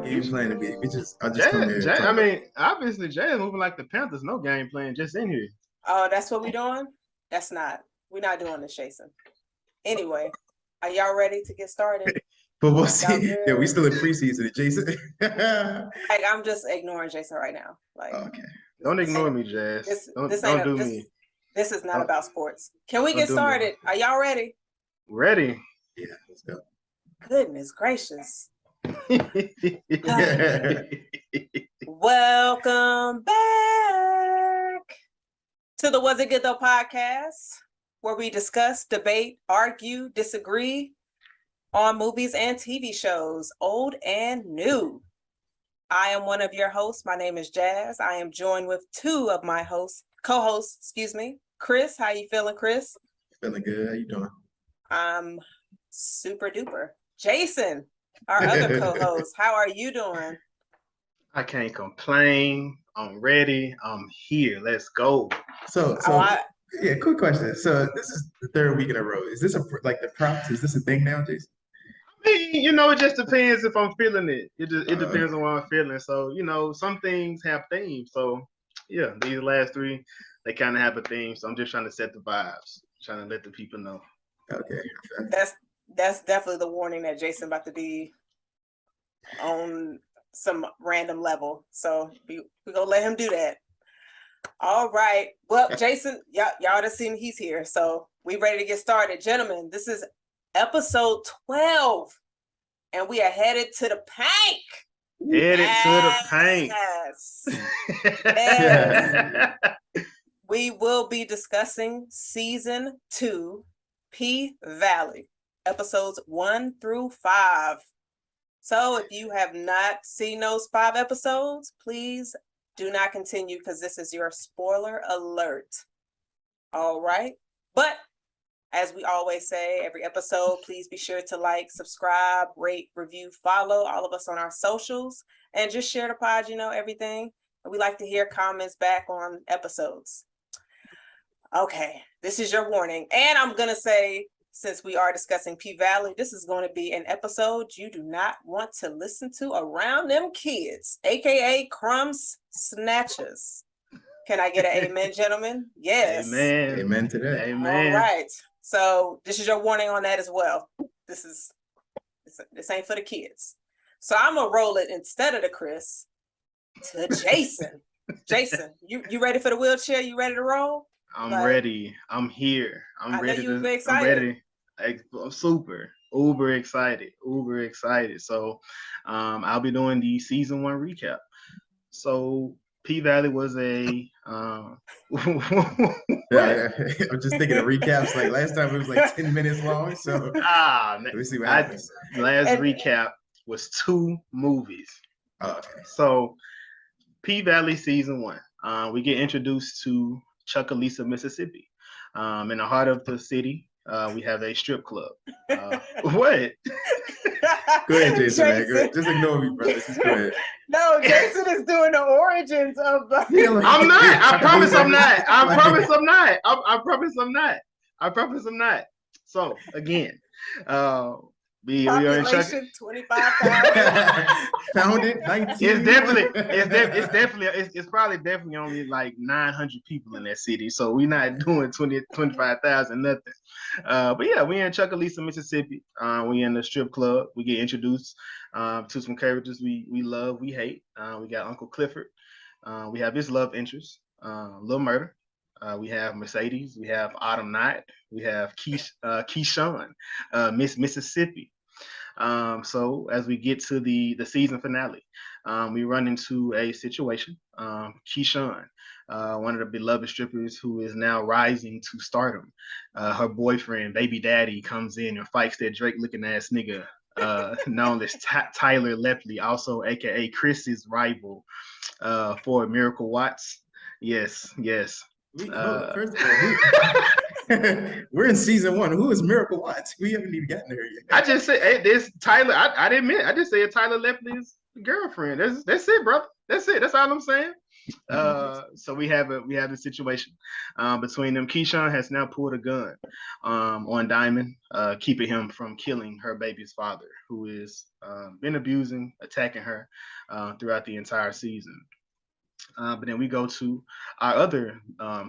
game plan to be. I just come here. I mean, obviously, Jay is moving like the Panthers. No game plan, just in here. Oh, that's what we doing? We're not doing this, Jason. Anyway, are y'all ready to get started? But we'll see. Yeah, we still in preseason, Jason. Like, I'm just ignoring Jason right now. Like, okay. Don't ignore me, Jazz. Don't do me. This is not about sports. Can we get started? Are y'all ready? Ready. Yeah, let's go. Goodness gracious. Welcome back to the Was It Good Though podcast, where we discuss, debate, argue, disagree on movies and TV shows, old and new. I am one of your hosts. My name is Jazz. I am joined with two of my co-hosts, Chris. How you feeling, Chris? Feeling good. How you doing? I'm super duper. Jason, our other co-host, how are you doing? I can't complain. I'm ready. I'm here. Let's go. Yeah, quick question. So this is the third week in a row. Is this like the props? Is this a thing now, Jason? I mean, it just depends if I'm feeling it. It depends on what I'm feeling. So, some things have themes. So, yeah, these last three, they kind of have a theme. So I'm just trying to set the vibes, trying to let the people know. Okay. That's definitely the warning that Jason about to be on some random level. So we gonna let him do that. All right. Well, Jason, y'all have seen he's here. So we ready to get started. Gentlemen, this is episode 12. And we are headed to the PYNK. Yes. Yes. We will be discussing season 2, Pvalley, episodes 1 through 5. So if you have not seen those 5 episodes, please do not continue because this is your spoiler alert. All right. But as we always say, every episode, please be sure to like, subscribe, rate, review, follow all of us on our socials, and just share the pod, everything. We like to hear comments back on episodes. Okay, this is your warning. And I'm going to say, since we are discussing Pvalley, this is going to be an episode you do not want to listen to around them kids, aka crumbs snatchers. Can I get an amen, gentlemen? Yes. Amen. Amen to that. Amen. All right. So this is your warning on that as well. This ain't for the kids. So I'm gonna roll it instead of the Chris to Jason. Jason, you ready for the wheelchair? You ready to roll? I'm ready. I'm here. I'm ready. Know you excited. I'm ready. I'm super, uber excited. So I'll be doing the season 1 recap. So Pvalley was a I'm just thinking of recaps. Like last time it was like 10 minutes long. So let me see what happens. Last recap was 2 movies. Oh, okay. So Pvalley season 1. We get introduced to Chucalissa, Mississippi. In the heart of the city, we have a strip club. What? Go ahead, Jason. Man. Just ignore me, brother. Just go ahead. No, Jason is doing the origins of the. I'm not. I promise I'm not. I promise I'm not. I promise I'm not. I promise I'm not. So again, we are in 25,000. Founded 19. It's probably definitely only like 900 people in that city. So we're not doing 25,000 nothing. But yeah, we in Chucalissa, Mississippi. We in the strip club. We get introduced to some characters we love, we hate. We got Uncle Clifford. We have his love interest, Lil Murda. We have Mercedes. We have Autumn Night. We have Keyshawn, Miss Mississippi. So as we get to the season finale, we run into a situation. Keyshawn, one of the beloved strippers who is now rising to stardom. Her boyfriend, baby daddy, comes in and fights that Drake-looking ass nigga, known as Tyler Lepley, also aka Chris's rival, for Miracle Watts. Yes. First of all, we're in season 1. Who is Miracle Watts? We haven't even gotten there yet. I just said, hey, this Tyler. I didn't admit. I just said Tyler Lepley's girlfriend. That's it, brother. That's it. That's all I'm saying. So we have a situation between them. Keyshawn has now pulled a gun on Diamond, keeping him from killing her baby's father, who is been abusing, attacking her throughout the entire season. But then we go to our other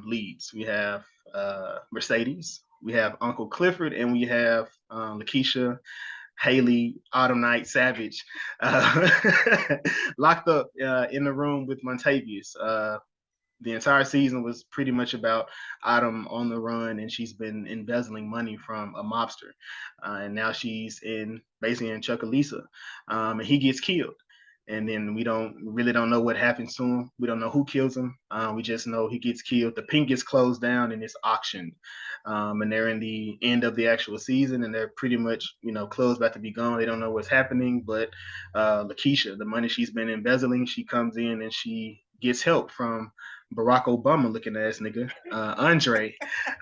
leads. We have Mercedes, we have Uncle Clifford, and we have Lakeisha, Haley, Autumn Night, Savage, locked up in the room with Montavious. The entire season was pretty much about Autumn on the run, and she's been embezzling money from a mobster, and now she's basically in Chuckalisa, and he gets killed. And then we really don't know what happens to him. We don't know who kills him. We just know he gets killed. The PYNK gets closed down and it's auctioned. And they're in the end of the actual season, and they're pretty much, closed, about to be gone. They don't know what's happening. But Lakeisha, the money she's been embezzling, she comes in and she gets help from Barack Obama looking ass nigga, Andre.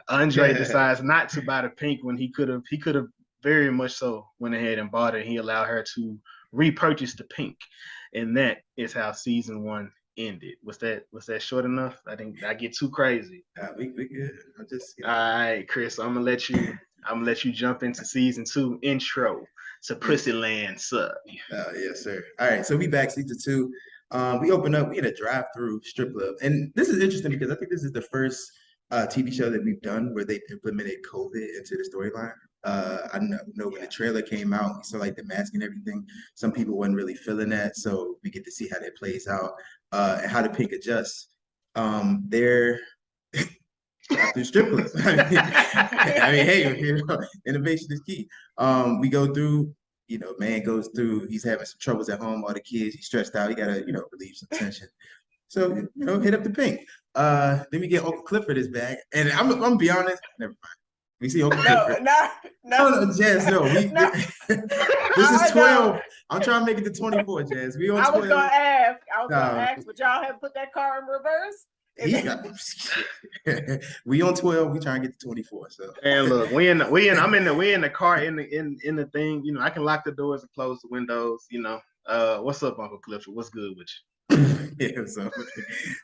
Andre decides not to buy the PYNK when he could have very much so went ahead and bought it. He allowed her to repurchase the PYNK. And that is how season 1 ended. Was that short enough? I think I get too crazy. We good. All right, Chris. I'm gonna let you jump into season 2 intro to Pussyland sub. Yes, sir. All right, so we back season 2. We open up. We had a drive-through strip club, and this is interesting because I think this is the first TV show that we've done where they implemented COVID into the storyline. I know when the trailer came out, we saw like the mask and everything. Some people wasn't really feeling that, so we get to see how that plays out and how the PYNK adjusts. They're through strip clubs. I mean, hey, innovation is key. We go through. Man goes through. He's having some troubles at home. All the kids. He's stressed out. He gotta, relieve some tension. So, hit up the PYNK. Then we get Uncle Clifford is back, and I'm gonna be honest. Never mind. We see Uncle Clifford. No, Jazz, no. This is 12. I'm trying to make it to 24, Jazz. We on 12. I was gonna ask, but y'all have put that car in reverse? We on 12. We trying to get to 24. So and look, we in the car in the thing. I can lock the doors and close the windows. What's up, Uncle Clifford? What's good with you? Yeah, so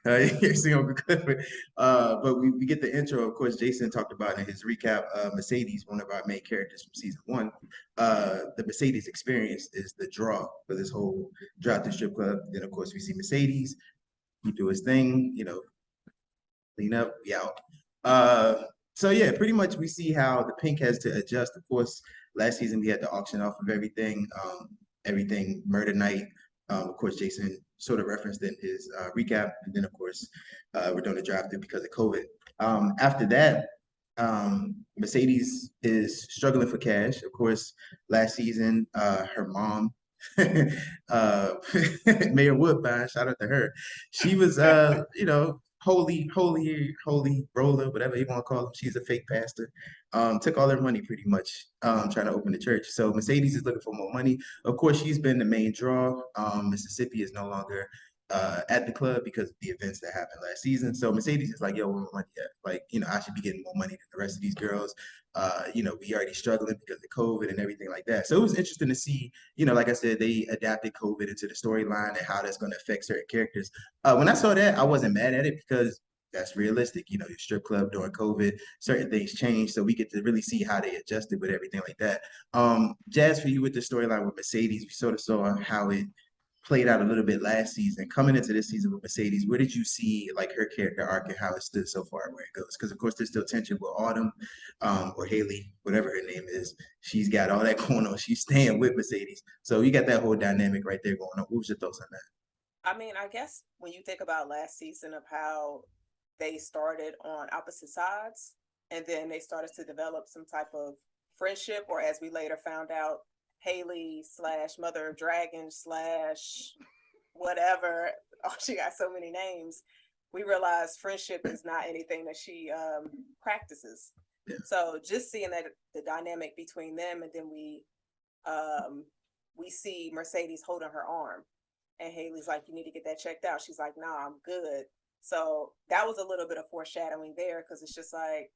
here's Uncle Clifford. But we get the intro. Of course, Jason talked about in his recap. Mercedes, one of our main characters from season 1. The Mercedes experience is the draw for this whole drive to strip club. Then, of course, we see Mercedes. He do his thing. Clean up. We out. So yeah, pretty much we see how the PYNK has to adjust. Of course, last season we had to auction off of everything. Everything Murda night. Of course, Jason sort of referenced in his recap, and then of course we're doing the drive through because of COVID. After that, Mercedes is struggling for cash. Of course, last season her mom, Mayor Woodbine, shout out to her. She was, holy roller, whatever you want to call him. She's a fake pastor. Took all their money pretty much, trying to open the church. So Mercedes is looking for more money. Of course, she's been the main draw. Mississippi is no longer at the club because of the events that happened last season. So Mercedes is like, yo, where my money at? Like, I should be getting more money than the rest of these girls. We already struggling because of COVID and everything like that. So it was interesting to see, like I said, they adapted COVID into the storyline and how that's going to affect certain characters. When I saw that, I wasn't mad at it because that's realistic. Your strip club during COVID, certain things changed. So we get to really see how they adjusted with everything like that. Jazz, for you with the storyline with Mercedes, we sort of saw how it played out a little bit last season. Coming into this season with Mercedes, where did you see like her character arc and how it stood so far where it goes? Because of course there's still tension with Autumn, or Haley, whatever her name is. She's got all that going on. She's staying with Mercedes. So you got that whole dynamic right there going on. What was your thoughts on that? I mean, I guess when you think about last season of how they started on opposite sides and then they started to develop some type of friendship, or as we later found out, Haley / Mother of Dragon / whatever. Oh, she got so many names. We realized friendship is not anything that she practices. Yeah. So just seeing that the dynamic between them, and then we see Mercedes holding her arm, and Haley's like, "You need to get that checked out." She's like, "Nah, I'm good." So that was a little bit of foreshadowing there, because it's just like,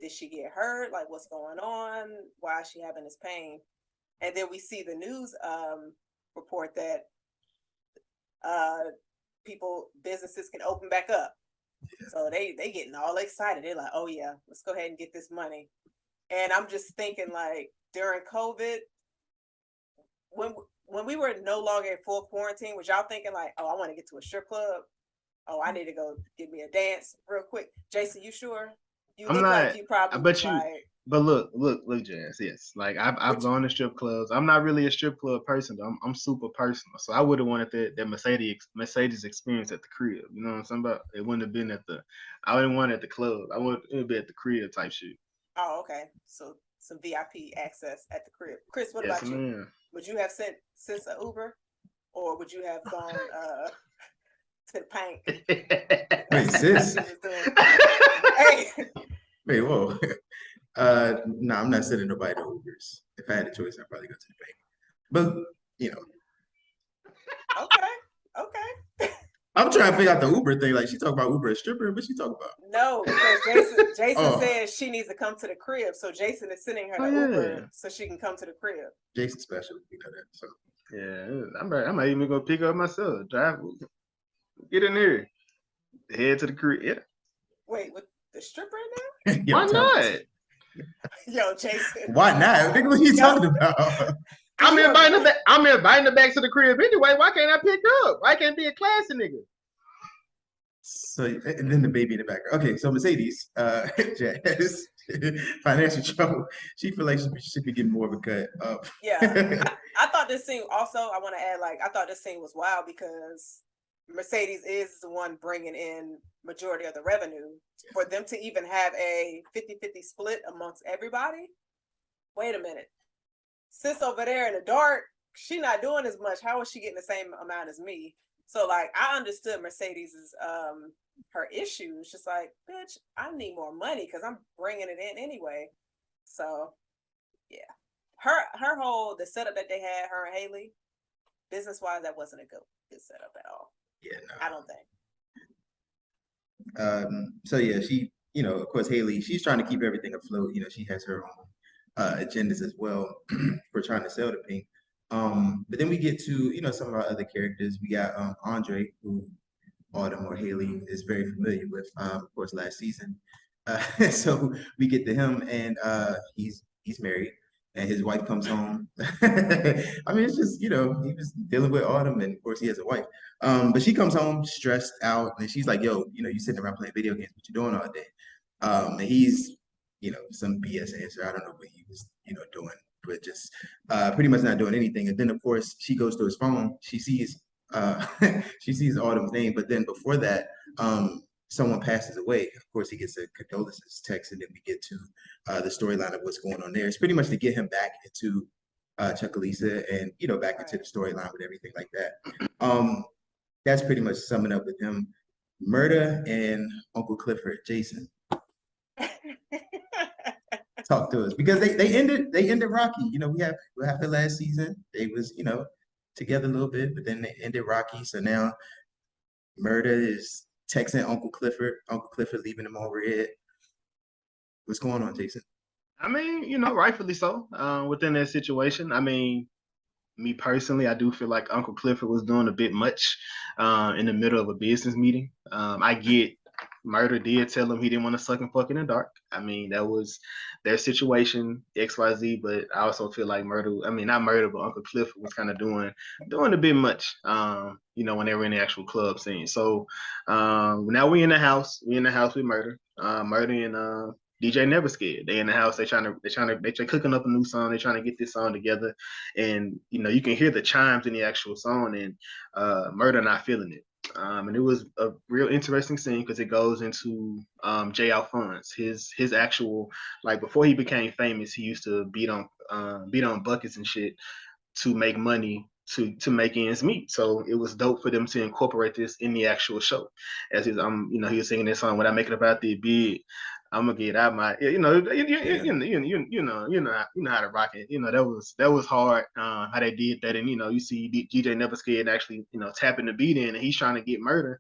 did she get hurt? Like, what's going on? Why is she having this pain? And then we see the news report that businesses can open back up. So they getting all excited. They're like, oh yeah, let's go ahead and get this money. And I'm just thinking, like, during COVID, when we were no longer in full quarantine, was y'all thinking like, oh, I want to get to a strip club? Oh, I need to go give me a dance real quick. Jason, you sure? You look like you probably was like. But look, Jazz. Yes, like I've gone to strip clubs. I'm not really a strip club person, though. I'm super personal. So I would have wanted that Mercedes experience at the crib. You know what I'm saying about? It wouldn't have been I wouldn't want it at the club. I would be at the crib type shit. Oh, okay. So some VIP access at the crib. Chris, what about you? Would you have sent sis an Uber, or would you have gone to the PYNK? Wait, sis? Hey. Wait, whoa. No, I'm not sending nobody to Ubers. If I had a choice, I'd probably go to the bank. But, you know. Okay. I'm trying to figure out the Uber thing. Like, she talking about Uber a stripper, but she talking about. No, because Jason says she needs to come to the crib. So Jason is sending her the Uber so she can come to the crib. Jason's special, you know that. So yeah, I might even go pick up myself. Drive, get in there, head to the crib. Yeah. Wait, with the stripper in there? Why not? Yo, Jason. Why not? Think what you talking about? I'm inviting her back to the crib anyway. Why can't I pick up? Why can't be a classy nigga? So, and then the baby in the background. Okay, so Mercedes, Jazz, financial trouble. She feel like she should be getting more of a cut. Yeah, I thought this scene also. I want to add, like, I thought this scene was wild because Mercedes is the one bringing in majority of the revenue. For them to even have a 50-50 split amongst everybody. Wait a minute, sis over there in the dark, she not doing as much. How is she getting the same amount as me? So, like, I understood Mercedes's her issue. It's just like, bitch, I need more money because I'm bringing it in anyway. So, yeah, her whole the setup that they had, her and Haley, business wise, that wasn't a good setup at all. Yeah, no. I don't think. So yeah, she, you know, of course, Haley, she's trying to keep everything afloat. You know, she has her own agendas as well for trying to sell the PYNK. But then we get to, you know, some of our other characters. We got Andre, who Autumn or Haley is very familiar with, of course, last season. So we get to him, and he's married, and his wife comes home. I mean, it's just, you know, he was dealing with Autumn, and of course, he has a wife. But she comes home stressed out, and she's like, "Yo, you know, you sitting around playing video games, what you doing all day?" And he's, you know, some BS answer. I don't know what he was, you know, doing, but just pretty much not doing anything. And then of course she goes to his phone. She sees she sees Autumn's name, but then before that, someone passes away. Of course, he gets a condolences text, and then we get to the storyline of what's going on there. It's pretty much to get him back into Chuckalisa and, you know, back into the storyline with everything like that. That's pretty much summing up with him. Murda and Uncle Clifford, Jason. Talk to us, because they ended rocky. You know, we have the last season. They was, you know, together a little bit, but then they ended rocky. So now Murda is texting Uncle Clifford leaving him over it. What's going on, Jason? I mean, you know, rightfully so. Within that situation, I mean, me personally, I do feel like Uncle Clifford was doing a bit much in the middle of a business meeting. I get Murda did tell him he didn't want to suck and fuck in the dark. I mean, that was their situation, XYZ, but I also feel like not Murda, but Uncle Clifford was kind of doing a bit much, you know, when they were in the actual club scene. So now we in the house. We in the house with Murda. Murda and DJ Never Scared. They in the house. They cooking up a new song. They trying to get this song together, and you know, you can hear the chimes in the actual song, and Murda not feeling it. And it was a real interesting scene because it goes into Jay Alphonse, his actual, like, before he became famous, he used to beat on buckets and shit to make money to make ends meet. So it was dope for them to incorporate this in the actual show. As he's you know, he was singing this song, "When I Make It About the Big, I'm gonna get out my," you know how to rock it. You know, that was hard how they did that. And you know, you see DJ Never Scared actually, you know, tapping the beat in, and he's trying to get Murda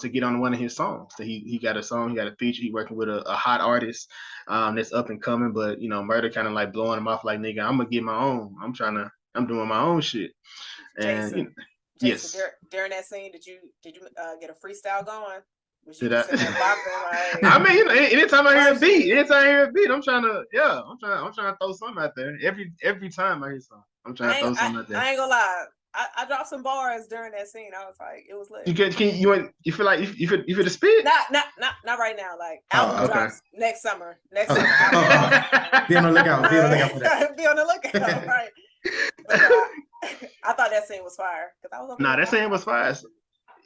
to get on one of his songs. So he got a song, he got a feature, he working with a hot artist that's up and coming, but you know, Murda kind of like blowing him off like, "Nigga, I'm gonna get my own. I'm doing my own shit." And Jason, Jason, Yes. during that scene, did you get a freestyle going? Was you Did I? sitting there bopping, like, I mean, you know, anytime I hear a Russian. beat, I'm trying to throw something out there. Every time I hear something, I'm trying to throw something out there. I ain't gonna lie. I dropped some bars during that scene. I was like, it was lit. You feel like you feel to spit? Not right now. Like album okay. drops next summer. Be on the lookout. Be on the lookout for that. Be on the lookout, right? But, I thought that scene was fire. That scene was fire.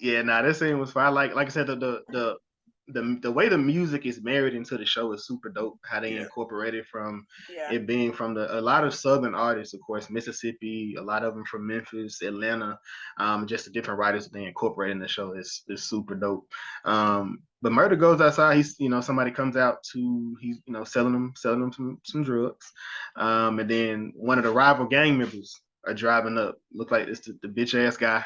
Yeah, that scene was fire. Like I said, the way the music is married into the show is super dope. How they incorporated from it being from a lot of Southern artists, of course, Mississippi, a lot of them from Memphis, Atlanta, just the different writers that they incorporate in the show is super dope. But Murda goes outside. He's somebody comes out he's selling them some drugs, and then one of the rival gang members are driving up. Look like it's the bitch ass guy.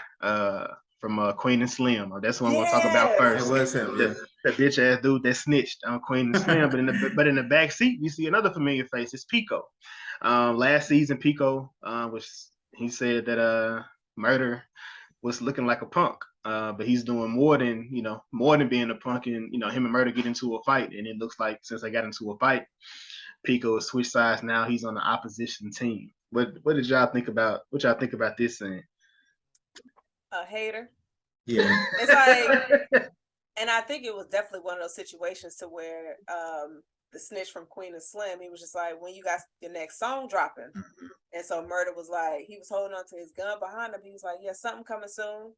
From Queen and Slim. That's what I'm gonna talk about first. It was him, the bitch ass dude that snitched on Queen and Slim. But in the back seat, we see another familiar face. It's Pico. Last season, Pico he said that Murda was looking like a punk. But he's doing more than being a punk. And him and Murda get into a fight, and it looks like since they got into a fight, Pico has switched sides. Now he's on the opposition team. What did y'all think about? What y'all think about this scene? A hater. Yeah. It's like, and I think it was definitely one of those situations to where the snitch from Queen and Slim, he was just like, when you got your next song dropping. Mm-hmm. And so Murda was like, he was holding on to his gun behind him. He was like, yeah, something coming soon.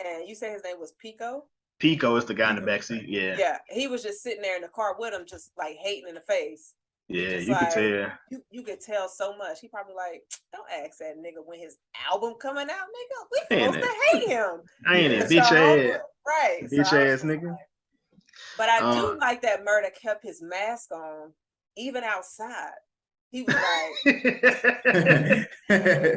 And you said his name was Pico? Pico is the guy in the backseat. Yeah. Yeah. He was just sitting there in the car with him, just like hating in the face. Yeah, you could tell. You could tell so much. He probably like, don't ask that nigga when his album coming out, nigga. We supposed to hate him. I ain't it, bitch ass. Right. Bitch ass nigga. Like, but I do like that Murda kept his mask on, even outside. He was like,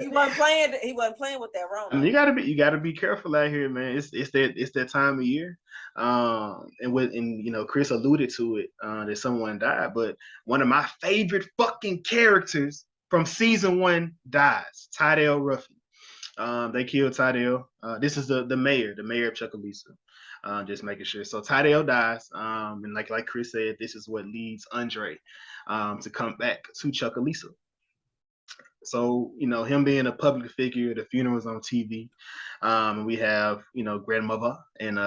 he wasn't playing with that wrong. You gotta be careful out here, man. It's that time of year. And Chris alluded to it, that someone died, but one of my favorite fucking characters from season 1 dies. Tydale Ruffin. They killed Tydale. This is the mayor of Chucalissa. Just making sure. So Tydale dies. And like Chris said, this is what leads Andre to come back to Chucalissa. So, him being a public figure, the funeral's on TV. We have, grandmother and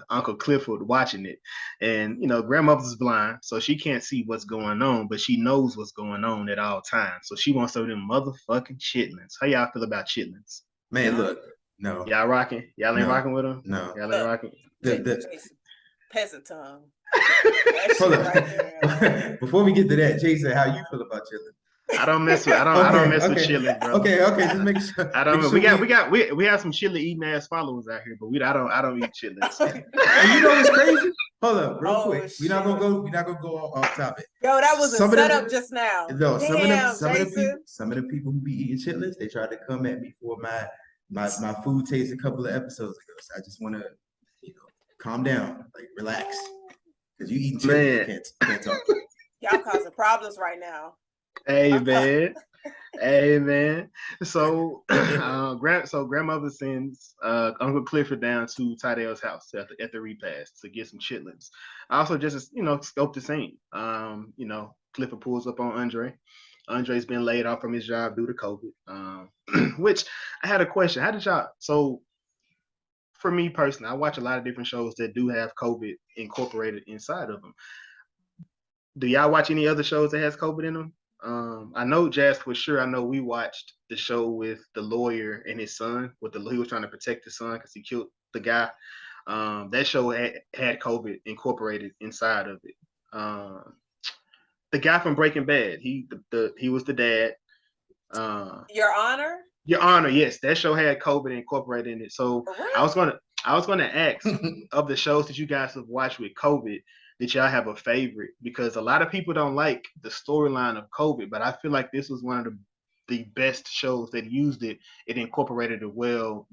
Uncle Clifford watching it. And, grandmother's blind, so she can't see what's going on, but she knows what's going on at all times. So she wants some of them motherfucking chitlins. How y'all feel about chitlins? Man, look, no. Y'all rocking? Y'all ain't rocking with them? No. Y'all ain't rocking? Peasant tongue. Hold on. Before we get to that, Jason, how you feel about chitlins? I don't mess with with chili, bro. Okay, just make sure. I don't. We have some chili eating ass followers out here, but I don't eat chili. And you know what's crazy? Hold up, real quick. Shit. We're not gonna go off topic. Yo, that was a setup just now. No, Damn, some of the people who be eating chitlins, they tried to come at me for my food taste a couple of episodes ago. So I just want to, calm down, like relax, because you eating chitlins, you can't talk. Y'all causing problems right now. Hey man. So grandmother sends Uncle Clifford down to Tydale's house at the repast to get some chitlins. Also just scope the scene. Clifford pulls up on Andre. Andre's been laid off from his job due to COVID. Which I had a question. How did y'all for me personally, I watch a lot of different shows that do have COVID incorporated inside of them. Do y'all watch any other shows that has COVID in them? I know Jazz for sure. I know we watched the show with the lawyer and his son. He was trying to protect his son because he killed the guy. That show had COVID incorporated inside of it. The guy from Breaking Bad, he was the dad. Your Honor. Your Honor, yes, that show had COVID incorporated in it. So I was gonna ask of the shows that you guys have watched with COVID, did y'all have a favorite? Because a lot of people don't like the storyline of COVID, but I feel like this was one of the best shows that used it. It incorporated it well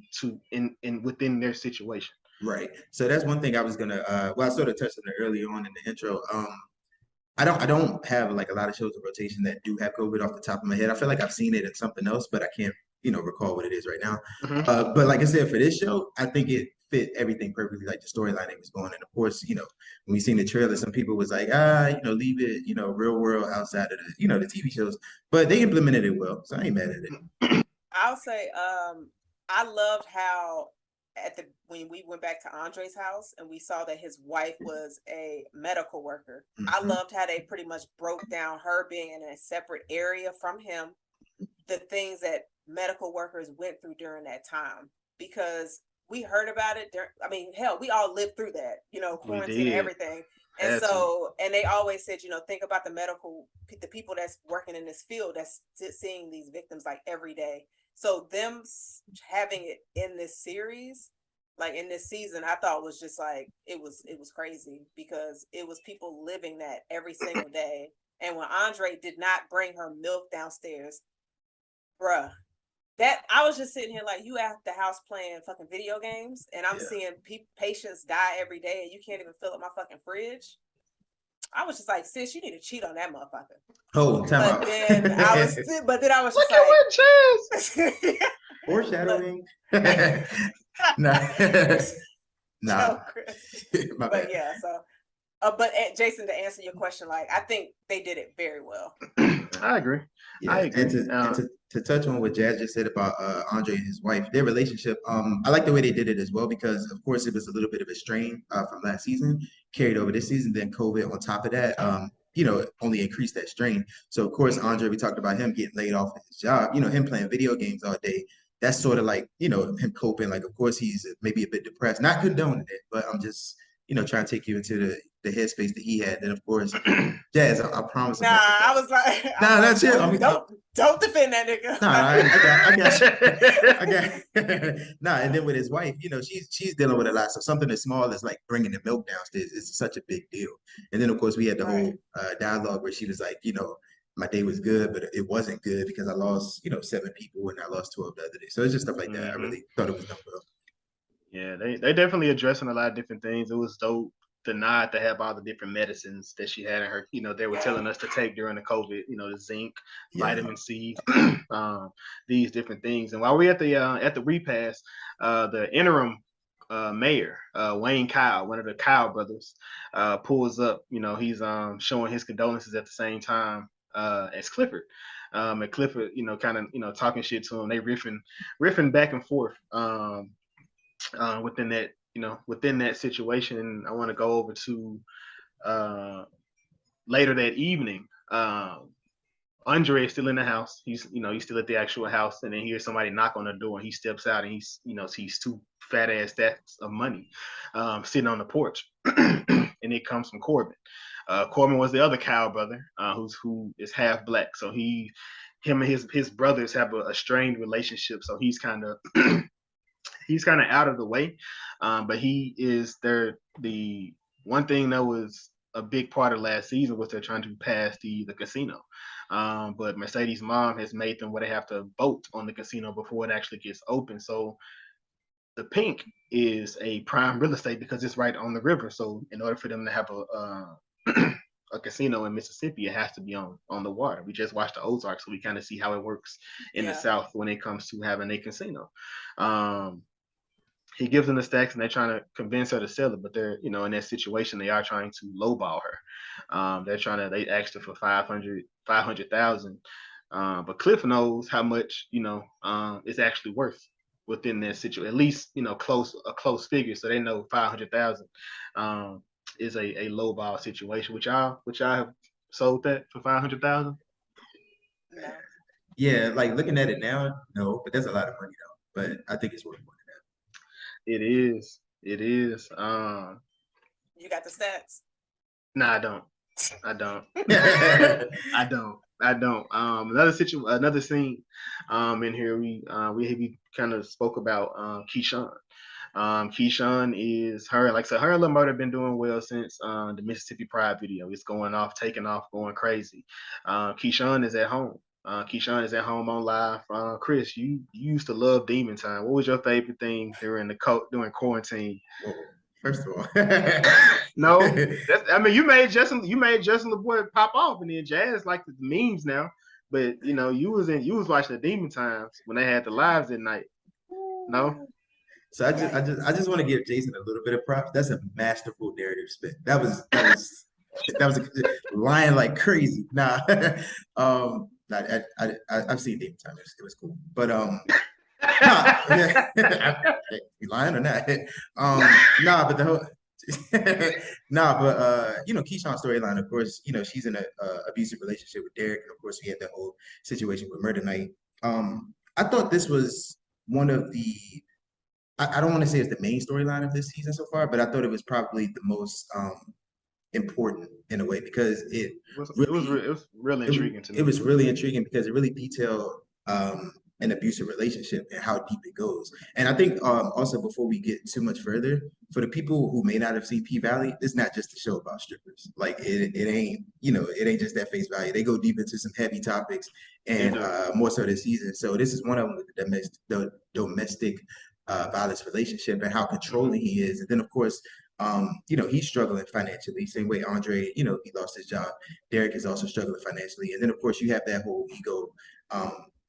in within their situation. Right. So that's one thing I was gonna. I sort of touched on it early on in the intro. I don't have like a lot of shows in rotation that do have COVID off the top of my head. I feel like I've seen it in something else, but I can't recall what it is right now. Mhm. But like I said, for this show, I think it fit everything perfectly, like the storyline it was going. And of course, when we seen the trailer, some people was like, leave it, real world outside of the TV shows. But they implemented it well, so I ain't mad at it. I'll say, I loved how when we went back to Andre's house and we saw that his wife was a medical worker. I loved how they pretty much broke down her being in a separate area from him, the things that medical workers went through during that time, because we heard about it. I mean, hell, we all lived through that, quarantine and everything. And and they always said, think about the people that's working in this field, that's seeing these victims like every day. So them having it in this series, like in this season, I thought was just like, it was crazy, because it was people living that every single day. And when Andre did not bring her milk downstairs, bruh, that I was just sitting here like, you at the house playing fucking video games, and I'm seeing patients die every day, and you can't even fill up my fucking fridge. I was just like, sis, you need to cheat on that motherfucker. Oh, time out. But then I was look just at like, foreshadowing. Nah. But yeah, so. But Jason, to answer your question, like, I think they did it very well. I agree. Yeah, I agree. And to touch on what Jazz just said about Andre and his wife, their relationship, I like the way they did it as well, because of course it was a little bit of a strain from last season carried over this season. Then COVID on top of that, only increased that strain. So of course, Andre, we talked about him getting laid off of his job, him playing video games all day. That's sort of like, him coping. Like, of course, he's maybe a bit depressed, not condoning it, but I'm just, trying to take you into the headspace that he had. Then of course, Jazz, I promise. Nah, I was like, nah, that's it. I mean, don't defend that nigga. Nah, I got nah. And then with his wife, she's dealing with a lot. So something as small as like bringing the milk downstairs is such a big deal. And then of course we had the whole dialogue where she was like, my day was good, but it wasn't good because I lost, 7 people and I lost 12 the other day. So it's just stuff like that. I really thought it was done well. Yeah, they definitely addressing a lot of different things. It was dope to nod to have all the different medicines that she had in her, they were telling us to take during the COVID, the zinc, vitamin C, these different things. And while we're at the repass, the interim mayor, Wayne Kyle, one of the Kyle brothers, pulls up. He's showing his condolences at the same time as Clifford. And Clifford, kind of, talking shit to him. They riffing back and forth within that situation. And I want to go over to later that evening. Andre is still in the house. He's still at the actual house, and then hears somebody knock on the door, and he steps out, and he's sees 2 fat ass stacks of money sitting on the porch, and it comes from Corbin. Corbin was the other Kyle brother, who is half black, so him and his brothers have a strained relationship. So he's kind of out of the way, but he is the one thing that was a big part of last season was they're trying to pass the casino. But Mercedes' mom has made them where they have to vote on the casino before it actually gets open. So the PYNK is a prime real estate because it's right on the river. So in order for them to have a casino in Mississippi, it has to be on the water. We just watched the Ozarks, so we kind of see how it works in the South when it comes to having a casino. He gives them the stacks, and they're trying to convince her to sell it, but they're, in that situation, they are trying to lowball her. They asked her for 500,000. But Cliff knows how much, it's actually worth within that situation, at least, a close figure. So they know 500,000 is a lowball situation. Which I have sold that for 500,000. Yeah, like looking at it now, no, but that's a lot of money though. But I think it's worth more. It is. You got the stats? No, I don't. I don't. Another scene in here, we kind of spoke about Keyshawn. Keyshawn is her, like I said, her and Lil Murda have been doing well since the Mississippi Pride video. It's taking off, going crazy. Keyshawn is at home. Keyshawn is at home on live. Chris, you used to love Demon Time. What was your favorite thing during quarantine? Whoa, first of all, no, you made Justin LeBoy pop off, and then Jazz like the memes now. But you was watching the Demon Times when they had the lives at night. No? So I just want to give Jason a little bit of props. That's a masterful narrative spin. That was a lying like crazy. Nah, I've seen Demon Time. It was cool, but nah, you lying or not? Nah, but the whole nah, but Keyshawn's storyline, of course, she's in a abusive relationship with Derek, and of course, we had that whole situation with Murda Night. I thought this was one of the I don't want to say it's the main storyline of this season so far, but I thought it was probably the most important in a way because it was really intriguing to me. It was really intriguing because it really detailed an abusive relationship and how deep it goes. And I think also before we get too much further, for the people who may not have seen P-Valley, it's not just a show about strippers. Like it ain't, it ain't just that face value. They go deep into some heavy topics and more so this season. So this is one of them with the domestic violence relationship and how controlling he is. And then of course, he's struggling financially, same way Andre, he lost his job. Derek is also struggling financially. And then of course you have that whole ego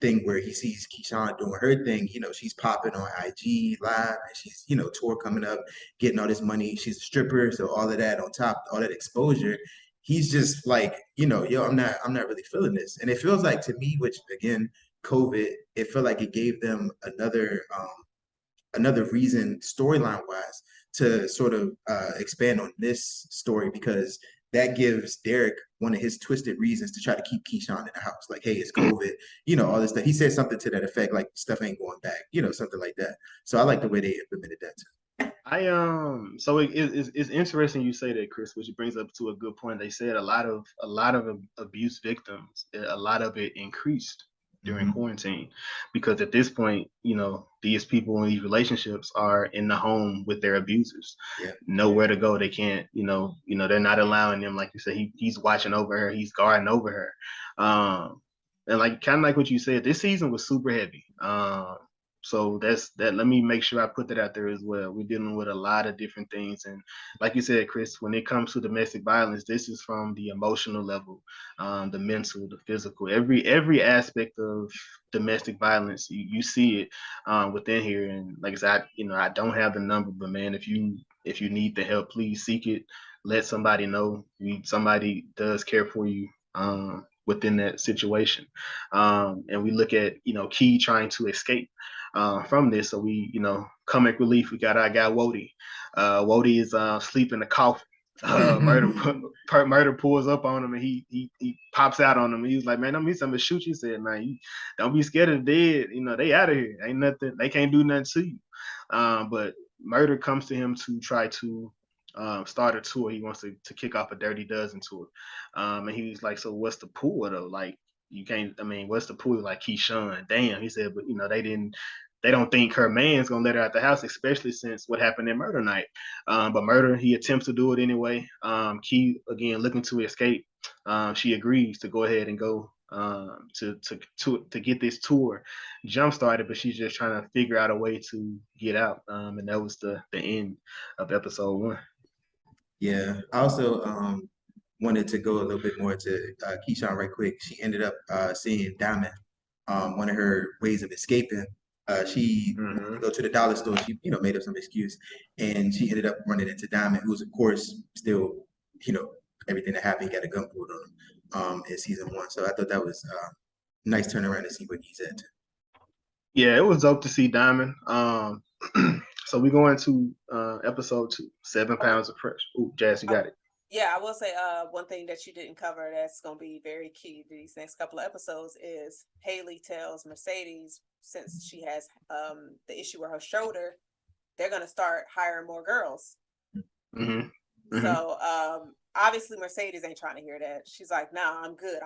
thing where he sees Keyshawn doing her thing. She's popping on IG live and she's, tour coming up, getting all this money. She's a stripper. So all of that on top, all that exposure, he's just like, yo, I'm not really feeling this. And it feels like to me, which again, COVID, it felt like it gave them another reason storyline wise to sort of expand on this story because that gives Derek one of his twisted reasons to try to keep Keyshawn in the house. Like, hey, it's COVID, all this stuff. He said something to that effect, like stuff ain't going back, something like that. So I like the way they implemented that too. So it's interesting you say that, Chris, which brings up to a good point. They said a lot of abuse victims, a lot of it increased during quarantine because at this point, these people in these relationships are in the home with their abusers. Nowhere to go. They can't, they're not allowing them, like you said, he's watching over her, he's guarding over her. And like kind of like what you said, this season was super heavy. So that's that. Let me make sure I put that out there as well. We're dealing with a lot of different things, and like you said, Chris, when it comes to domestic violence, this is from the emotional level, the mental, the physical, every aspect of domestic violence. You see it within here, and like I said, I don't have the number, but man, if you need the help, please seek it. Let somebody know. Somebody does care for you. Within that situation, and we look at Key trying to escape from this. So we, comic relief. We got our guy Wody. Wody is sleeping in the coffin. Murda pulls up on him and he pops out on him. He was like, "Man, I'm gonna shoot you." He said, "Man, you don't be scared of the dead. They out of here. Ain't nothing. They can't do nothing to you." But Murda comes to him to try to start a tour. He wants to kick off a Dirty Dozen tour. And he was like, "So what's the pool though? Like, you can't. I mean, what's the pool? Like Keyshawn, damn." He said, "But they don't think her man's gonna let her out the house, especially since what happened in Murda Night." But Murda, he attempts to do it anyway. Key again looking to escape. She agrees to go ahead and go to get this tour jump started, but she's just trying to figure out a way to get out. And that was the end of episode 1. Yeah, I also wanted to go a little bit more to Keyshawn right quick. She ended up seeing Diamond, one of her ways of escaping. She wanted to go to the dollar store. She, made up some excuse, and she ended up running into Diamond, who's of course still, everything that happened, he got a gun pulled on him in season 1. So I thought that was nice turnaround to see what he's at. Yeah, it was dope to see Diamond. So we go into episode 2, 7 pounds of pressure. Ooh, Jazz, you got it. Yeah, I will say one thing that you didn't cover that's going to be very key to these next couple of episodes is Haley tells Mercedes, since she has the issue with her shoulder, they're going to start hiring more girls. So obviously Mercedes ain't trying to hear that. She's like, "Nah, I'm good.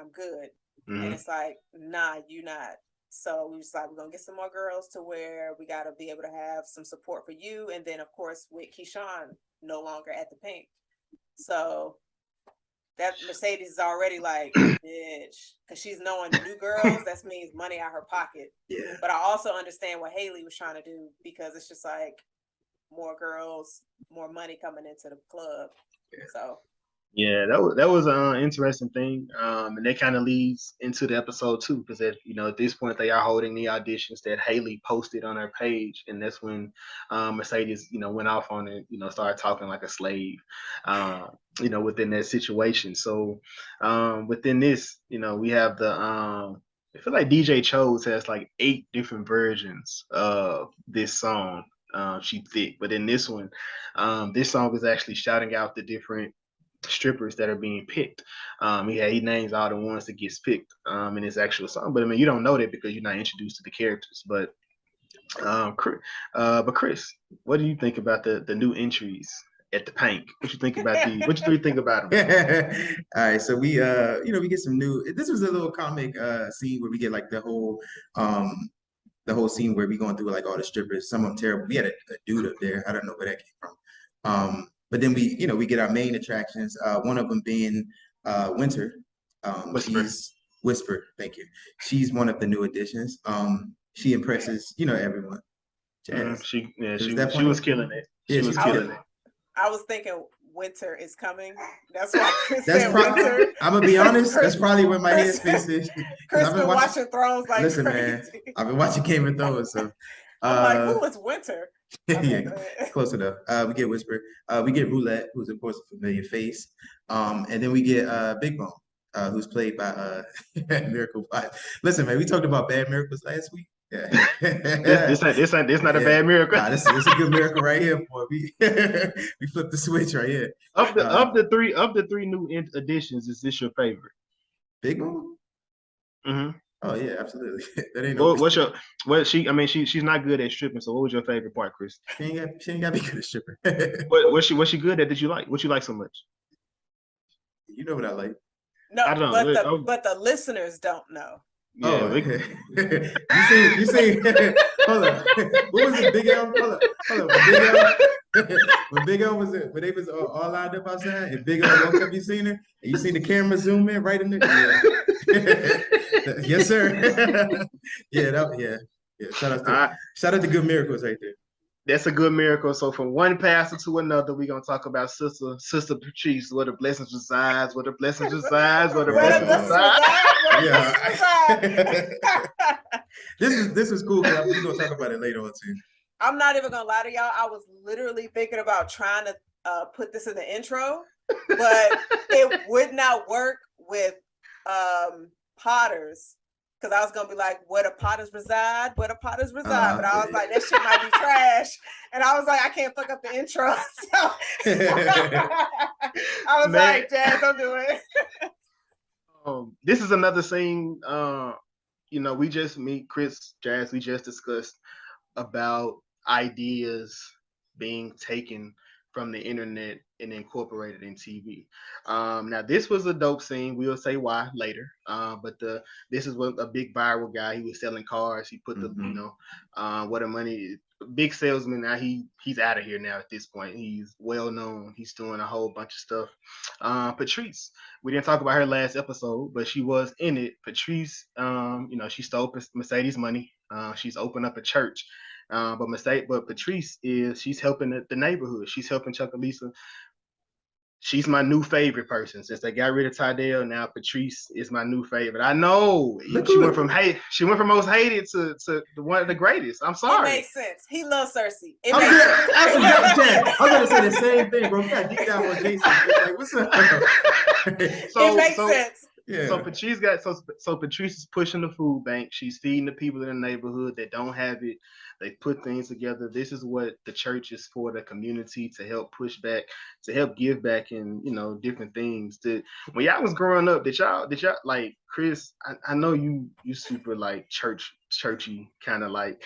And it's like, "Nah, you not." So we just like, we're going to get some more girls to where we got to be able to have some support for you. And then, of course, with Keyshawn no longer at the PYNK. So that Mercedes is already like, bitch, because she's knowing new girls, that means money out her pocket. Yeah. But I also understand what Haley was trying to do because it's just like more girls, more money coming into the club. Yeah. So Yeah, that was an interesting thing, and that kind of leads into the episode too, because at this point they are holding the auditions that Haley posted on her page, and that's when Mercedes went off on it, started talking like a slave, within that situation. So within this, we have the I feel like DJ Chose has like 8 different versions of this song. She thick, but in this one, this song is actually shouting out the different strippers that are being picked. He names all the ones that gets picked in his actual song. But I mean, you don't know that because you're not introduced to the characters. But Chris, what do you think about the new entries at the PYNK? What you think about what you think about them? All right, so we we get some new. This was a little comic scene where we get like the whole scene where we going through like all the strippers. Some of them terrible. We had a dude up there. I don't know where that came from. But then we get our main attractions. One of them being Winter. Whisper. She's Whisper. Thank you. She's one of the new additions. She impresses everyone. Jazz. She was killing it. She was killing it. I was thinking Winter is coming. That's why Chris said Winter. I'm gonna be honest. That's probably where my headspace is. Chris been watching Thrones like listen, crazy. man. I've been watching Game of Thrones, so I'm like, who is Winter? Yeah, close enough. We get Whisper. We get Roulette, who's of course a familiar face. And then we get Big Bone, who's played by Miracle 5. Listen, man, we talked about bad miracles last week. Yeah. This not a bad miracle. Nah, this is a good miracle right here, boy. We flipped the switch right here. Of the three new additions, is this your favorite? Big Bone? Mm-hmm. Oh yeah, absolutely. That ain't she's not good at stripping. So what was your favorite part, Chris? She ain't got to be good at stripping. What's she good at that you like? What you like so much? You know what I like. No, I don't, but the listeners don't know. Yeah, oh, you see, hold on. What was it, Big L? Hold on. When Big L was when they was all lined up outside, and Big L woke up, you seen her, and you seen the camera zoom in right in there. Yeah. Yes, sir. Yeah. Shout out to good miracles right there. That's a good miracle. So from one pastor to another, we're gonna talk about Sister Patrice, where the blessings resides, where the blessings resides, where the blessings resides. Yeah. This is cool because we're gonna talk about it later on too. I'm not even gonna lie to y'all. I was literally thinking about trying to put this in the intro, but it would not work with Potters. Because I was gonna be like, where the Potters reside, but I was like, that shit might be trash, and I was like, I can't fuck up the intro, so I was like, Jazz, don't do it. This is another scene. We just Chris, Jazz. We just discussed about ideas being taken from the internet and incorporated in TV. Now this was a dope scene. We'll say why later. But this is what a big viral guy. He was selling cars. He put the what a money big salesman. Now he's out of here now at this point. He's well known. He's doing a whole bunch of stuff. Patrice, we didn't talk about her last episode, but she was in it. Patrice, she stole Mercedes money. She's opened up a church. But Patrice she's helping the neighborhood. She's helping Chuckalisa. She's my new favorite person since they got rid of Tydell. Now Patrice is my new favorite. I know she went from most hated to one of the greatest. I'm sorry. It makes sense. He loves Cersei. I was gonna say the same thing, bro. We got deep down on Jason. Like, what's up? It makes sense. Yeah. So Patrice is pushing the food bank. She's feeding the people in the neighborhood that don't have it. They put things together. This is what the church is for, the community, to help push back, to help give back, and different things. When y'all was growing up, did y'all like, Chris? I know you super like churchy kind of like,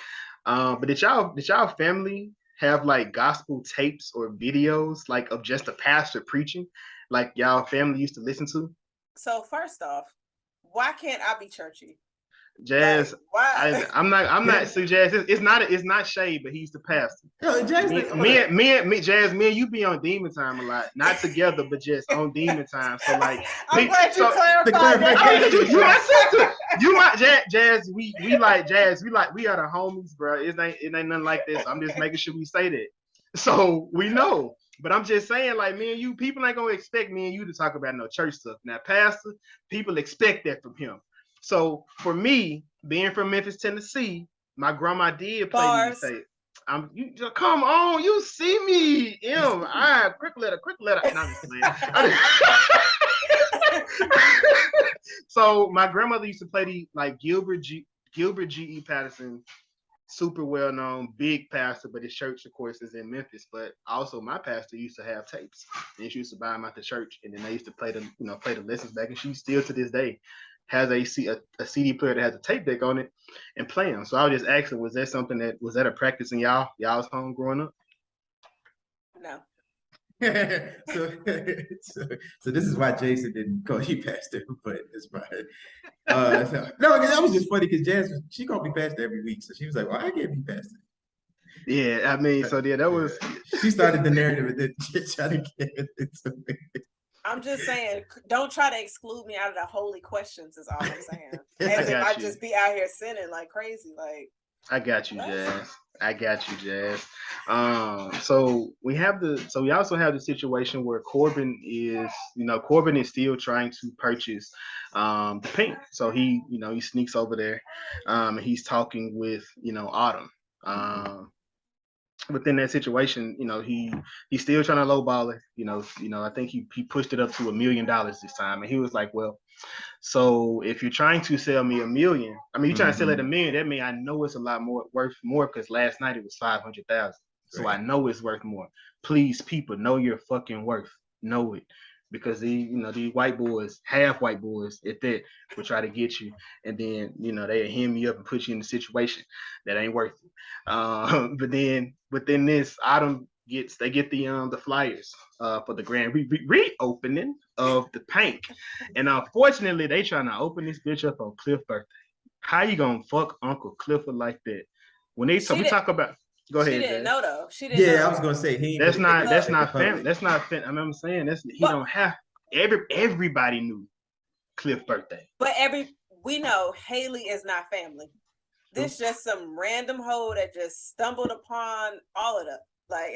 but did y'all family have like gospel tapes or videos like of just a pastor preaching, like y'all family used to listen to? So first off, why can't I be churchy? Jazz, like, I'm not. So Jazz, it's not shade, but he's the pastor. Yo, Jazz, Jazz, me and you be on Demon Time a lot, not together, but just on Demon Time. So like, I'm glad you clarified that. You might Jazz. We like Jazz. We are the homies, bro. It ain't nothing like this. I'm just making sure we say that, so we know. But I'm just saying, like, me and you, people ain't gonna expect me and you to talk about no church stuff. Now, pastor, people expect that from him. So for me, being from Memphis, Tennessee, my grandma did play these tapes. You come on, you see me. All right, quick letter. No, I'm just playing. So my grandmother used to play these like Gilbert G.E. Patterson, super well known, big pastor, but his church, of course, is in Memphis. But also, my pastor used to have tapes, and she used to buy them out the church, and then they used to play them, play the lessons back. And she still to this day has a CD player that has a tape deck on it and play them. So I was just asking, was that a practice in y'all's home growing up? No. so this is why Jason didn't call you pastor, but it's fine. No, that was just funny because Jazz, she called me pastor every week, so she was like, "Well, I can't be pastor." Yeah, I mean, so yeah, that was. She started the narrative and then tried to get it to me. I'm just saying, don't try to exclude me out of the holy questions. Is all I'm saying. As if I just be out here sinning like crazy, like. I got you, Jazz. So we also have the situation where Corbin is still trying to purchase the PYNK. So he sneaks over there. He's talking with Autumn. Within that situation, he's still trying to lowball her. I think he pushed it up to $1 million this time, and he was like, well, so if you're trying to sell me $1 million, you're trying to sell it $1 million, that means I know it's a lot worth more because last night it was 500,000. So right. I know it's worth more. Please, people, know your fucking worth. Know it. Because these white boys, half white boys at that, will try to get you, and then they hem you up and put you in a situation that ain't worth it. But then within this, Autumn get the flyers for the grand reopening of the PYNK, and unfortunately they trying to open this bitch up on Cliff's birthday. How you gonna fuck Uncle Clifford like that? When we talk about. Go ahead. She didn't know though. She didn't. Yeah, I was gonna say he. That's not family. That's not family. I'm saying don't have everybody knew Cliff's birthday. But we know Haley is not family. This just some random hoe that just stumbled upon all of them,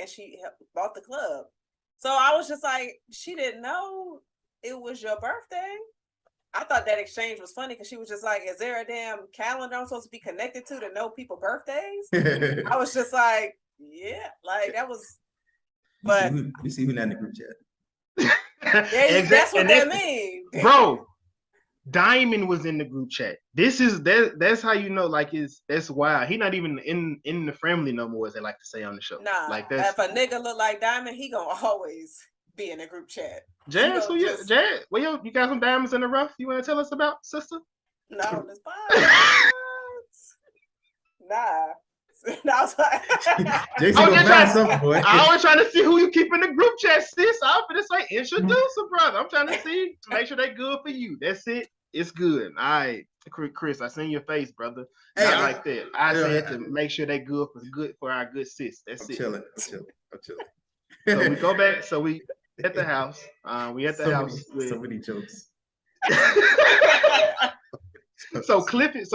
and she bought the club. So I was just like, she didn't know it was your birthday. I thought that exchange was funny because she was just like, is there a damn calendar I'm supposed to be connected to know people's birthdays? I was just like, yeah, that was. But you see who not in the group chat. That's what that means, bro. Diamond was in the group chat. That's how that's wild. He not even in the family no more, as they like to say on the show. Nah, if a nigga look like Diamond, he gonna always be in the group chat. Jazz, you got some diamonds in the rough you want to tell us about, sister? No, it's fine. Nah. I was like, I was trying to see who you keep in the group chat, sis. I was gonna say introduce her, brother. I'm trying to see, make sure they good for you. That's it. It's good. All right, Chris, I seen your face, brother. Hey, not like that. I said to make sure they good for our good sis. That's it. I'm chilling. So we go back. So we at the house. We at the house. So many jokes. So Cliff is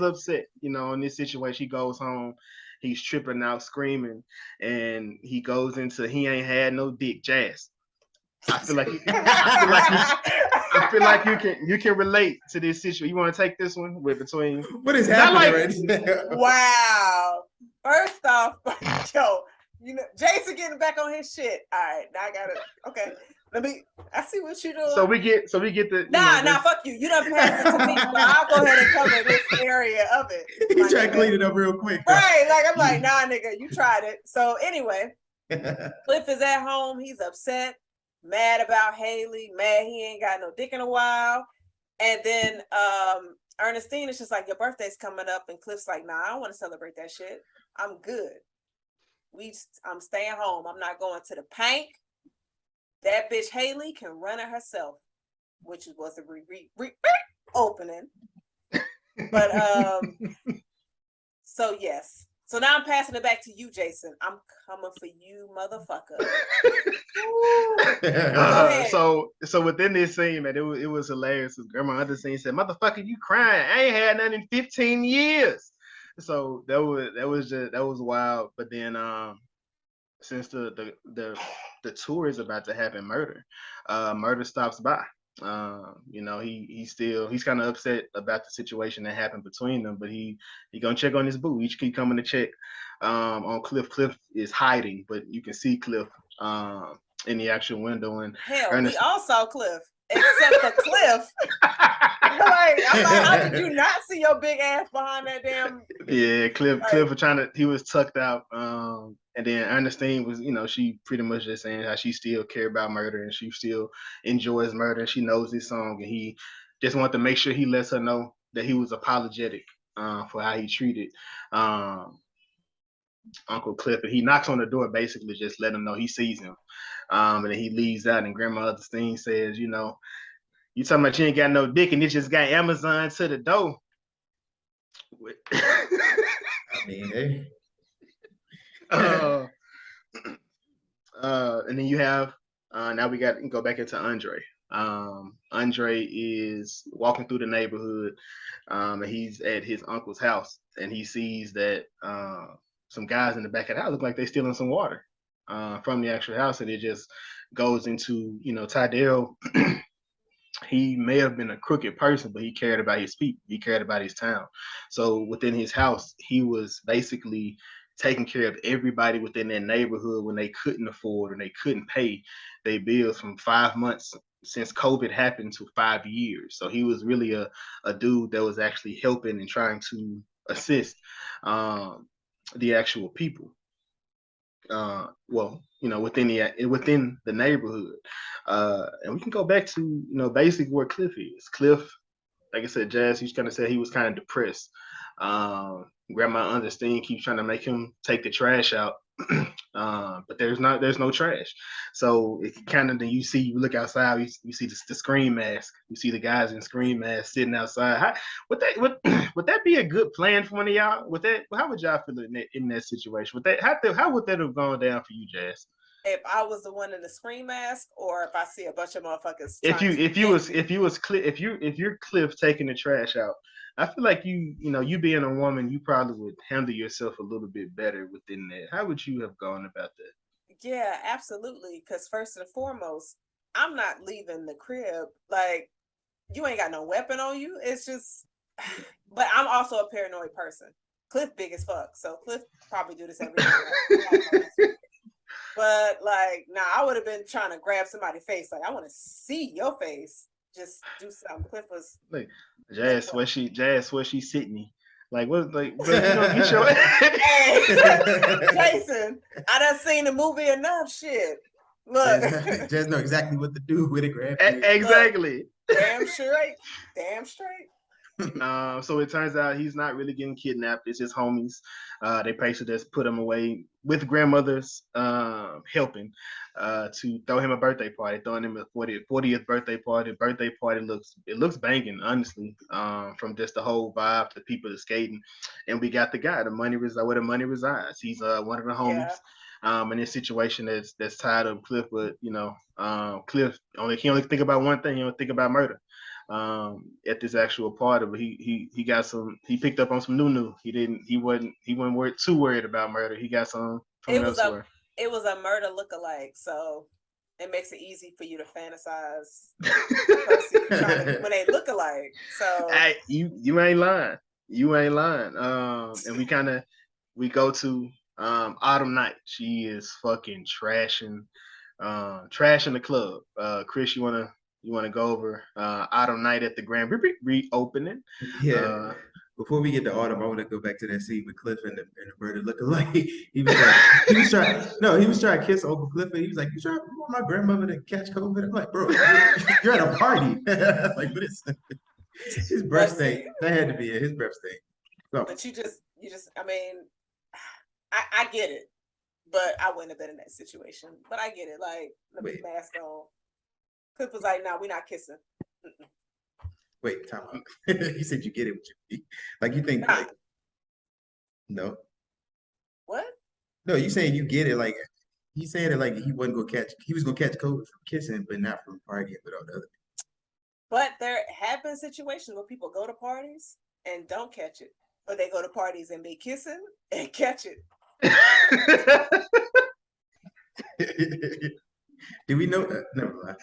upset, in this situation. He goes home, he's tripping out, screaming, and he goes into he ain't had no dick, Jazz. I feel like you can relate to this situation. You want to take this one between what is happening right now? Wow. First off, yo, Jason getting back on his shit. All right, now I got it. Okay. I see what you doing. So we get the nah, fuck you. You done passed it to me, so I'll go ahead and cover this area of it. You try to clean it up real quick. Right, I'm like, nah, nigga, you tried it. So anyway, Cliff is at home. He's upset, mad about Haley, mad he ain't got no dick in a while. And then Ernestine is just like, your birthday's coming up, and Cliff's like, nah, I don't want to celebrate that shit. I'm good. I'm staying home. I'm not going to the PYNK. That bitch Haley can run it herself, which was the opening. But so yes. So now I'm passing it back to you, Jason. I'm coming for you, motherfucker. So within this scene, man, it was hilarious. Grandma other scene said, "Motherfucker, you crying? I ain't had nothing in 15 years." So that was wild. But then since the the tour is about to happen, Murda. Murda stops by. He's kind of upset about the situation that happened between them, but he gonna check on his boo. He keep coming to check on Cliff. Cliff is hiding, but you can see Cliff in the actual window. And hell, we all saw Cliff except for Cliff. I'm like, how did you not see your big ass behind that damn? Yeah, Cliff was he was tucked out. And then Ernestine was, she pretty much just saying how she still care about Murda and she still enjoys Murda and she knows this song, and he just wanted to make sure he lets her know that he was apologetic for how he treated Uncle Cliff. And he knocks on the door, basically just let him know he sees him. And then he leaves out, and Grandma Ernestine says, you talking about you ain't got no dick and it just got Amazon to the door. I mean, hey. And then you have now we got go back into Andre. Andre is walking through the neighborhood, and he's at his uncle's house, and he sees that some guys in the back of the house look like they're stealing some water from the actual house, and it just goes into Tydell. He may have been a crooked person, but he cared about his people. He cared about his town. So within his house, he was basically taking care of everybody within that neighborhood when they couldn't afford or they couldn't pay their bills from 5 months since COVID happened to 5 years. So he was really a dude that was actually helping and trying to assist the actual people. Within the neighborhood. And we can go back to, basically where Cliff is. Cliff, like I said, Jazz, he's kind of said he was kind of depressed. Grandma Ernestine keeps trying to make him take the trash out, but there's no trash. So it kind of, then you look outside, you see the screen mask. You see the guys in screen masks sitting outside. Would that be a good plan for one of y'all? How would y'all feel in that situation? How would that have gone down for you, Jazz? If I was the one in the screen mask, or if I see a bunch of motherfuckers. If you're Cliff taking the trash out, I feel like you being a woman, you probably would handle yourself a little bit better within that. How would you have gone about that? Yeah, absolutely. Because first and foremost, I'm not leaving the crib. Like, you ain't got no weapon on you. It's just, but I'm also a paranoid person. Cliff big as fuck, so Cliff probably do this every day. But I would have been trying to grab somebody's face. Like, I want to see your face. Just do something. Cliff was like, Jazz, where she sitting? Like, what? Like, bro, you don't get your. Hey, Jason, I done seen the movie enough. Shit, look, Jazz know exactly what to do with it. Grab exactly. Look, damn straight. So it turns out he's not really getting kidnapped. It's his homies. They basically just put him away with grandmother's helping to throw him a birthday party, throwing him a 40th birthday party. Birthday party looks banging, honestly, from just the whole vibe, the people are skating. And we got the guy, where the money resides. He's one of the homies. Yeah. In this situation that's tied up Cliff, but Cliff only think about one thing. He don't think about murder. At this actual party, but he picked up on some new. He wasn't too worried about murder. He got some from elsewhere. It was a Murda lookalike, so it makes it easy for you to fantasize when they look alike. So you ain't lying. And we go to Autumn Night. She is fucking trashing the club. Chris, you wanna go over Autumn Night at the Grand reopening? Yeah. Before we get to Autumn, I want to go back to that scene with Cliff and the Murda lookalike. He was trying to kiss Uncle Cliff, and he was like, "You want my grandmother to catch COVID?" I'm like, "Bro, you're at a party." Like, what is his breath stink? That had to be it. His breath stink. So. But you just, I mean, I get it, but I wouldn't have been in that situation. But I get it. Like, let me mask on. Cliff was like, "No, we're not kissing." Mm-mm. Wait, time out. You said you get it. Like, you think, like, no. What? No, you saying you get it. Like, he's saying it like he was gonna catch COVID from kissing, but not from partying with all the other people. But there have been situations where people go to parties and don't catch it, or they go to parties and be kissing and catch it. Do we know? Never mind.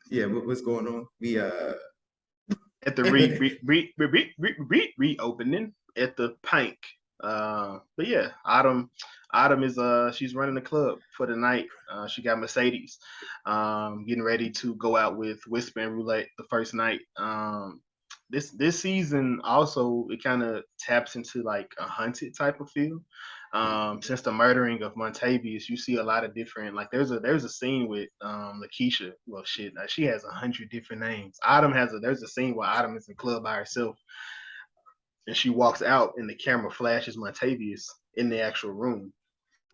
Yeah, what's going on? We At the reopening at the PYNK. But yeah, Autumn is she's running the club for the night. She got Mercedes, getting ready to go out with Whisper and Roulette the first night. This season also it kind of taps into like a hunted type of feel. Since the murdering of Montavious, you see a lot of different like there's a scene with Lakeisha. Well, shit, she has 100 different names. There's a scene where Autumn is in the club by herself, and she walks out, and the camera flashes Montavious in the actual room.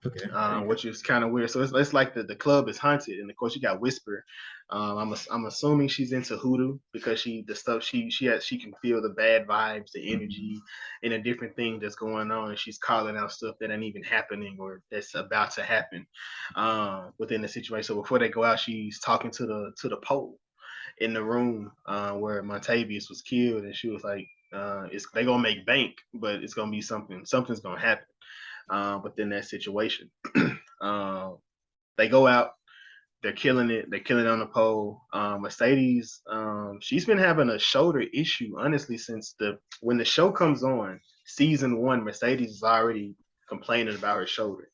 okay. Which is kind of weird. So it's like the club is haunted, and of course you got Whisper. I'm assuming she's into hoodoo because she can feel the bad vibes, the energy, and the different thing that's going on, and she's calling out stuff that ain't even happening or that's about to happen within the situation. So before they go out, she's talking to the pole in the room where Montavious was killed, and she was like, they gonna make bank, but it's gonna be something's gonna happen within that situation. They go out, they're killing it. They're killing it on the pole. Mercedes, she's been having a shoulder issue, honestly, since when the show comes on, season 1, Mercedes is already complaining about her shoulder.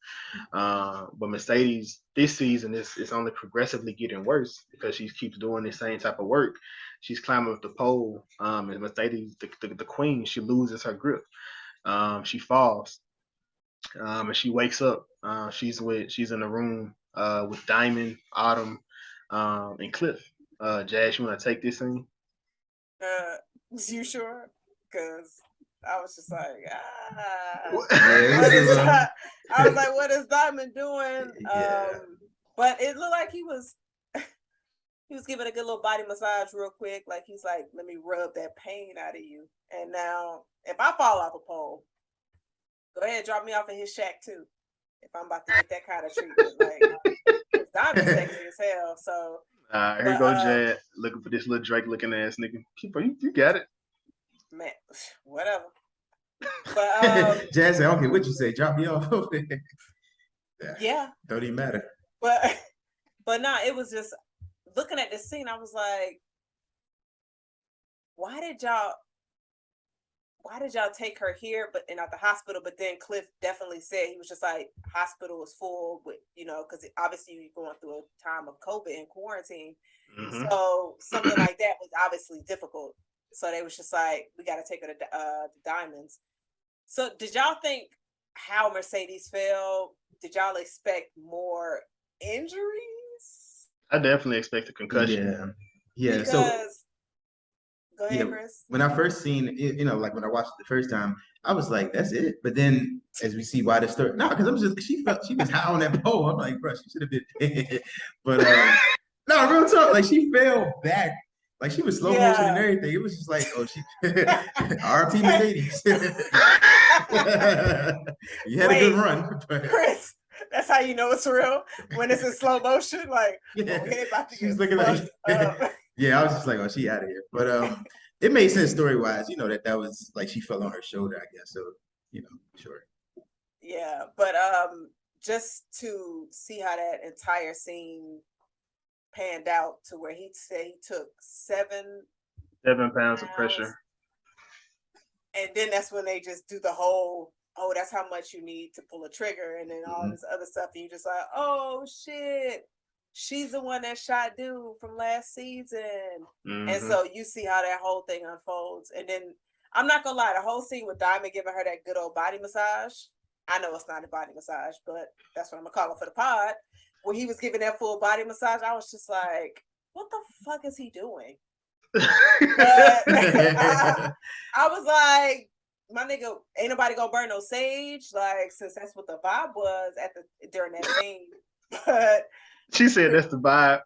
But Mercedes, this season, is only progressively getting worse because she keeps doing the same type of work. She's climbing up the pole, and Mercedes, the queen, she loses her grip. She falls, and she wakes up. She's in the room with Diamond, Autumn, and Cliff. Jazz, you want to take this scene? You sure? Because I was just like, I was like, what is Diamond doing? Yeah. But it looked like he was giving a good little body massage real quick. Like he's like, let me rub that pain out of you. And now, if I fall off a pole, go ahead, drop me off in his shack too. If I'm about to get that kind of treatment, like Diamond's sexy as hell. So here go Jad looking for this little Drake looking ass nigga. You got it, man. Whatever. But Jazz said, "Okay, what you say? Drop me off." Yeah. Don't even matter. But no, it was just looking at this scene. I was like, why did y'all take her here but and at the hospital? But then Cliff definitely said he was just like, hospital is full with, because obviously you're going through a time of COVID and quarantine. Mm-hmm. So something like that was obviously difficult. So they was just like, we got to take her to the Diamonds. So did y'all think how Mercedes fell? Did y'all expect more injuries? I definitely expect a concussion. Yeah. Because, so go ahead, Chris. When I first seen it, like when I watched it the first time, I was like, that's it. But then as we see why the story, because she was high on that pole. I'm like, bro, she should have been dead. But no, real talk, like she fell back. Like she was slow motion and everything. It was just like, oh, she RP Mercedes. You had a good run. But... Chris, that's how you know it's real when it's in slow motion. Like, okay, about to she's looking like, yeah, I was just like, oh, she out of here. But it made sense story wise, that was like she fell on her shoulder, I guess. So, sure. Yeah, but just to see how that entire scene panned out to where he said he took 7 pounds of pressure. And then that's when they just do the whole, oh, that's how much you need to pull a trigger, and then all this other stuff. And you just like, oh shit, she's the one that shot dude from last season. Mm-hmm. And so you see how that whole thing unfolds. And then I'm not gonna lie, the whole scene with Diamond giving her that good old body massage. I know it's not a body massage, but that's what I'm gonna call it for the pod. When he was giving that full body massage, I was just like, what the fuck is he doing? I was like, my nigga, ain't nobody gonna burn no sage, like, since that's what the vibe was during that scene. But she said that's the vibe.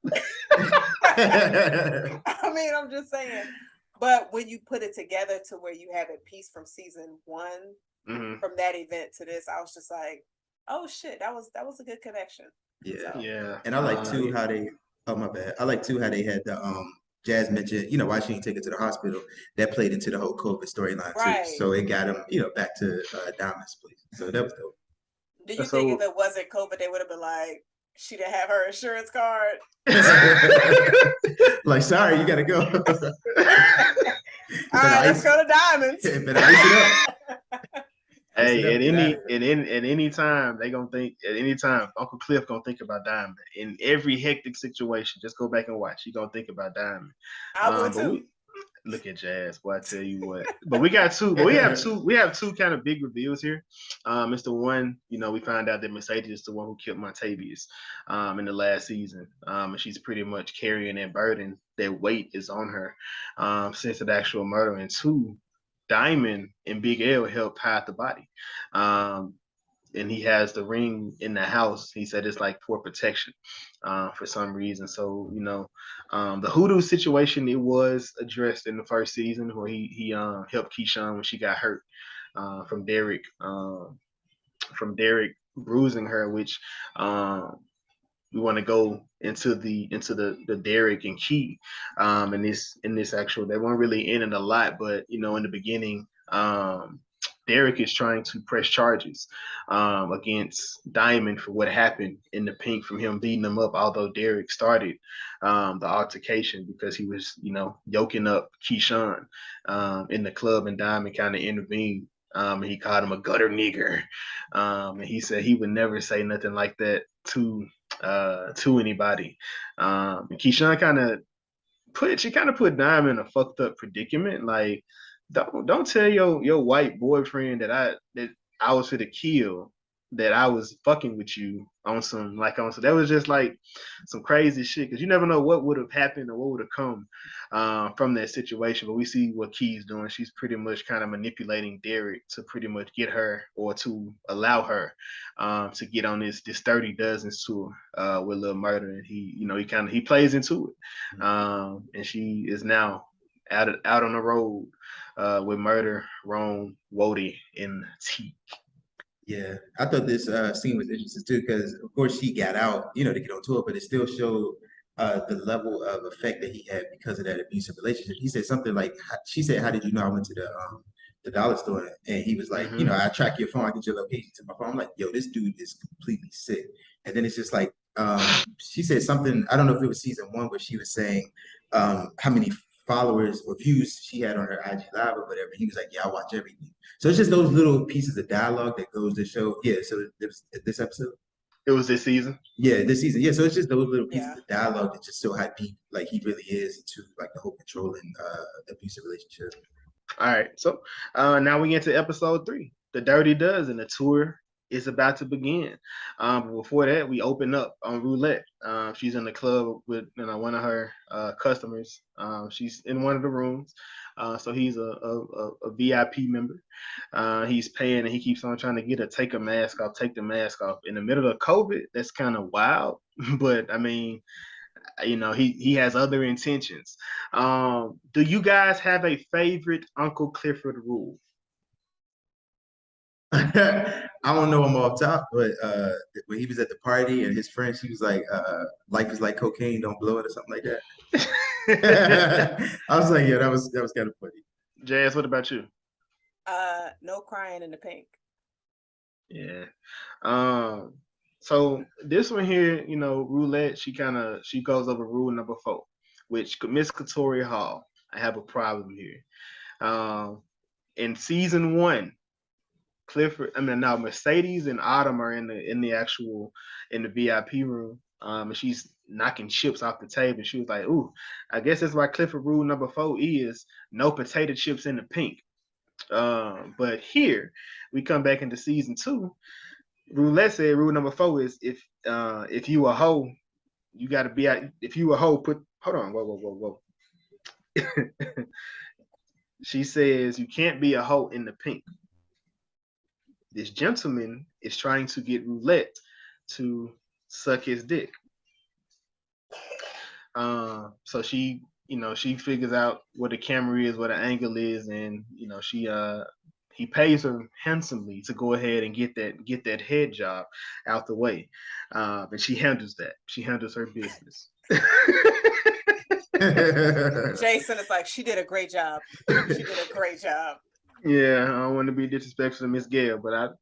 I mean, I'm just saying. But when you put it together to where you have a piece from season 1, from that event to this, I was just like, oh shit, that was a good connection. Yeah. And I like too how they, oh my bad, I like too how they had Jazz mentioned, why she didn't take her to the hospital. That played into the whole COVID storyline too. Right. So it got him, back to Diamond's place. So that was dope. Do you think if it wasn't COVID, they would have been like, she didn't have her insurance card? Like, sorry, you gotta go. All right, let's go to Diamonds. Better ice it up. Hey, at any time they gonna think. At any time, Uncle Cliff gonna think about Diamond in every hectic situation. Just go back and watch. He gonna think about Diamond. I would too. Look at Jazz, boy. I tell you what. But we got two. But we have two kind of big reveals here. It's the one, we find out that Mercedes is the one who killed Montavious in the last season. And she's pretty much carrying that burden. That weight is on her since the actual murder. And two, Diamond and Big L helped hide the body. And he has the ring in the house. He said it's like for protection for some reason. So, the hoodoo situation, it was addressed in the first season where he helped Keyshawn when she got hurt from Derek bruising her, which we want to go into the Derek and Key in this actual. They weren't really in it a lot, but in the beginning, Derek is trying to press charges against Diamond for what happened in the PYNK from him beating them up, although Derek started the altercation because he was, yoking up Keyshawn in the club, and Diamond kind of intervened. And he called him a gutter nigger. And he said he would never say nothing like that to anybody. And Keyshawn kind of put Diamond in a fucked up predicament. Like, don't tell your white boyfriend that I was for the kill, that I was fucking with you on some that was just like some crazy shit, because you never know what would have happened or what would have come from that situation. But we see what Key's doing. She's pretty much kind of manipulating Derek to pretty much get her, or to allow her to get on this 30 Dozens tour with Lil Murda, and he plays into it. And she is now out on the road with Murda, Rome, Wody, and T. Yeah, I thought this scene was interesting too, because of course she got out, to get on tour, but it still showed the level of effect that he had because of that abusive relationship. He said something like, she said, "How did you know I went to the dollar store?" And he was like, "I track your phone, I get your location to my phone." I'm like, "Yo, this dude is completely sick." And then it's just like, she said something, I don't know if it was season 1, where she was saying how many followers or views she had on her IG Live or whatever. He was like, "Yeah, I watch everything." So it's just those little pieces of dialogue that goes to show. Yeah, so this episode. It was this season. Yeah, this season. Yeah, so it's just those little pieces of dialogue that just show how deep, like, he really is into like the whole controlling abusive relationship. All right, so now we get to episode 3, the Dirty Dozen. The tour is about to begin. But before that, we open up on Roulette. She's in the club with one of her customers. She's in one of the rooms. So he's a VIP member. He's paying, and he keeps on trying to get her take the mask off. In the middle of COVID, that's kind of wild. But I mean, he has other intentions. Do you guys have a favorite Uncle Clifford rule? I don't know him off top, but when he was at the party and his friend, she was like, "Life is like cocaine, don't blow it," or something like that. I was like, yeah, that was kind of funny. Jazz, what about you? No crying in the PYNK. Yeah. So this one here, Roulette, she goes over rule number 4, which Miss Katoria Hall. I have a problem here. In season 1, Mercedes and Autumn are in the VIP room. And she's knocking chips off the table. She was like, "Ooh, I guess that's why Clifford rule number 4 is no potato chips in the PYNK." But here we come back into season 2. Roulette said rule number 4 is if you a hoe, you gotta be out. If you a hoe, hold on, whoa. She says you can't be a hoe in the PYNK. This gentleman is trying to get Roulette to suck his dick. So she figures out what the camera is, what the angle is, and he pays her handsomely to go ahead and get that head job out the way. And she handles that. She handles her business. Jason is like, she did a great job. She did a great job. Yeah, I don't want to be disrespectful to Miss Gail, but I'm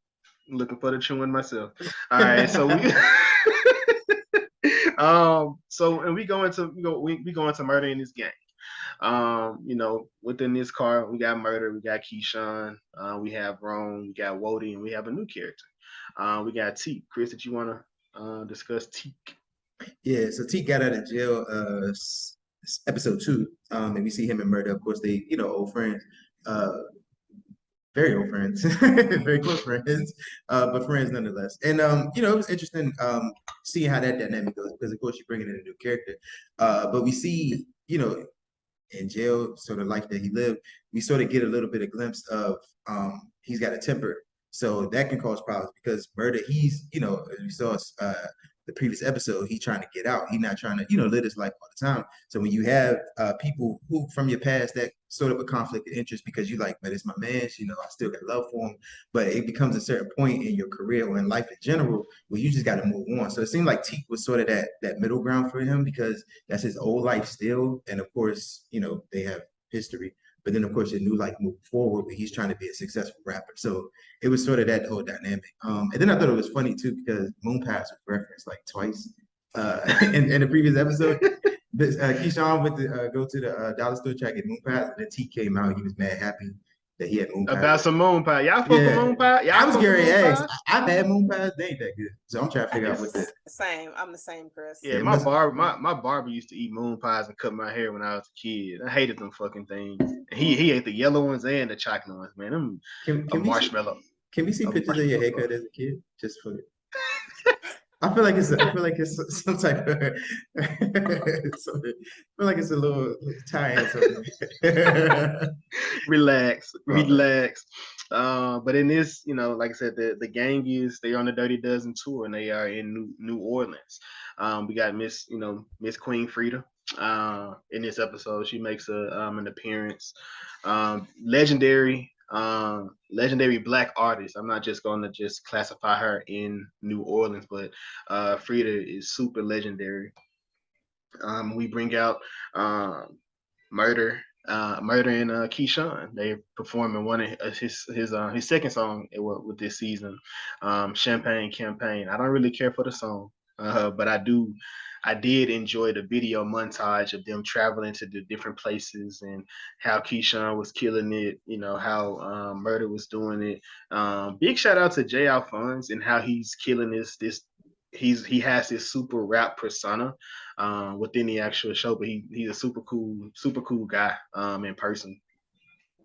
looking for the chewing myself. All right, so we so and we go into Murda in this gang. Within this car, we got Murda, we got Keyshawn, we have Rome, we got Wody, and we have a new character. We got Teak. Chris, did you want to discuss Teak? Yeah, so T got out of jail episode 2. And we see him and Murda. Of course, they, old friends. Very old friends, very close friends, but friends nonetheless. And it was interesting seeing how that dynamic goes because of course you're bringing in a new character. But we see, in jail, sort of life that he lived, we sort of get a little bit of glimpse of he's got a temper. So that can cause problems because Murda, he's, as we saw the previous episode, he's trying to get out. He's not trying to, live his life all the time. So when you have people who from your past, that sort of a conflict of interest because you like, but it's my man, I still got love for him. But it becomes a certain point in your career or in life in general where you just got to move on. So it seemed like Teak was sort of that middle ground for him because that's his old life still. And of course, they have history. But then, of course, your new life moving forward, where he's trying to be a successful rapper. So it was sort of that whole dynamic. And then I thought it was funny, too, because Moon Pass was referenced like twice in the previous episode. Keyshawn went to go to the dollar store try to get Moon Pass, and then T came out. He was mad happy that he had Moon Pass. About some Moon Pie. Y'all fuck with Moon Pie? I was Gary Eggs. I've had Moon Pies. They ain't that good. So I'm trying to figure out what the same. I'm the same, Chris. Yeah, my barber used to eat moon pies and cut my hair when I was a kid. I hated them fucking things. He ate the yellow ones and the chocolate ones, man. Them a marshmallow. Can we see pictures of your haircut as a kid? Just for I feel like it's some type of I feel like it's a little tie-in something. Relax. But in this, like I said, the gang they're on the Dirty Dozen tour and they are in New Orleans. We got Miss Queen Frida. In this episode, she makes an appearance. Legendary Black artist. I'm not just going to just classify her in New Orleans, but Frida is super legendary. We bring out Murda and Keyshawn. They performing one of his second song with this season, Champagne Campaign. I don't really care for the song, but I did enjoy the video montage of them traveling to the different places and how Keyshawn was killing it, how Murda was doing it. Big shout out to Jay Alphonse and how he's killing this. He has this super rap persona within the actual show, but he's a super cool guy in person.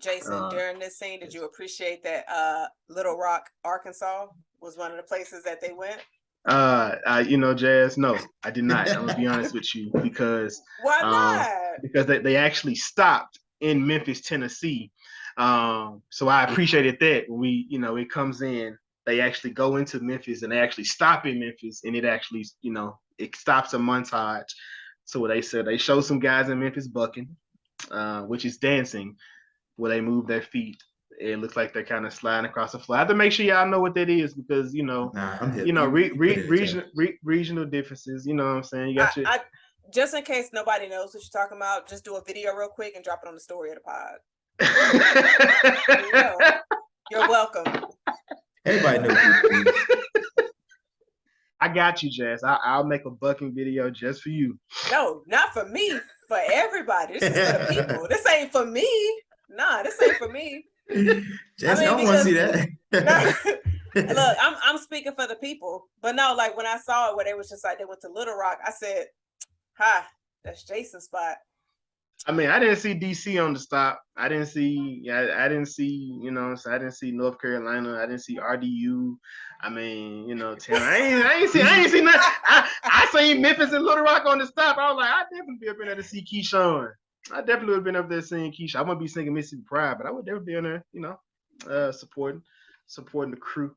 Jason, during this scene, did you appreciate that Little Rock, Arkansas was one of the places that they went? Jazz, no, I did not. I'm gonna be honest with you because why not? Because they actually stopped in Memphis, Tennessee. So I appreciated that when it comes in, they actually go into Memphis and they actually stop in Memphis and it actually, it stops a montage. So what they said, they show some guys in Memphis bucking, which is dancing, where they move their feet. It looks like they're kind of sliding across the floor. I have to make sure y'all know what that is because regional differences. You know what I'm saying? You got just in case nobody knows what you're talking about, just do a video real quick and drop it on the story of the pod. You're welcome. Everybody knows. I got you, Jazz. I'll make a bucking video just for you. No, not for me. For everybody. This is for the people. This ain't for me. Nah, this ain't for me. Jess, I don't want to see that. Look, I'm speaking for the people, but no, like when I saw it where they was just like they went to Little Rock, I said, "Hi, that's Jason's spot." I mean, I didn't see DC on the stop. I didn't see, I didn't see, I didn't see North Carolina. I didn't see RDU. I mean, I ain't see nothing. I seen Memphis and Little Rock on the stop. I was like, I definitely be up in there to see Keyshawn. I definitely would have been up there seeing Keisha. I wouldn't be singing Mississippi Pride, but I would definitely be in there, supporting the crew.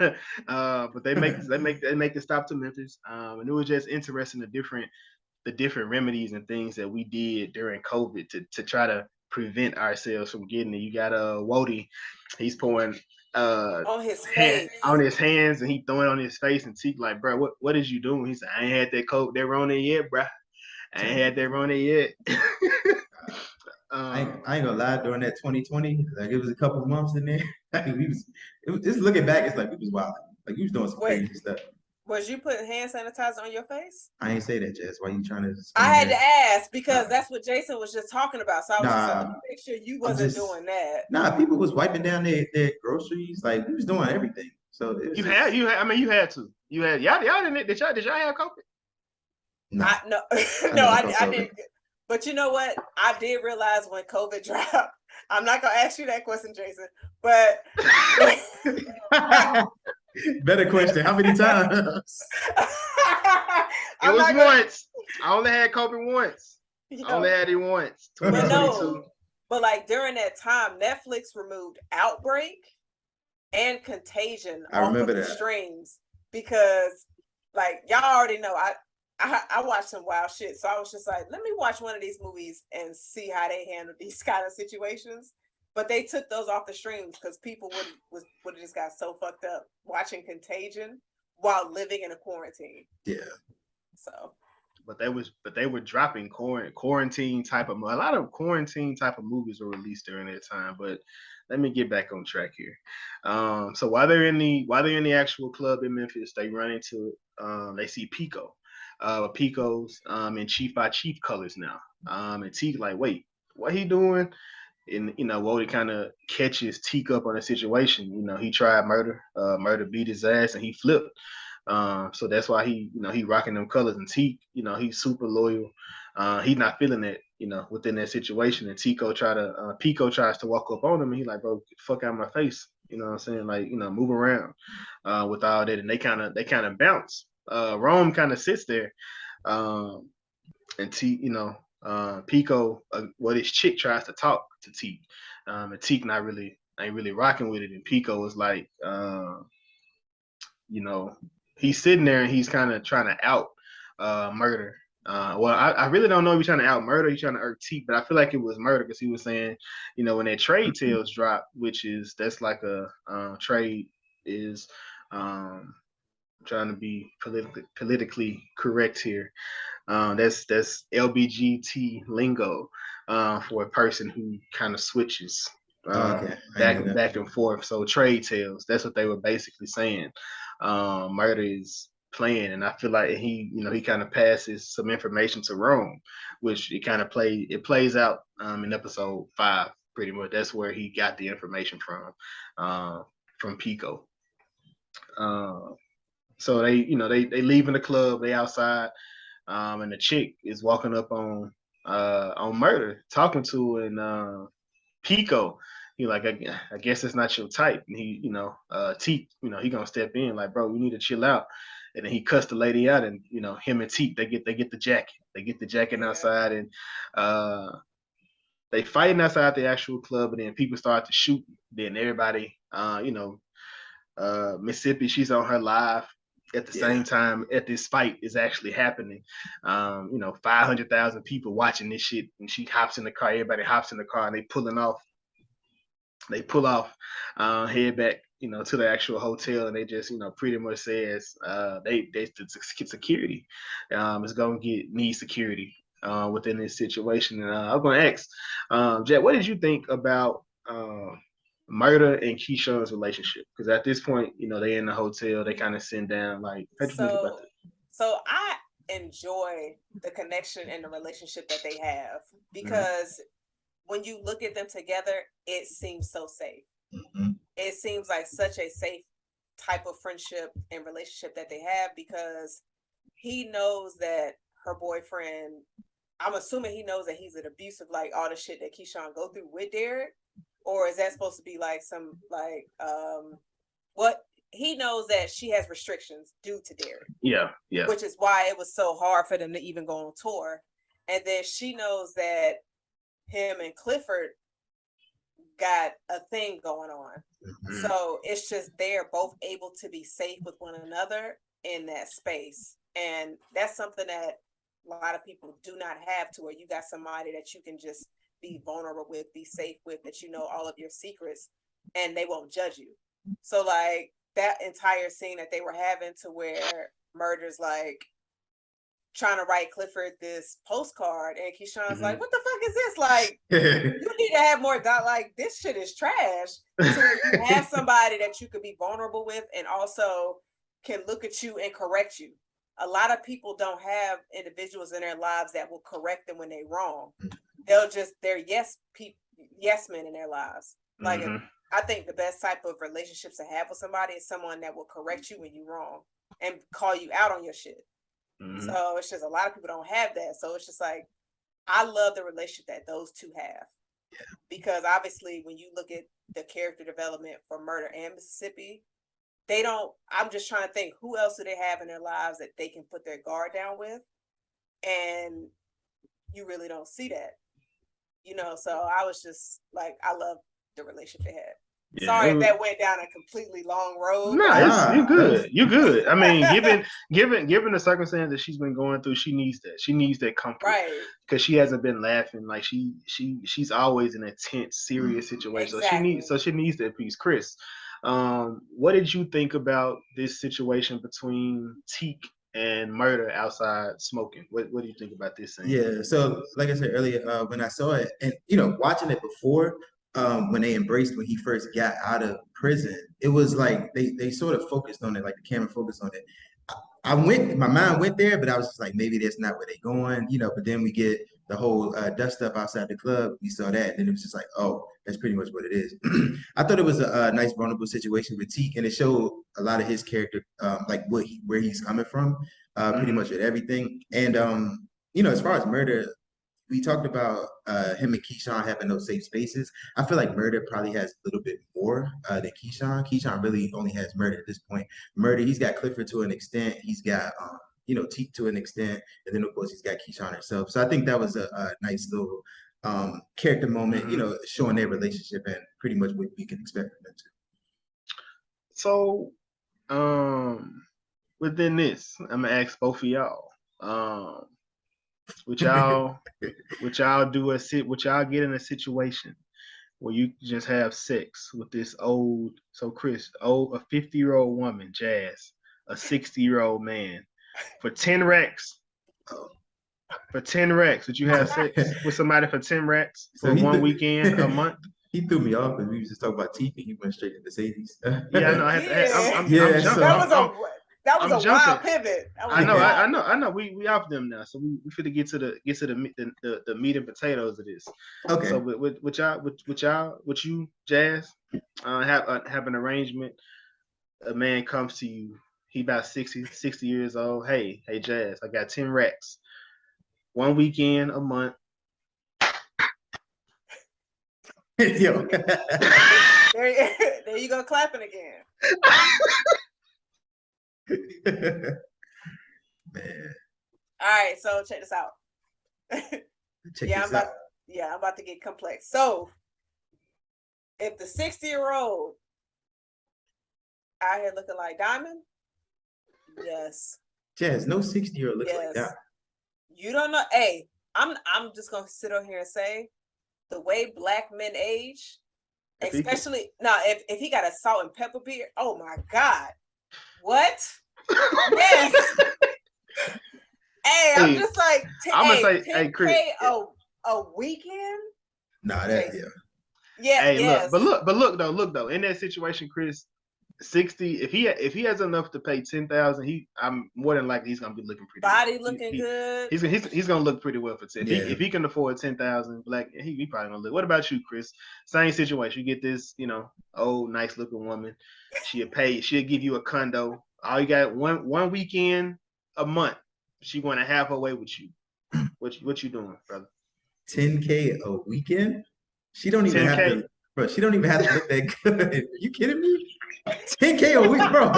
But they make the stop to Memphis, and it was just interesting the different remedies and things that we did during COVID to try to prevent ourselves from getting it. You got Wody, he's pouring on his face, on his hands, and he throwing it on his face, and Teak like, bro, what is you doing? He said, I ain't had that Rona yet, bro. I ain't had that running yet. I ain't gonna lie. During that 2020, like it was a couple months in there. Like just looking back, it's like we was wild. Like we was doing some Wait. crazy stuff. Was you putting hand sanitizer on your face? I ain't say that, Jess. Why you trying to? I had to ask because Nah. that's what Jason was just talking about. So I was just like, let me make sure you wasn't doing that. Nah, people was wiping down their groceries. Like we was doing everything. So it was you had. I mean, you had to. You had. Y'all didn't. Did y'all have COVID? No, I didn't. But you know what? I did realize when COVID dropped. I'm not gonna ask you that question, Jason. But better question. How many times? It was once. I only had COVID once. I only had it once. 2022. But like during that time, Netflix removed Outbreak and Contagion off of the streams because, like, y'all already know I watched some wild shit. So I was just like, let me watch one of these movies and see how they handle these kind of situations. But they took those off the streams because people would have just got so fucked up watching Contagion while living in a quarantine. Yeah. So. But they were dropping quarantine type of a lot of quarantine type of movies were released during that time. But let me get back on track here. So while they're in the actual club in Memphis, they run into it. They see Pico. Pico's in Chief by Chief colors now. And Teak like, wait, what he doing? And Wody kind of catches Teak up on the situation. He tried Murda. Murda beat his ass and he flipped. So that's why he rocking them colors. And Teak, he's super loyal. He's not feeling that, within that situation. And Pico tries to walk up on him and he's like, bro, get the fuck out of my face. You know what I'm saying? Like, move around with all that. And they kind of bounce. Rome kind of sits there. And Teak, Pico, his chick tries to talk to Teak. And Teak ain't really rocking with it. And Pico was like, he's sitting there and he's kind of trying to out Murda. I really don't know if he's trying to out Murda, he's trying to irk Teak, but I feel like it was Murda because he was saying, when that trade tales drop, that's like a trade is trying to be politically correct here. That's LBGT lingo for a person who kind of switches back and forth. So trade tales, that's what they were basically saying. Murda is playing, and I feel like he kind of passes some information to Rome, which it plays out in episode 5 pretty much. That's where he got the information from Pico. So they leave in the club, they outside, and the chick is walking up on Murda, talking to, and Pico, he like, I guess it's not your type. And he, Teak, he gonna step in like, bro, you need to chill out. And then he cussed the lady out, and him and Teak, they get the jacket. They get the jacket outside, and they fighting outside the actual club, and then people start to shoot. Then everybody, Mississippi, she's on her live at the same time at this fight is actually happening. 500,000 people watching this shit, and she hops in the car, everybody hops in the car, and they pull off, head back, to the actual hotel, and they just, pretty much says, they security is gonna need security within this situation. And I'm gonna ask, Jack, what did you think about Murda and Keyshawn's relationship? Because at this point, they in the hotel, they kind of sit down. Like, how do you think about that? So I enjoy the connection and the relationship that they have because when you look at them together, it seems so safe. Mm-hmm. It seems like such a safe type of friendship and relationship that they have because he knows that her boyfriend, I'm assuming he knows that he's an abusive, like all the shit that Keyshawn go through with Derek. Or is that supposed to be like some what he knows that she has restrictions due to Derek? Yeah. Which is why it was so hard for them to even go on tour. And then she knows that him and Clifford got a thing going on. Mm-hmm. So it's just they're both able to be safe with one another in that space. And that's something that a lot of people do not have, to where you got somebody that you can just be vulnerable with, be safe with, that all of your secrets and they won't judge you. So like that entire scene that they were having, to where Murda's like, trying to write Clifford this postcard, and Keyshawn's like, Mhm. "What the fuck is this? Like, you need to have more doubt. Like, this shit is trash." So you have somebody that you could be vulnerable with, and also can look at you and correct you. A lot of people don't have individuals in their lives that will correct them when they're wrong. They're yes men in their lives. Like, I think the best type of relationships to have with somebody is someone that will correct you when you're wrong and call you out on your shit. So it's just a lot of people don't have that. So it's just like, I love the relationship that those two have. Yeah. Because obviously when you look at the character development for Murda and Mississippi, they don't, I'm just trying to think, who else do they have in their lives that they can put their guard down with? And you really don't see that. You know, so I was just like, I love the relationship they had. Yeah, sorry if that went down a completely long road. No, you're good. You're good. I mean, given the circumstance that she's been going through, she needs that. She needs that comfort, right? Because she hasn't been laughing. Like she's always in a tense, serious situation. Exactly. So she needs that peace. Chris, what did you think about this situation between Teak and Murda outside smoking? What do you think about this scene? Yeah. So like I said earlier, when I saw it, and watching it before. When they embraced when he first got out of prison, it was like they sort of focused on it, like the camera focused on it. My mind went there, but I was just like, maybe that's not where they're going, But then we get the whole dust up outside the club. We saw that, and it was just like, oh, that's pretty much what it is. I thought it was a nice vulnerable situation with Teak, and it showed a lot of his character, like where he's coming from, pretty much with everything. And as far as Murda. We talked about him and Keyshawn having those safe spaces. I feel like Murda probably has a little bit more than Keyshawn. Keyshawn really only has Murda at this point. Murda, he's got Clifford to an extent. He's got, Teak to an extent. And then, of course, he's got Keyshawn herself. So I think that was a nice little character moment, showing their relationship and pretty much what we can expect from them to. So within this, I'm going to ask both of y'all. Would y'all get in a situation where you just have sex with this Chris, a 50-year-old woman, Jazz, a 60-year-old man, for 10 racks? For 10 racks, would you have sex with somebody for 10 racks for one weekend, a month? He threw me off because we was just talking about teeth and he went straight into Sadie's. Yeah, I know. I'm jumping. That was a wild pivot. I know. We off them now, so we finna get to the meat and potatoes of this. Okay. So with you, Jazz, have an arrangement. A man comes to you. He about 60 years old. Hey, Jazz, I got 10 racks. One weekend, a month. Yo. There you go, clapping again. Man. All right, so check this out. I'm about to get complex. So if the 60-year-old out here looking like Diamond, yes. Jazz, no 60-year-old looks like that. You don't know. Hey, I'm just gonna sit on here and say the way black men age, especially now if he got a salt and pepper beard, oh my God. What? Yes. Hey, I'm just like, I'm gonna say, Chris, a weekend? Nah, that yeah. Hey, yes. Look though. In that situation, Chris, 60. If he has enough to pay 10,000, I'm more than likely he's gonna be looking pretty. Body looking good. He's gonna look pretty well for 10. Yeah. If he can afford 10,000, black, he probably gonna look. What about you, Chris? Same situation. You get this, old nice looking woman. She'll give you a condo. All you got one weekend a month. She want to have her way with you. What you doing, brother? 10K a weekend? She don't even have to, bro. She don't even have to look that good. Are you kidding me? 10K a week, bro.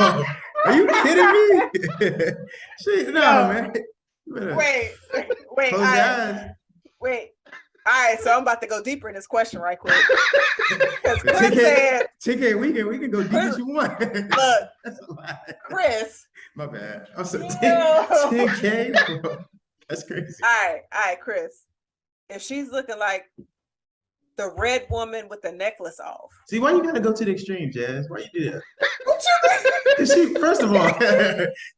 Are you kidding me? Shit, no, man. Wait. Close your eyes. Wait. All right, so I'm about to go deeper in this question right quick. Because Chris said 10K a weekend, we can go deep as you want. Look, that's a lot. Chris. My bad. I'm sorry. 10K, bro. That's crazy. All right, Chris. If she's looking like the red woman with the necklace off. See, why you gotta go to the extreme, Jazz? Why you do that? What you mean? 'Cause first of all,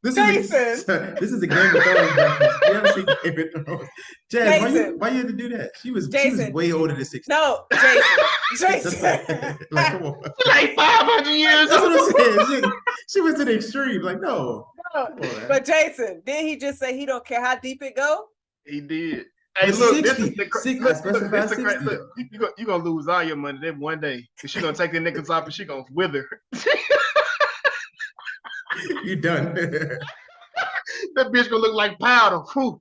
this is a Game of Thrones reference. You ever see Game of Thrones? Jazz, why you had to do that? She was way older than 60. No, Jason. Like, come on. Like 500 years. That's what I'm saying. She was to the extreme. Like, no. But Jason, didn't he just say he don't care how deep it go? He did. Hey, look, 60, this is the 60, you're going to lose all your money then one day. Because she's going to take the niggas off and she's going to wither. You done. That bitch going to look like powder. Whew.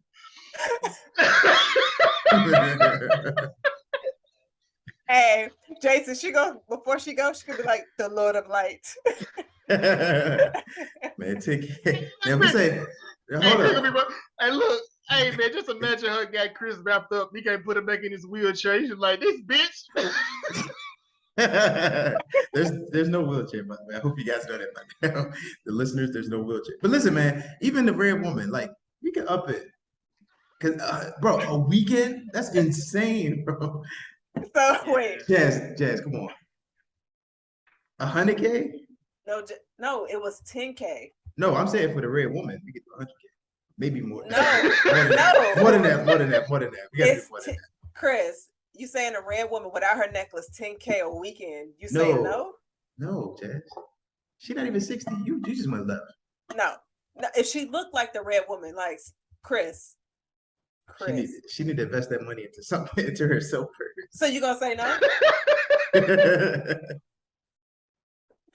Hey, Jason, before she goes, she could be like the Lord of Light. Man, now we say, hold up. Hey, look. Hey, man, just imagine her got Chris wrapped up. He can't put him back in his wheelchair. He's like, this bitch. There's no wheelchair, by the way. I hope you guys know that by now. The listeners, there's no wheelchair. But listen, man, even the red woman, like, we can up it. Cause, bro, a weekend? That's insane, bro. So wait. Jazz, come on. 100K? No, it was 10K. No, I'm saying for the red woman, we get 100K. Maybe more. No. More than that. We gotta do more than that. Chris, you saying a red woman without her necklace, 10K a weekend? You saying no? No, Jazz. She's not even 60. You just went left. No. If she looked like the red woman, like Chris. She need to invest that money into something, into herself first. So you gonna say no?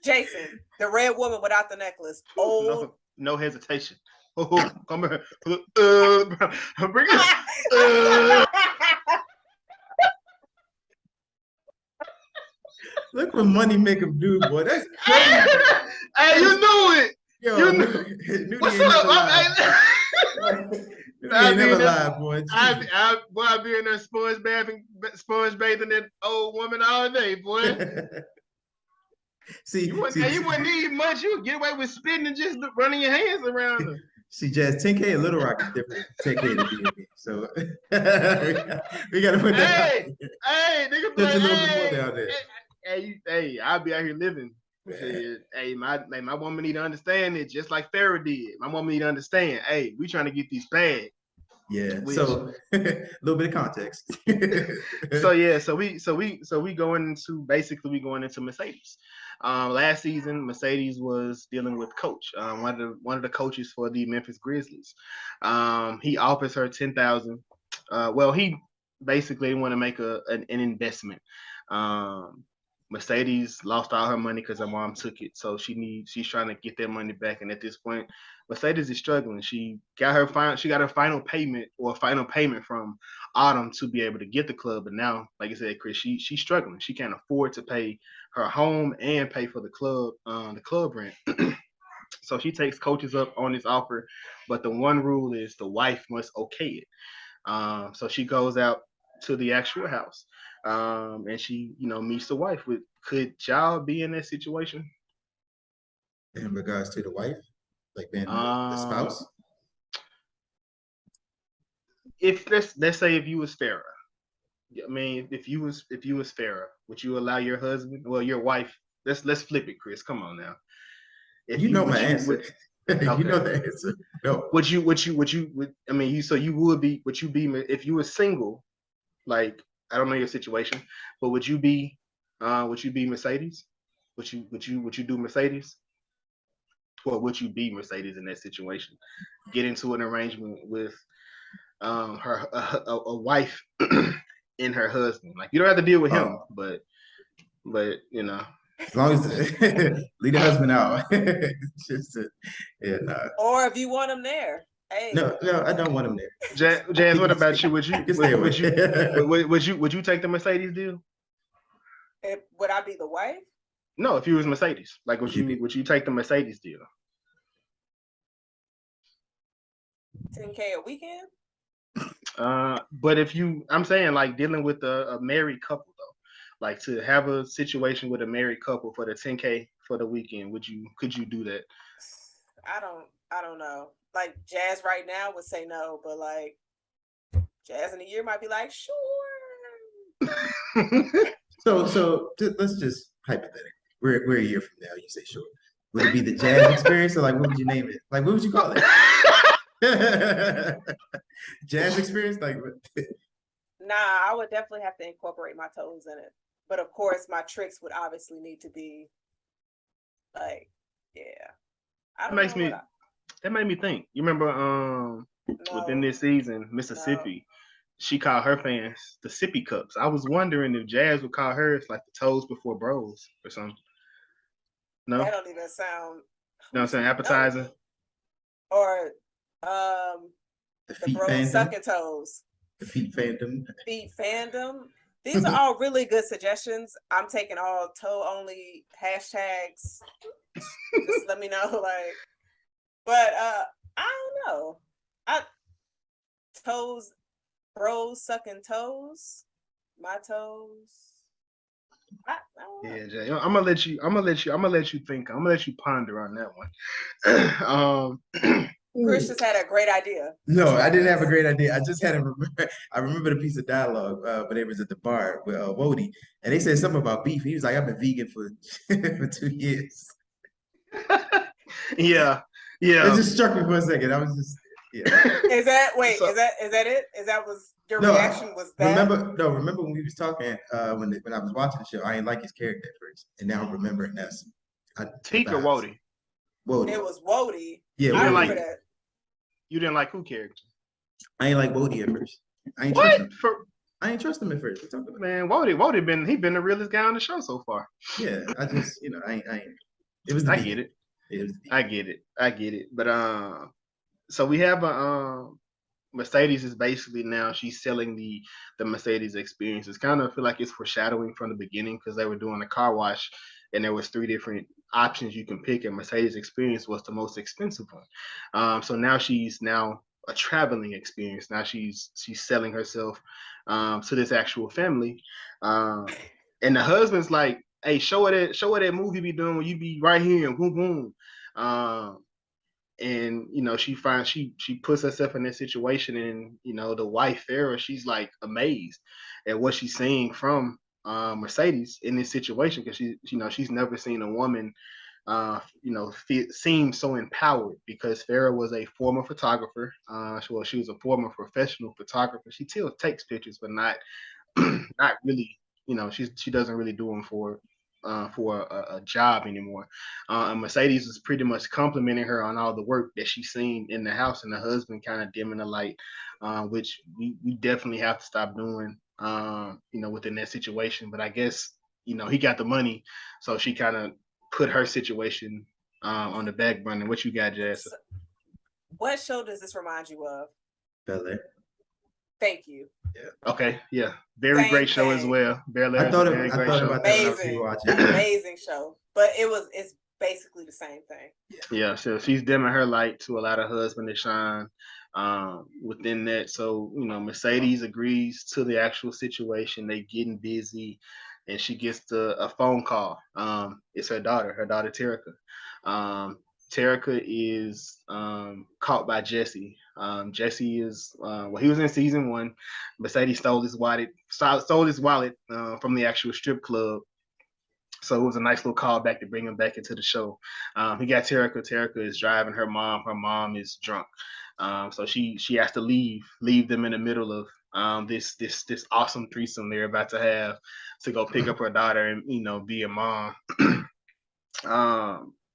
Jason, the red woman without the necklace. Old. No hesitation. Oh, come here. Bring it. Look what money make him do, boy. That's crazy. Hey, you knew it. Yo, knew what's up? I never lied, boy. I be in there sponge bathing that old woman all day, boy. See, you wouldn't need much. You would get away with spitting and just running your hands around her. See, Jazz, 10K in Little Rock is different. 10K to DMV. So we gotta put that. Hey, nigga, put a little bit more down there. Hey, I'll be out here living. Hey, my woman need to understand it, just like Farrah did. My woman need to understand. Hey, we trying to get these bags. Yeah. So a little bit of context. So we going into Mercedes. Last season, Mercedes was dealing with Coach, one of the coaches for the Memphis Grizzlies. He offers her $10,000. He basically want to make an investment. Mercedes lost all her money because her mom took it, so she's trying to get that money back. And at this point, Mercedes is struggling. She got her final payment from Autumn to be able to get the club, but now, like I said, Chris, she's struggling. She can't afford to pay her home and pay for the club rent. So she takes Coaches up on this offer, but the one rule is the wife must okay it. So she goes out to the actual house, and she, meets the wife. Could y'all be in that situation? In regards to the wife, like being the spouse? If let's say if you was Farrah, I mean, if you was Farrah, would you allow your husband, your wife? Let's flip it, Chris. Come on now. If you know my answer. Okay. You know the answer. No. Would you be if you were single? Like, I don't know your situation, but would you be Mercedes? Would you do Mercedes? Or would you be Mercedes in that situation? Get into an arrangement with her a wife and her husband. Like, you don't have to deal with him, but as long as leave the husband out. Or if you want him there. Hey. No, I don't want him there. Jazz, what about you? Would you take the Mercedes deal? Would I be the wife? No, if you was Mercedes, like would you take the Mercedes deal? 10K a weekend? But I'm saying, like, dealing with a married couple though, like to have a situation with a married couple for the 10K for the weekend, could you do that? I don't know. Like, Jazz right now would say no, but like Jazz in a year might be like, sure. Let's just hypothetically, we're a year from now. You say sure. Would it be the jazz experience, or like what would you name it? Like what would you call it? Jazz experience, like Nah, I would definitely have to incorporate my toes in it. But of course, my tricks would obviously need to be like, yeah. I That don't makes know me. That made me think. You remember within no, this season, Mississippi, she called her fans the sippy cups. I was wondering if Jazz would call hers like the toes before bros or something. No, that you don't even sound. know what I'm saying? No. Appetizer. Or the the feet bros fandom, sucking toes. the feet fandom. Feet fandom. These are all really good suggestions. I'm taking all toe only hashtags. Just let me know, like, but I don't know. I toes, bros sucking toes, my toes. I don't know. Yeah, Jay. I'm gonna let you think. I'm gonna let you ponder on that one. Chris just had a great idea. No, I didn't have a great idea. I just had a I remember the piece of dialogue when they was at the bar with Wody, and they said something about beef. He was like, "I've been vegan for for 2 years." Yeah, It yeah. just struck me for a second. I was just yeah. Is that wait? So- is that it? Is that was your No, reaction? Was that remember when we was talking when I was watching the show, I didn't like his character at first, and now I'm remembering that's Teak or Wody? Wody. it was Wody? Yeah, I Wody. remember that. You didn't like who character? I ain't like Wody at first. I ain't trust him. For I ain't trust him at first. We talked about man, Wody been the realest guy on the show so far. yeah. I just I ain't. It was the I beginning. get it. It was the I get it. But so we have a Mercedes is basically now she's selling the Mercedes experience. It's kind of feel like it's foreshadowing from the beginning because they were doing a car wash and there was 3 different options you can pick, and Mercedes experience was the most expensive one. So now she's a traveling experience. Now she's selling herself to this actual family, and the husband's like, "Hey, show her that movie be doing when you be right here and boom boom." And she puts herself in that situation, and the wife Farrah, she's like amazed at what she's seeing from Mercedes in this situation because she's never seen a woman seem so empowered because Farrah was a former photographer. She was a former professional photographer. She still takes pictures, but not not really. She doesn't really do them for a job anymore. And Mercedes was pretty much complimenting her on all the work that she's seen in the house, and the husband kind of dimming the light, which we definitely have to stop doing, within that situation. But I guess, he got the money, so she kind of put her situation on the back burner. What you got, Jazz? What show does this remind you of? Bel-Air. Thank you. Yeah. Okay. Yeah. Very great show as well. Bel-Air is a very great show. About that when I was Amazing. rewatching. Amazing show. But it's basically the same thing. Yeah, so she's dimming her light to allow her husband to shine within that. So, Mercedes agrees to the actual situation. They getting busy, and she gets a phone call. It's her daughter Terica. Terica is caught by Jesse. Jesse is he was in season 1. Mercedes stole his wallet from the actual strip club. So it was a nice little callback to bring him back into the show. He got Terica. Terica is driving her mom. Her mom is drunk. So she has to leave them in the middle of this awesome threesome they're about to have to go pick up her daughter and be a mom.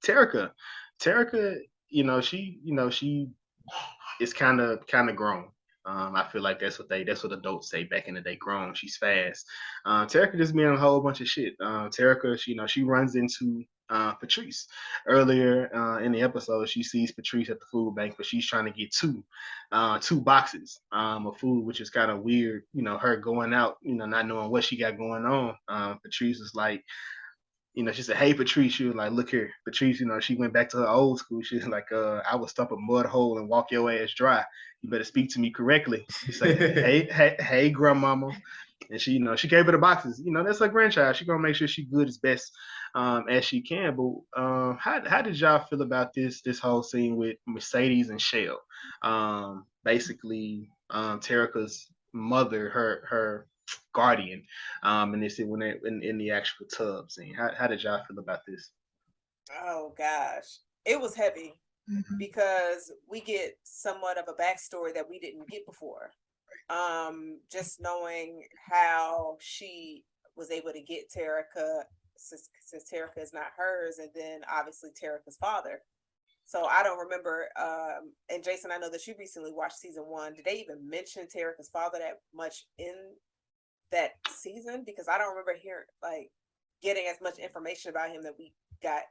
Terica, she is kind of grown. I feel like that's what adults say back in the day. Grown. She's fast. Terica just being a whole bunch of shit. Terica, she runs into Patrice earlier in the episode. She sees Patrice at the food bank, but she's trying to get two boxes of food, which is kind of weird. Her going out, not knowing what she got going on. Patrice is like, she said, "Hey, Patrice." She was like, "Look here, Patrice." She went back to her old school. She was like, "I will stump a mud hole and walk your ass dry. You better speak to me correctly." She's like, "Hey, grandmama." And she, she gave her the boxes. That's her grandchild. She gonna make sure she good as best as she can. But how did y'all feel about this whole scene with Mercedes and Shell? Basically, Terica's mother, her guardian. And they said when they in the actual tub scene. How did y'all feel about this? Oh gosh, it was heavy because we get somewhat of a backstory that we didn't get before. Just knowing how she was able to get Terica, since Terica is not hers, and then obviously Terica's father. So I don't remember. And Jason, I know that you recently watched season 1. Did they even mention Terica's father that much in that season? Because I don't remember hearing like getting as much information about him that we got.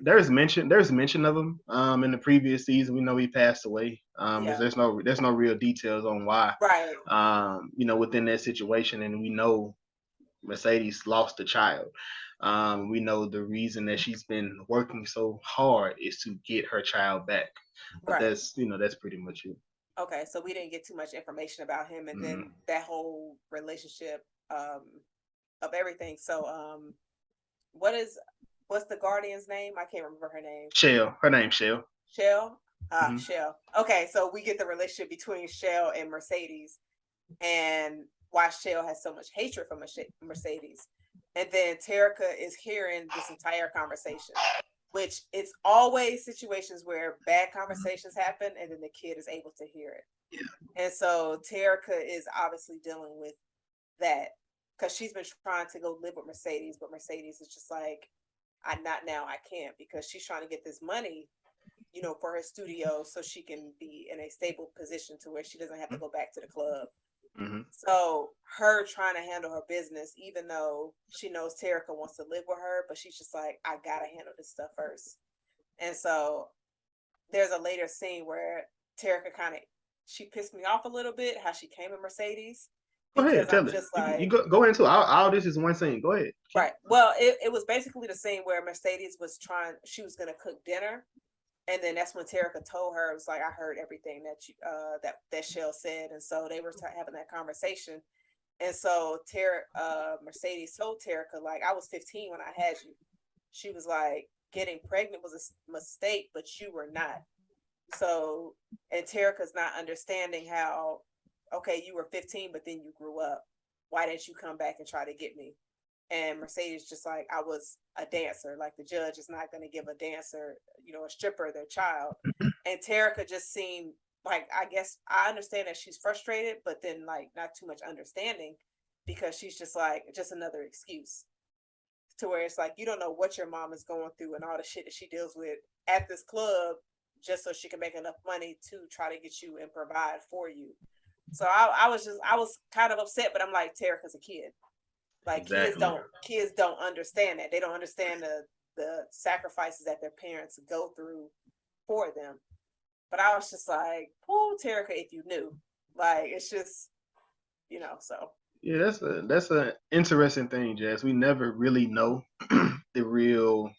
There's mention of him in the previous season. We know he passed away. Yeah. There's no real details on why. Right. Within that situation, and we know Mercedes lost a child. We know the reason that she's been working so hard is to get her child back. But Right. that's pretty much it. Okay, so we didn't get too much information about him, and then that whole relationship of everything. So what's the guardian's name? I can't remember her name. Shell. Her name's Shell. Shell? Shell. Okay, so we get the relationship between Shell and Mercedes, and why Shell has so much hatred for Mercedes. And then Terica is hearing this entire conversation, which it's always situations where bad conversations happen and then the kid is able to hear it. Yeah. And so Terica is obviously dealing with that because she's been trying to go live with Mercedes, but Mercedes is just like, not now, I can't, because she's trying to get this money, for her studio so she can be in a stable position to where she doesn't have to go back to the club. So her trying to handle her business, even though she knows Terica wants to live with her, but she's just like, I gotta handle this stuff first. And so there's a later scene where Terica she pissed me off a little bit, how she came in Mercedes. Go ahead, tell it. Like, you go into it. All this is one scene. Go ahead. Right. Well, it was basically the scene where Mercedes she was gonna cook dinner. And then that's when Terica told her, it was like, I heard everything that you that Shell said. And so they were having that conversation. And so Mercedes told Terica, like, I was 15 when I had you. She was like, getting pregnant was a mistake, but you were not. So, and Terica's not understanding how, okay, you were 15, but then you grew up. Why didn't you come back and try to get me? And Mercedes just like, I was a dancer. Like, the judge is not going to give a dancer, a stripper, their child. And Terica just seemed like, I guess I understand that she's frustrated, but then like not too much understanding, because she's just like, just another excuse, to where it's like, you don't know what your mom is going through and all the shit that she deals with at this club just so she can make enough money to try to get you and provide for you. So I was kind of upset, but I'm like, Terica's a kid. Like, exactly. Kids don't understand that. They don't understand the sacrifices that their parents go through for them. But I was just like, oh, Terica, if you knew. Like, it's just, so. Yeah, that's an interesting thing, Jazz. We never really know the real,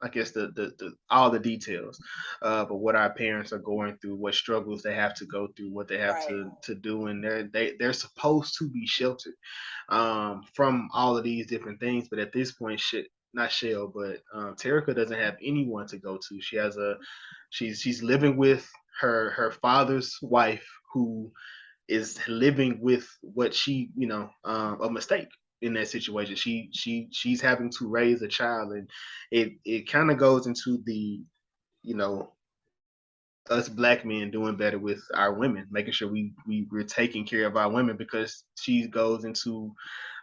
I guess, the all the details of what our parents are going through, what struggles they have to go through, what they have to do, and they're supposed to be sheltered from all of these different things. But at this point, not Shell, but Terica doesn't have anyone to go to. She has she's living with her father's wife, who is living with what she, a mistake in that situation. She's having to raise a child, and it kind of goes into the, us black men doing better with our women, making sure we're taking care of our women, because she goes into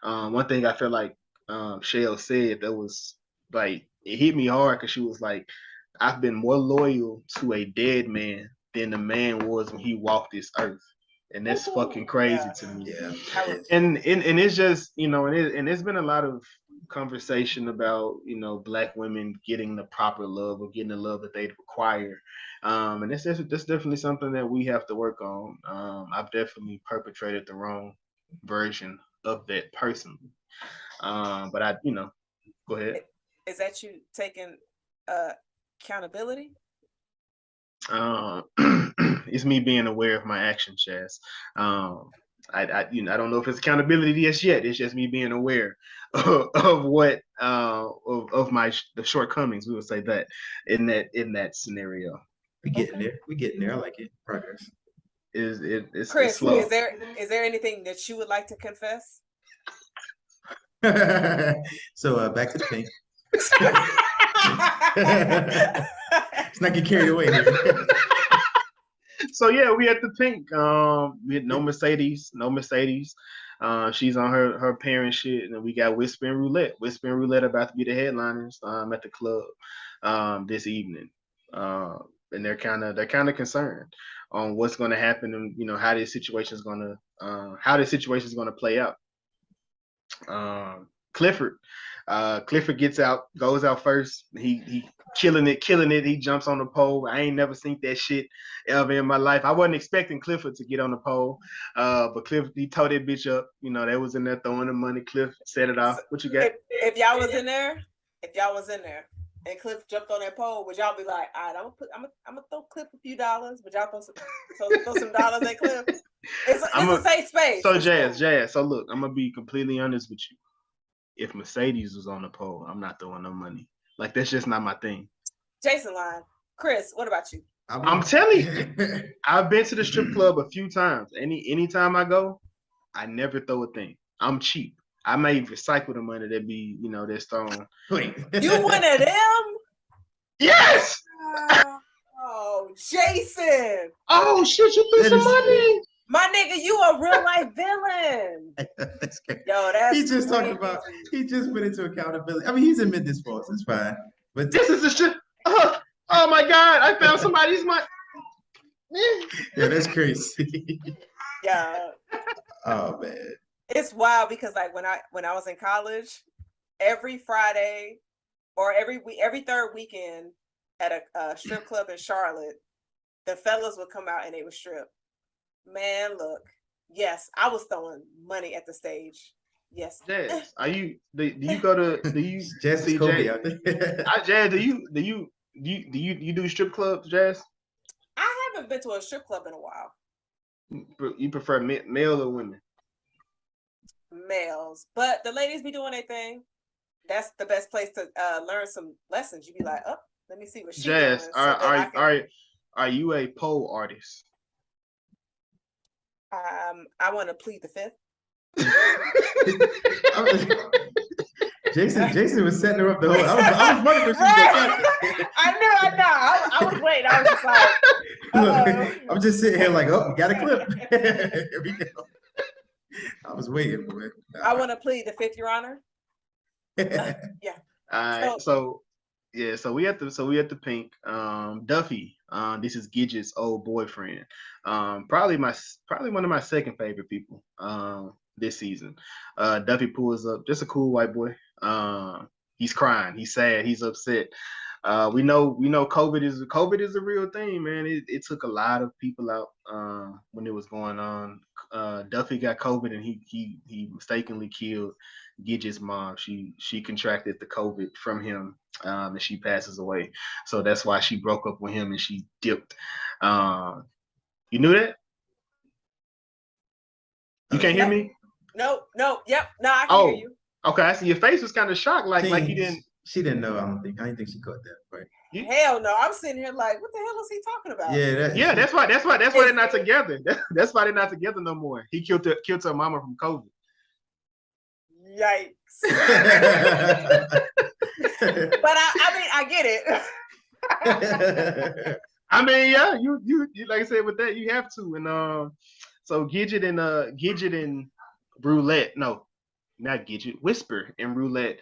one thing I feel like Shell said that was like, it hit me hard, because she was like, I've been more loyal to a dead man than the man was when he walked this earth. And that's fucking crazy to me. Yeah. And it's just, and there's been a lot of conversation about, black women getting the proper love, or getting the love that they require. And that's definitely something that we have to work on. I've definitely perpetrated the wrong version of that personally. But I, go ahead. Is that you taking accountability? It's me being aware of my actions, Chaz. I don't know if it's accountability yet. It's just me being aware of what of the shortcomings. We would say that in that scenario. We're getting there. I like it. Progress. it's Chris, slow. is there anything that you would like to confess? So back to the pink. Let's not get carried away here. So yeah, we at the pink. We had no Mercedes. She's on her parent shit, and then we got Whisper and Roulette. Whisper and Roulette about to be the headliners at the club this evening. And they're kind of concerned on what's going to happen and how this situation is going to play out. Clifford goes out first. He killing it. He jumps on the pole. I ain't never seen that shit ever in my life. I wasn't expecting Clifford to get on the pole, but Cliff, he tore that bitch up. They was in there throwing the money. Cliff set it off. What you got? If y'all was in there, and Cliff jumped on that pole, would y'all be like, all right, I'm gonna throw Cliff a few dollars, but y'all throw some dollars at Cliff? It's a safe space. So Jazz. So look, I'm gonna be completely honest with you. If Mercedes was on the pole, I'm not throwing no money. Like, that's just not my thing. Jason line. Chris, what about you? I'm telling you, I've been to the strip club a few times. Anytime I go, I never throw a thing. I'm cheap. I may recycle the money that be, that's thrown. Wait. You one of them? Yes! Oh, Jason. Oh, shit, you threw some money. My nigga, you a real life villain. That's crazy. Yo, that's he just talked about. He just went into accountability. I mean, he's admitted his faults. It's fine. But this is the shit. Oh my God! I found somebody's money. Yeah, that's crazy. Yeah. Oh man. It's wild because like when I was in college, every Friday or every third weekend at a strip club in Charlotte, the fellas would come out and they would strip. Man, look. Yes, I was throwing money at the stage. Yes. Jazz, do you go to do you Jazz see Kobe out there? Jazz, do you do strip clubs, Jazz? I haven't been to a strip club in a while. You prefer male or women? Males, but the ladies be doing their thing. That's the best place to learn some lessons. You be like, oh, let me see what she Jazz, doing. are you a pole artist? I want to plead the fifth. Jason was setting her up the whole. I was wondering if she was gonna I know. I was waiting. I was just like, I'm just sitting here like, oh, got a clip. Here we go. I was waiting for it. I want to plead the fifth, Your Honor. Yeah. All right. So we at the pink. Duffy. This is Gidget's old boyfriend. Probably one of my second favorite people. This season. Duffy pulls up, just a cool white boy. He's crying, he's sad, he's upset. We know COVID is a real thing, man. It took a lot of people out when it was going on. Duffy got COVID and he mistakenly killed Gidget's mom. She contracted the COVID from him, and she passes away. So that's why she broke up with him and she dipped. You knew that? You can't hear me? No, yep, no, I can hear you. Okay, I see your face was kind of shocked, like you didn't. She didn't know. I didn't think she caught that. Right? Hell no, I'm sitting here like, what the hell is he talking about? Yeah, that's why they're not together. That's why they're not together no more. He killed her mama from COVID. Yikes! But I get it. I mean, yeah, you like I said with that, you have to. And so Gidget and Roulette, no, not Gidget, Whisper and Roulette.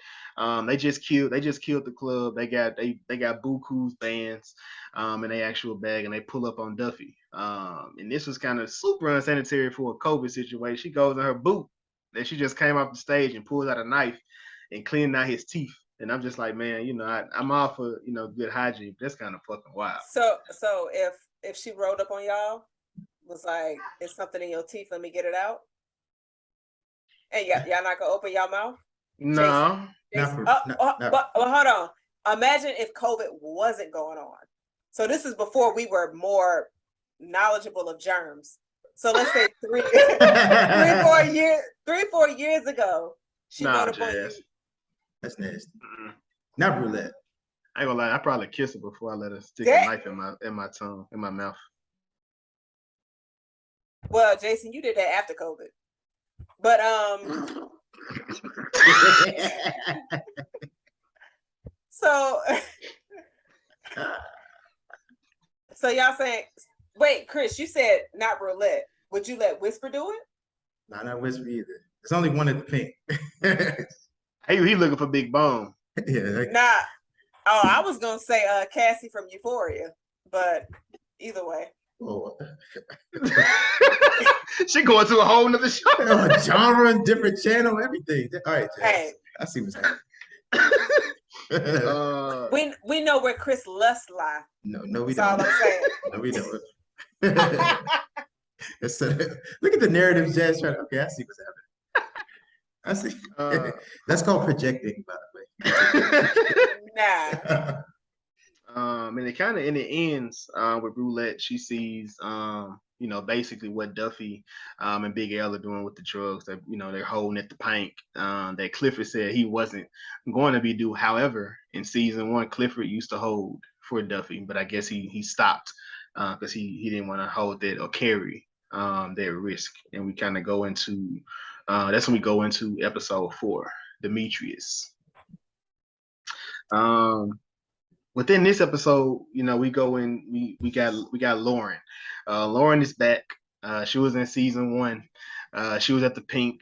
They just killed the club. They got Buku's bands in their actual bag, and they pull up on Duffy. And this was kind of super unsanitary for a COVID situation. She goes in her boot, and she just came off the stage and pulls out a knife and cleaning out his teeth. And I'm just like, man, I'm all for good hygiene. But that's kind of fucking wild. So if she rolled up on y'all, was like, it's something in your teeth, let me get it out. And y'all not gonna open y'all mouth? No. Jason. But hold on. Imagine if COVID wasn't going on. So this is before we were more knowledgeable of germs. So let's say 4 years ago, she rolled up on you. That's nasty. Not Roulette. I ain't gonna lie, I probably kiss her before I let her stick a knife in my tongue, in my mouth. Well, Jason, you did that after COVID. But so so y'all saying, wait, Chris, you said not roulette. Would you let Whisper do it? Nah, not Whisper either. There's only one at the pink. He looking for Big Bone. Yeah. Nah. Oh, I was gonna say Cassie from Euphoria, but either way. Oh. She going to a whole nother show. Genre, different channel, everything. All right, Jazz. Hey. I see what's happening. We know where Chris Lust lie. No, we That's don't. all I'm saying. No, we don't. Look at the narrative, Jazz. Okay, I see what's happening. I see. That's called projecting, by the way. Nah. And it kind of ends with Roulette. She sees basically what Duffy and Big L are doing with the drugs that they're holding at the PYNK that Clifford said he wasn't going to be due. However, in season 1, Clifford used to hold for Duffy, but I guess he stopped because he didn't want to hold that or carry that risk. And we kind of go into that's when we go into episode 4, Demetrius. Within this episode, we go in. We got Lauren. Lauren is back. She was in season 1. She was at the PYNK.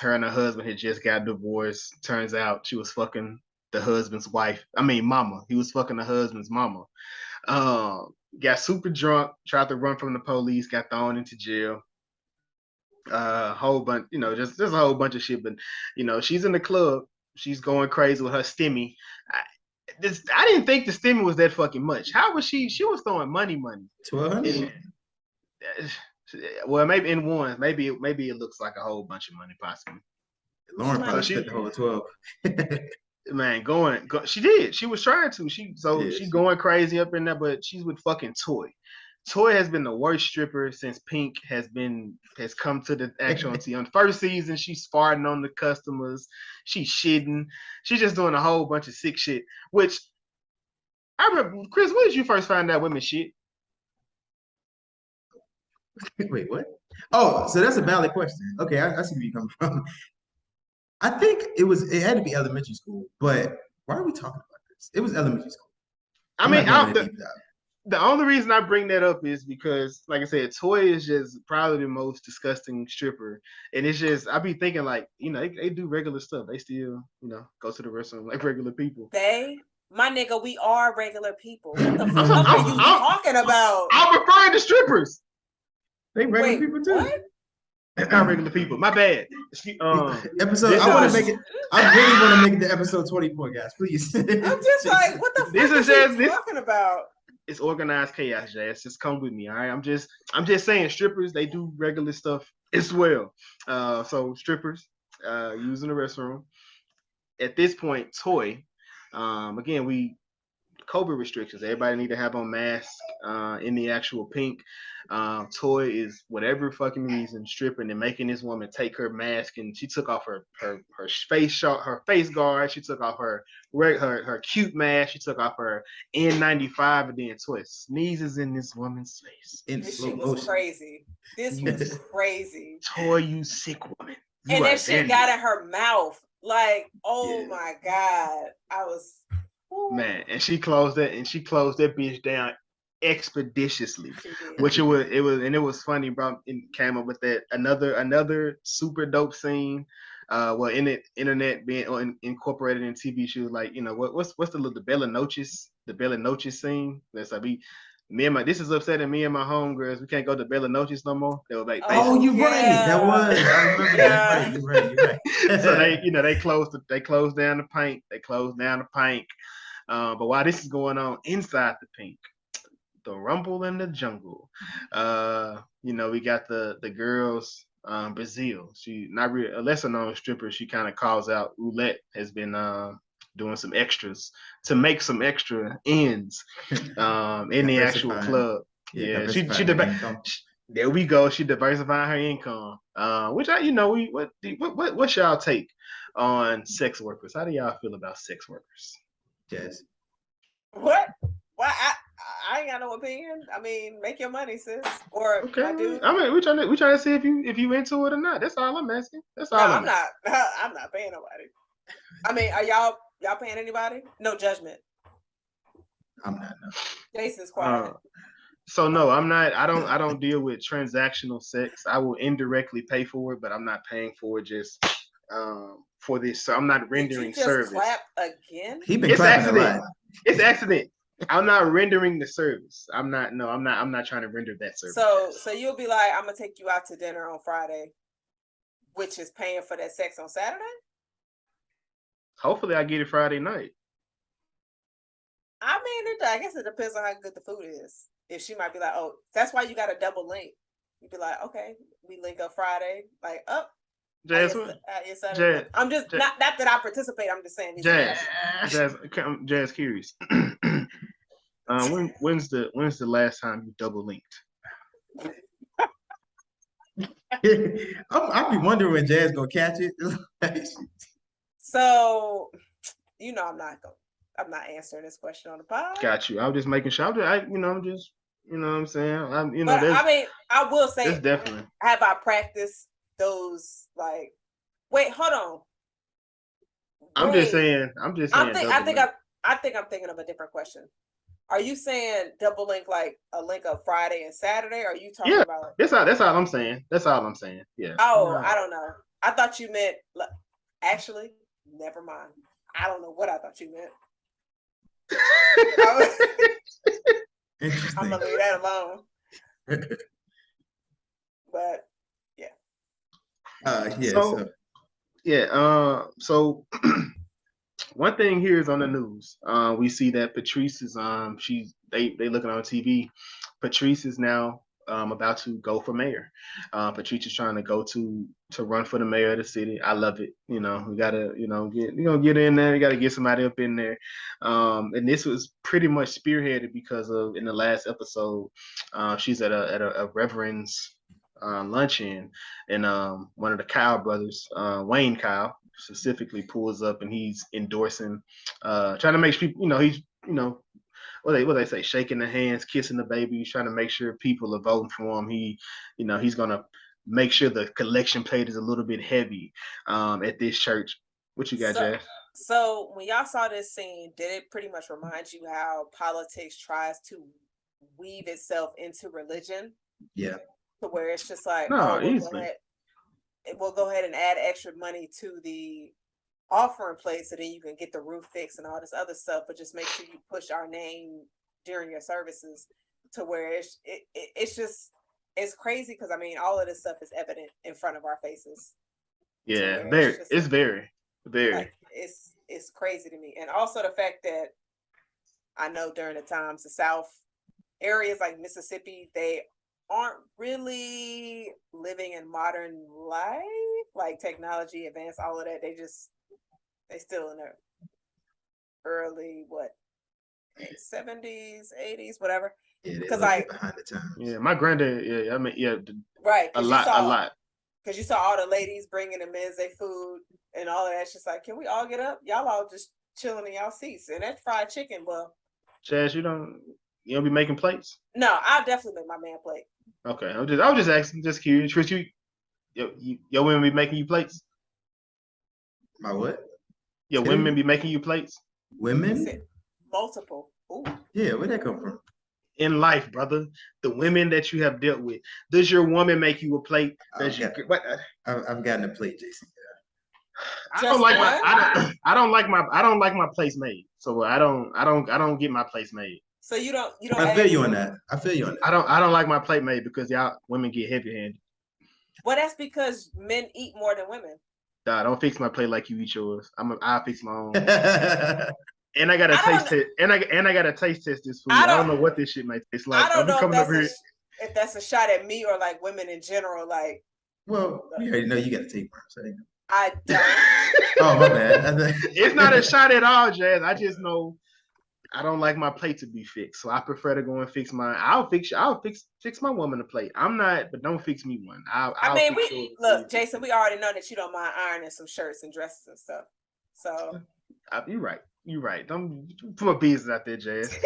Her and her husband had just got divorced. Turns out she was fucking the husband's wife. I mean, mama. He was fucking the husband's mama. Got super drunk. Tried to run from the police. Got thrown into jail. Whole bunch, just a whole bunch of shit. But she's in the club. She's going crazy with her stimmy. I didn't think the stimmy was that fucking much. How was she? She was throwing money. 1,200. Well, maybe in one. Maybe it looks like a whole bunch of money, possibly. Lauren probably spent the whole 12. Man, she did. She was trying to. She going crazy up in there, but she's with fucking Toy. Toy has been the worst stripper since PYNK has come to the action. On first season, she's farting on the customers. She's shitting. She's just doing a whole bunch of sick shit. Which I remember, Chris, when did you first find out women shit? Wait, what? Oh, so that's a valid question. Okay, I see where you come from. I think it had to be elementary school, but why are we talking about this? It was elementary school. The only reason I bring that up is because, like I said, Toy is just probably the most disgusting stripper. And it's just, I be thinking like, they do regular stuff. They still, go to the restaurant like regular people. My nigga, we are regular people. What the fuck are you talking about? I'm referring to strippers. They regular people too. What? Not regular people. My bad. Episode. I want to make it. I really want to make it to episode 24, guys. Please. I'm just like, what the fuck are you talking about? It's organized chaos, Jazz. Just come with me, all right? I'm just saying, strippers, they do regular stuff as well. So strippers using the restroom. At this point, Toy. Again, COVID restrictions. Everybody need to have on masks in the actual PYNK. Toy is whatever fucking reason stripping and making this woman take her mask, and she took off her face guard. She took off her cute mask. She took off her N95, and then Toy sneezes in this woman's face. This shit was crazy. This was crazy. Toy, you sick woman. And that shit got in her mouth. Like, my God. I was man, and she closed that bitch down expeditiously. Which it was funny, bro. It came up with that another super dope scene. Internet being incorporated in TV. She was like, what's the Bella Noches scene? That's like this is upsetting me and my homegirls. We can't go to Bella Noches no more. They were like, right. That was. I remember that. You're right. So they closed down the PYNK. They closed down the PYNK. But while this is going on inside the PYNK, the rumble in the jungle. We got the girls. Brazil. She not really a lesser known stripper. She kind of calls out Roulette has been doing some extras to make some extra ends in the actual club. Yeah, there we go. She diversifying her income. Which what's y'all take on sex workers? How do y'all feel about sex workers? Yes. What? Why? I ain't got no opinion. I mean, make your money, sis. Or Okay. my dude. I mean, we trying to see if you into it or not. That's all I'm asking. That's all No, I'm asking. I'm not paying nobody. I mean, are y'all paying anybody? No judgment. I'm not. No. Jason's quiet. So no, I'm not. I don't deal with transactional sex. I will indirectly pay for it, but I'm not paying for it just for this. So I'm not rendering Did you just service. clap again? He been clapping a lot. It's accident. I'm not rendering the service. I'm not trying to render that service. So you'll be like, I'm gonna take you out to dinner on Friday, which is paying for that sex on Saturday? Hopefully I get it Friday night. I mean, I guess it depends on how good the food is. If she might be like, oh, that's why you got a double link. You'd be like, okay, we link up Friday, like up. Jazz, I'm just not that I participate. I'm just saying. Jazz, curious. When's the last time you double linked? I'll be wondering when Jazz gonna catch it. So, I'm not answering this question on the pod. Got you. I'm just making sure. I'm just you know what I'm saying. I mean, I will say, it's definitely. Have I practiced those? Like, wait, hold on. I'm just saying. I think I'm thinking of a different question. Are you saying double link like a link of Friday and Saturday? Or are you talking about? That's all I'm saying. That's all I'm saying. Yeah. Oh, I don't know. I thought you meant. Actually, never mind. I don't know what I thought you meant. I'm gonna leave that alone. But yeah. So one thing here is on the news. We see that Patrice is they looking on TV. Patrice is now about to go for mayor. Patrice is trying to go to run for the mayor of the city. I love it. We gotta get in there. We gotta get somebody up in there. And this was pretty much spearheaded because of in the last episode, she's at a reverend's luncheon, and one of the Kyle brothers, Wayne Kyle, specifically pulls up and he's endorsing, trying to make people, he's what they say, shaking the hands, kissing the baby. He's trying to make sure people are voting for him. He's gonna make sure the collection plate is a little bit heavy at this church. What you got, Jazz? So when y'all saw this scene, did it pretty much remind you how politics tries to weave itself into religion? Yeah. To where it's just like, we'll go ahead and add extra money to the offering plate so then you can get the roof fixed and all this other stuff, but just make sure you push our name during your services, to where it's crazy because I mean all of this stuff is evident in front of our faces. Yeah, it's very. Like, it's crazy to me. And also the fact that I know during the times the South areas like Mississippi, they aren't really living in modern life, like technology, advanced, all of that. They still in their early 70s, 80s, whatever. Because behind the times. Yeah, my granddad. Yeah, I mean, yeah, right. A lot. Because you saw all the ladies bringing the men's their food and all of that. It's just like, can we all get up? Y'all all just chilling in y'all seats, and that fried chicken. Well, Chaz, you don't be making plates? No, I'll definitely make my man plate. Okay, I was just asking, just curious. Chris, your women be making you plates? My what? Your women be making you plates? Women? Multiple. Ooh. Yeah, where'd that come from? In life, brother, the women that you have dealt with, does your woman make you a plate? I've gotten a plate, Jason. I don't like my plates made. So I don't get my plates made. So you don't. I feel you on that. I don't like my plate made because y'all women get heavy handed. Well, that's because men eat more than women. Nah, don't fix my plate like you eat yours. I'll fix my own. And I gotta taste it. And I gotta taste test this food. I don't know what this shit might taste like. I don't know if that's a shot at me or like women in general. Like, well, we already know you gotta take one. So. I don't. Oh my bad. It's not a shot at all, Jazz. I just know I don't like my plate to be fixed, so I prefer to go and fix mine. I'll fix my woman a plate. I'm not, but don't fix me one. Jason. We already know that you don't mind ironing some shirts and dresses and stuff. So You're right. You're right. Don't put my business out there, Jazz.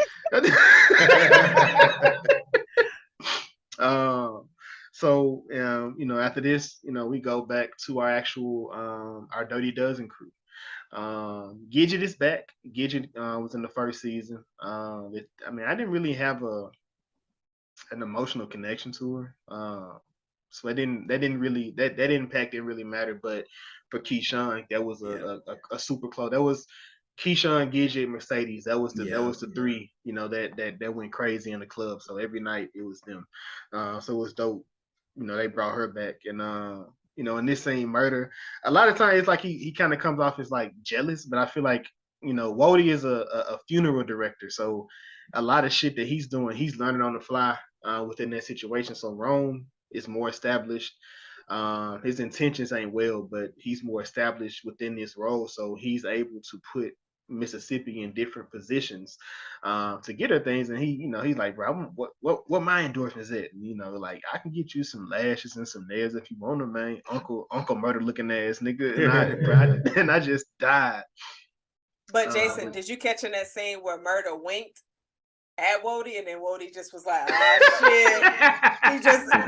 So after this, we go back to our actual our Dirty Dozen crew. Gidget is back. Gidget was in the first season. I didn't really have an emotional connection to her. So that impact didn't really matter. But for Keyshawn, that was a super close. That was Keyshawn, Gidget, Mercedes. That was the three, that went crazy in the club. So every night it was them. So it was dope. They brought her back. And in this same Murda, a lot of times it's like he kind of comes off as like jealous, but I feel like, Wody is a funeral director. So a lot of shit that he's doing, he's learning on the fly within that situation. So Rome is more established. His intentions ain't well, but he's more established within this role. So he's able to put Mississippi in different positions to get her things. And he's like, bro, what my endorsement is at? And, like, I can get you some lashes and some nails if you want them, man. Uncle Murda looking ass nigga. And I just died. But Jason, did you catch in that scene where Murda winked at Wody and then Wody just was like, oh shit. He just like,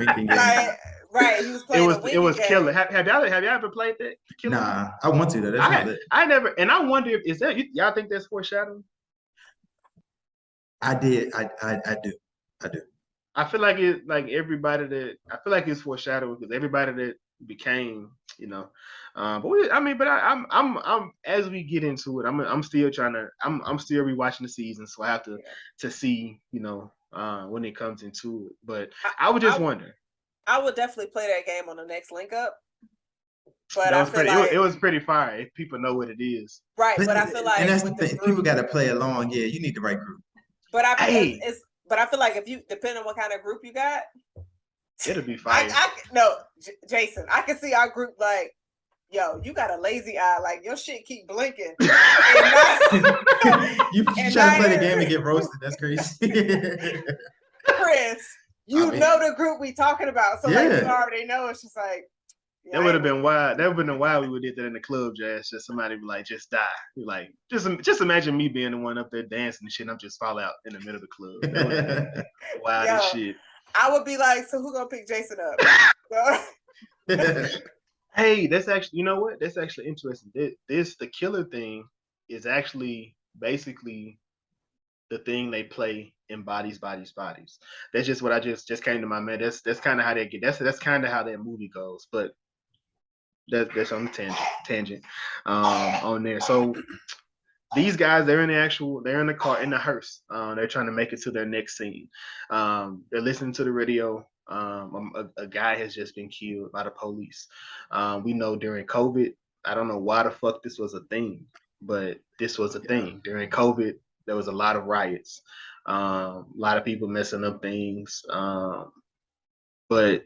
right, he was playing it was killer. Have y'all ever played that? Nah, I want to though. That's not lit. I never, and I wonder if y'all think that's foreshadowing? I did. I do. I feel like it's foreshadowing because everybody that became, but I'm as we get into it, I'm still trying to, I'm still rewatching the season, so I have to see, when it comes into it. But I would just wonder. I would definitely play that game on the next link up. But it was pretty fire if people know what it is. Right, but I feel like, and that's the thing, people got to play along. Yeah, you need the right group. But I feel like if you, depending on what kind of group you got, it'll be fire. Jason, I can see our group like, yo, you got a lazy eye, like your shit keep blinking. You try to play the game and get roasted. That's crazy. Chris, know the group we talking about, so like you already know. It's just like, that would have been wild. That would have been wild. We would have did that in the club, Jazz. Just somebody be like, just die. You're like, just imagine me being the one up there dancing and shit. And I'm just fall out in the middle of the club. That would have been wild as shit. I would be like, so who gonna pick Jason up? Hey, that's actually, you know what? That's actually interesting. The killer thing is actually basically the thing they play in Bodies. That's just what I just came to my mind. That's kind of how they get. That's kind of how that movie goes. But that's on the tangent on there. So these guys, they're in the car, in the hearse. They're trying to make it to their next scene. They're listening to the radio. A guy has just been killed by the police. We know during COVID, I don't know why the fuck this was a thing, but this was a thing. During COVID, there was a lot of riots, a lot of people messing up things. But,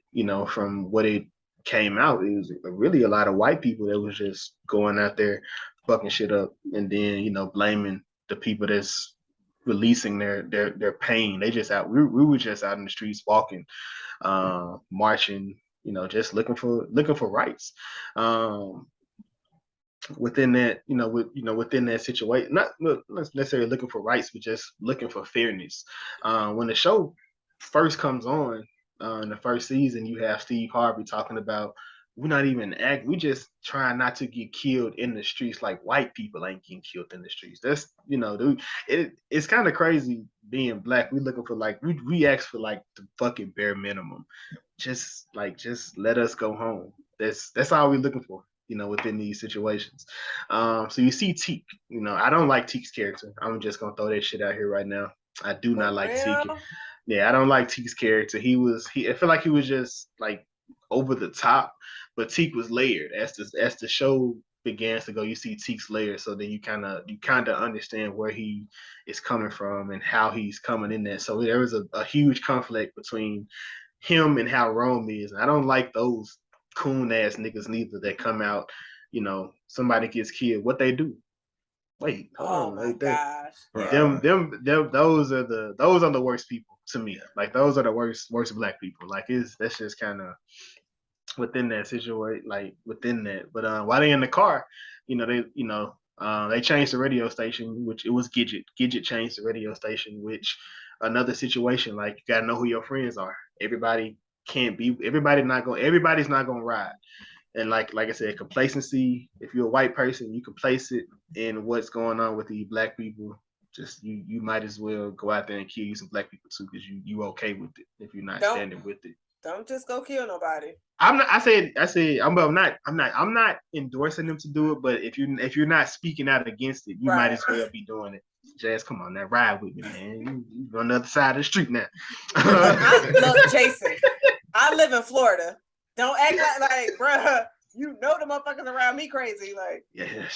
from what it came out, it was really a lot of white people that was just going out there fucking shit up, and then blaming the people that's releasing their pain. They just out. We were just out in the streets walking, marching, just looking for rights. Within that, within that situation, not necessarily looking for rights, but just looking for fairness. When the show first comes on, in the first season, you have Steve Harvey talking about, we just trying not to get killed in the streets like white people ain't getting killed in the streets. That's, dude, it's kind of crazy being black. We looking for we ask for the fucking bare minimum. Just let us go home. That's all we looking for, within these situations. So you see Teak, I don't like Teak's character. I'm just gonna throw that shit out here right now. I do not like Teak. Yeah, I don't like Teak's character. I feel like he was just over the top, but Teak was layered. As the show begins to go, you see Teak's layered, so then you kind of understand where he is coming from and how he's coming in there. So there was a huge conflict between him and how Rome is. And I don't like those coon ass niggas neither that come out, somebody gets killed, what they do. Wait, hold on, gosh. Those are the worst people to me. Those are the worst black people. That's just kind of within that situation, within that. But while they in the car, They changed the radio station, which it was Gidget. Gidget changed the radio station, which another situation, like you gotta know who your friends are. Everybody can't be everybody's not gonna ride. And like I said, complacency, if you're a white person, you can place it in what's going on with the black people. Just you might as well go out there and kill you some black people too, because you okay with it if you're not standing with it. Don't just go kill nobody. I'm not. I said. I'm not endorsing them to do it. But if you're not speaking out against it, you might as well be doing it. Jazz, come on now, ride with me, man. You on the other side of the street now. Look, Jason, I live in Florida. Don't act like bruh, you know the motherfuckers around me crazy. Like, yeah,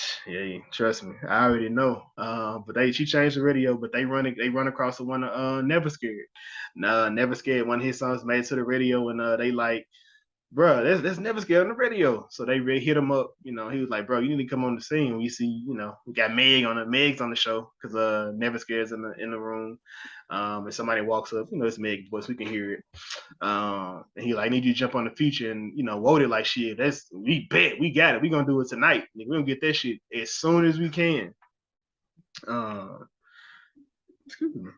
trust me, I already know. But she changed the radio, but they run across the one Never Scared. Never Scared. One of his songs made it to the radio, and they like, bro, that's Never Scared on the radio. So they really hit him up. You know, he was like, bro, you need to come on the scene. We see, you know, we got Meg's on the show because Never Scared's in the room. And somebody walks up, you know, it's Meg's voice, we can hear it. And he like, I need you to jump on the feature, and you know, voted like shit. We bet we got it. We gonna do it tonight. We're gonna get that shit as soon as we can. Excuse me.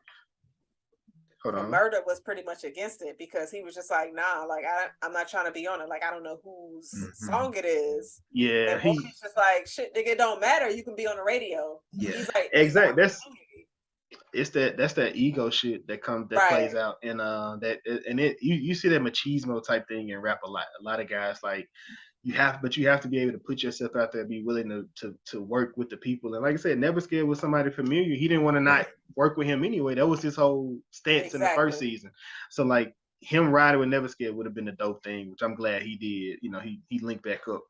Hold on. Murda was pretty much against it because he was just like, nah, like I'm not trying to be on it. Like I don't know whose song it is. Yeah, and he's just like, shit, nigga, it don't matter. You can be on the radio. Yeah, he's like, exactly. That's that ego shit that plays out, and you see that machismo type thing in rap a lot. A lot of guys like you have to be able to put yourself out there, be willing to work with the people. And like I said, Never Scared was somebody familiar. He didn't want to not work with him anyway. That was his whole stance in the first season. So like him riding with Never Scared would have been a dope thing, which I'm glad he did. You know, he linked back up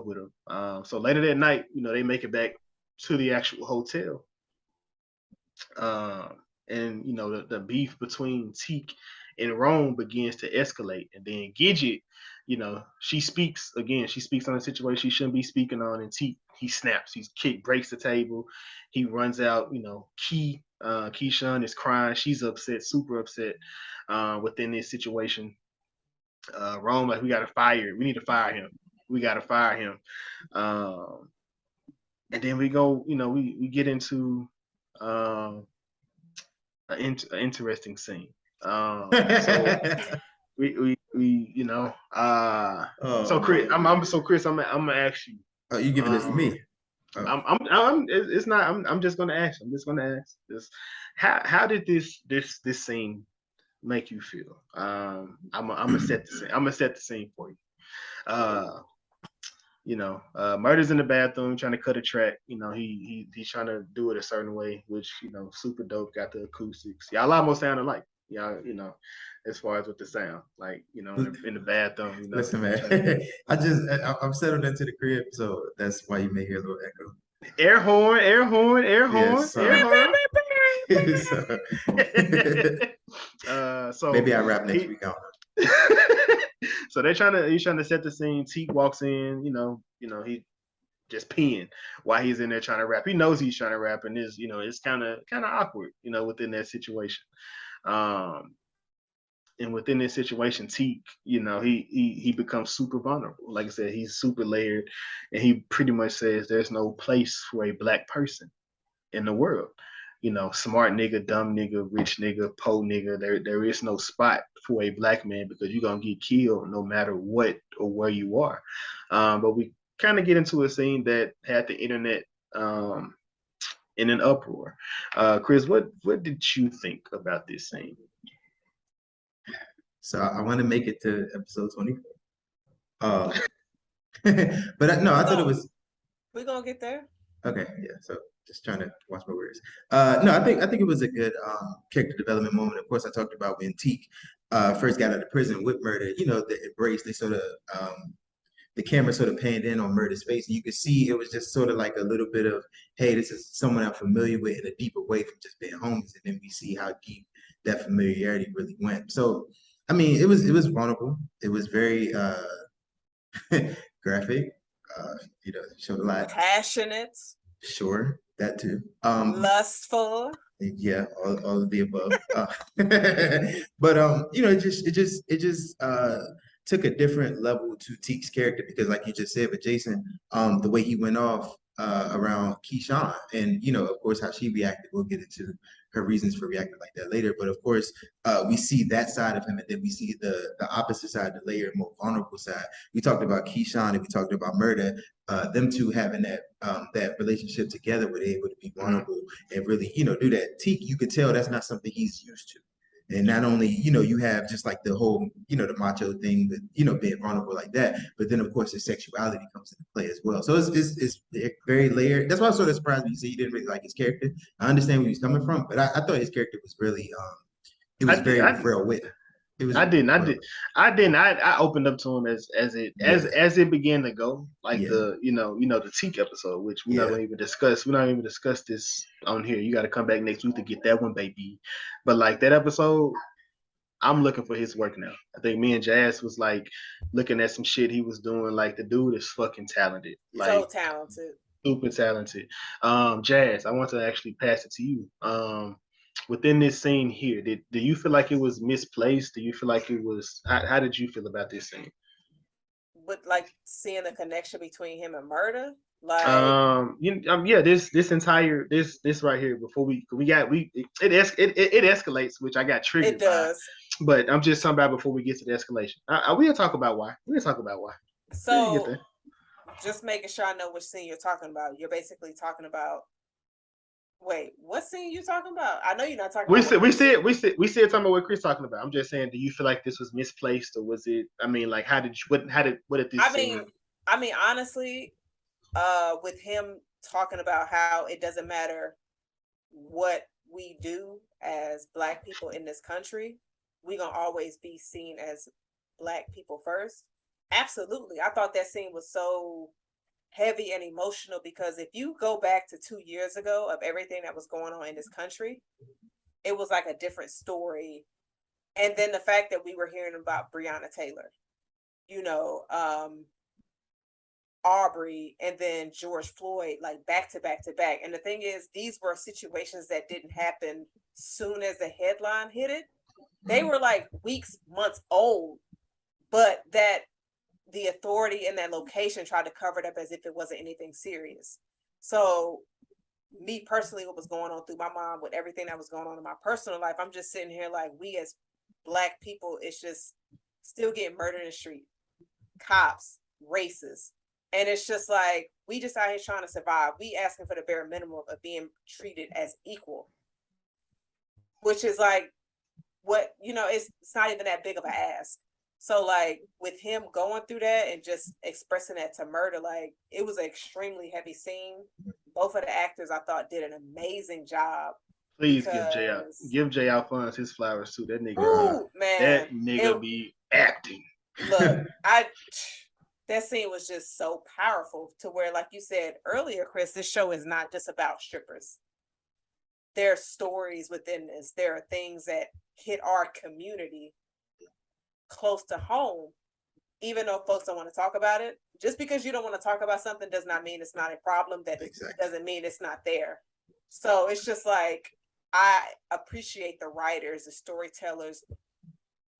with him. So later that night, you know, they make it back to the actual hotel. And you know, the beef between Teak and Rome begins to escalate, and then Gidget, you know, she speaks on a situation she shouldn't be speaking on, and Teak, he snaps, breaks the table, he runs out. You know, Keyshawn is crying, she's upset, super upset within this situation. Rome like, we need to fire him. And then we go, you know, we get into an interesting scene. So we you know, so Chris, Chris, I'm gonna ask you. Oh, you giving this to me? Oh. I'm just gonna ask this. How did this scene make you feel? I'm gonna set the scene for you. You know, Murda's in the bathroom trying to cut a track. You know, he's trying to do it a certain way, which, you know, super dope. Got the acoustics. Y'all almost sound alike. Y'all, you know, as far as with the sound, like, you know, in the bathroom. You know, listen, man, I'm settled into the crib, so that's why you may hear a little echo. Air horn. Yes, so maybe I rap next week. So he's trying to set the scene. Teak walks in, you know, he just peeing while he's in there trying to rap. He knows he's trying to rap, and is, you know, it's kind of awkward, you know, within that situation. And within this situation, Teak, you know, he becomes super vulnerable. Like I said, he's super layered, and he pretty much says there's no place for a black person in the world. You know, smart nigga, dumb nigga, rich nigga, poor nigga. There is no spot for a black man, because you're gonna get killed no matter what or where you are. But we kind of get into a scene that had the internet in an uproar. Chris, what did you think about this scene? So I want to make it to episode 24. But I thought it was. We're gonna get there. Okay, yeah. So just trying to watch my words. No, I think it was a good character development moment. Of course, I talked about when Teak first got out of prison with Murda. You know, the embrace. They sort of the camera sort of panned in on Murda's face, and you could see it was just sort of like a little bit of, hey, this is someone I'm familiar with in a deeper way from just being homies. And then we see how deep that familiarity really went. So, I mean, it was vulnerable. It was very graphic. You know, showed a lot. Passionate. Sure, that too. Lustful. Yeah, all of the above. But you know, it just took a different level to Teak's character, because like you just said with Jason, the way he went off, around Keyshawn, and of course, how she reacted. We'll get into her reasons for reacting like that later. But of course, we see that side of him, and then we see the opposite side, the layer, more vulnerable side. We talked about Keyshawn, and we talked about Murda. Them two having that relationship together, where they're able to be vulnerable and really, do that. Teak, you could tell that's not something he's used to. And not only, you have just like the whole, the macho thing, but being vulnerable like that. But then of course his sexuality comes into play as well. So it's very layered. That's why I was sort of surprised when you said you didn't really like his character. I understand where he's coming from, but I thought his character was really it was very real wit. It was I opened up to him as it began to go, like the the Teak episode, which we're not gonna even discuss. We're not even discuss this on here. You got to come back next week to get that one, baby. But like that episode, I'm looking for his work now. I think me and Jazz was like looking at some shit he was doing. Like the dude is fucking talented. Like so talented. Super talented. Jazz, I want to actually pass it to you. Within this scene here, do you feel like it was misplaced? Do you feel like it was? How did you feel about this scene? With like seeing the connection between him and Murda, like this entire this right here before it escalates, which I got triggered. It does, but I'm just talking about before we get to the escalation. We'll talk about why. So, just making sure I know which scene you're talking about. You're basically talking about. Wait, what scene you talking about? I know you're not talking. We said talking about what Chris talking about. I'm just saying, do you feel like this was misplaced, or was it? I mean, like, what did this? I mean, honestly, with him talking about how it doesn't matter what we do as Black people in this country, we gonna always be seen as Black people first. Absolutely, I thought that scene was so heavy and emotional, because if you go back to 2 years ago of everything that was going on in this country, it was like a different story. And then the fact that we were hearing about Breonna Taylor, Aubrey, and then George Floyd, like back to back to back. And the thing is, these were situations that didn't happen soon as the headline hit it. They were like weeks, months old, but that the authority in that location tried to cover it up as if it wasn't anything serious. So me personally, what was going on through my mind with everything that was going on in my personal life, I'm just sitting here like, we as Black people, it's just still getting murdered in the street, cops, racists. And it's just like, we just out here trying to survive. We asking for the bare minimum of being treated as equal, which is like, what, it's not even that big of an ask. So like with him going through that and just expressing that to Murda, like it was an extremely heavy scene. Both of the actors I thought did an amazing job. Please give J Alphonse his flowers too. That nigga, be acting. Look, that scene was just so powerful to where, like you said earlier, Chris, this show is not just about strippers. There are stories within this. There are things that hit our community close to home, even though folks don't want to talk about it. Just because you don't want to talk about something does not mean it's not a problem. That doesn't mean it's not there. So it's just like, I appreciate the writers, the storytellers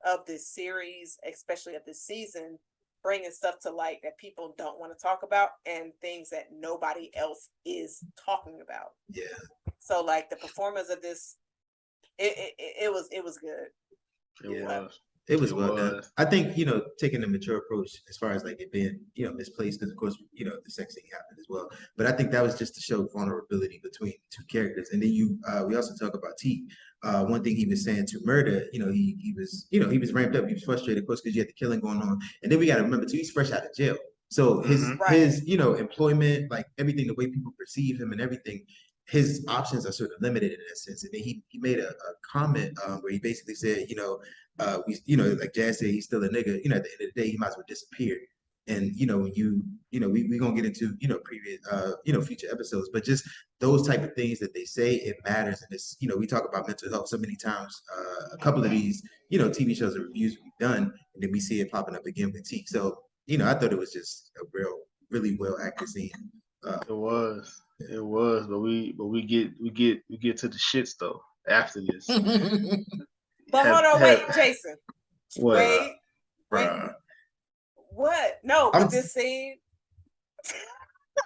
of this series, especially of this season, bringing stuff to light that people don't want to talk about and things that nobody else is talking about. Yeah. So like the performance of this, it was good. It was well done. I think, taking a mature approach as far as like it being, misplaced, because of course, the sex thing happened as well. But I think that was just to show vulnerability between two characters. And then we also talk about T. One thing he was saying to Murda, he was ramped up. He was frustrated, of course, because you had the killing going on. And then we got to remember too, he's fresh out of jail. So his employment, like everything, the way people perceive him and everything, his options are sort of limited in that sense. And then he made a comment where he basically said, like Jazz said, he's still a nigga. At the end of the day, he might as well disappear. And when we're gonna get into previous future episodes, but just those type of things that they say, it matters. And it's we talk about mental health so many times. A couple of these TV shows and reviews we've done, and then we see it popping up again with T. So I thought it was just a really well acted scene. It was, but we get to the shits though after this. But hold on, wait, Jason. What? Wait. What? No, but this scene.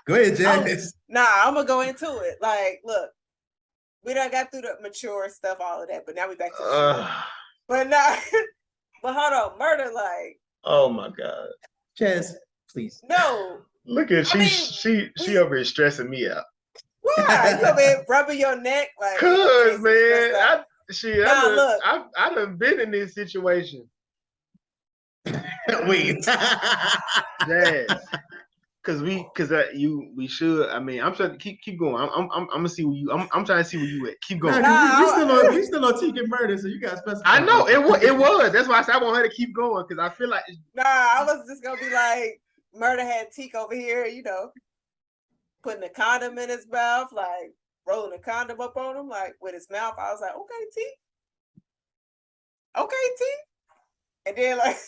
Go ahead, Jazz. I'm gonna go into it. Like, look, we done got through the mature stuff, all of that, but now we back to the shit. But nah, but hold on, Murda, like. Oh my God. Jazz, please. No. Look at she over here stressing me out. Why? You over here rubbing your neck? Like, cause man, I done been in this situation. Wait. Jazz. We should. I mean, I'm trying to keep going. I'm gonna see where you. I'm trying to see where you at. Keep going. We still on TK Murda, so you got specify. I know it was. That's why I said I want her to keep going because I feel like. Nah, I was just gonna be like, Murda had Teak over here, you know, putting a condom in his mouth, like rolling a condom up on him, like with his mouth. I was like, okay, Teak. Okay, Teak. And then like.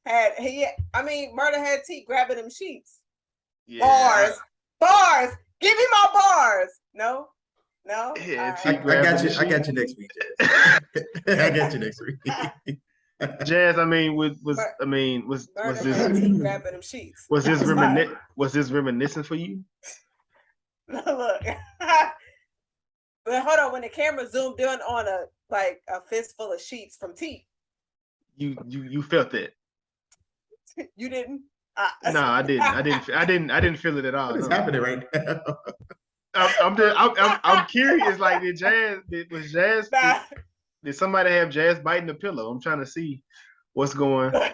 Murda had T grabbing them sheets. Yeah. Bars. Give me my bars. No. Yeah, I got you. I got you next week, Jazz. I got you next week. Jazz, was this T grabbing them sheets? Was this reminiscent for you? Look. But hold on, when the camera zoomed in on a fistful of sheets from T. You felt that. You didn't? No, I didn't. I didn't feel it at all. What is happening right now? I'm curious. Like, did somebody have Jazz biting the pillow? I'm trying to see what's going. Man.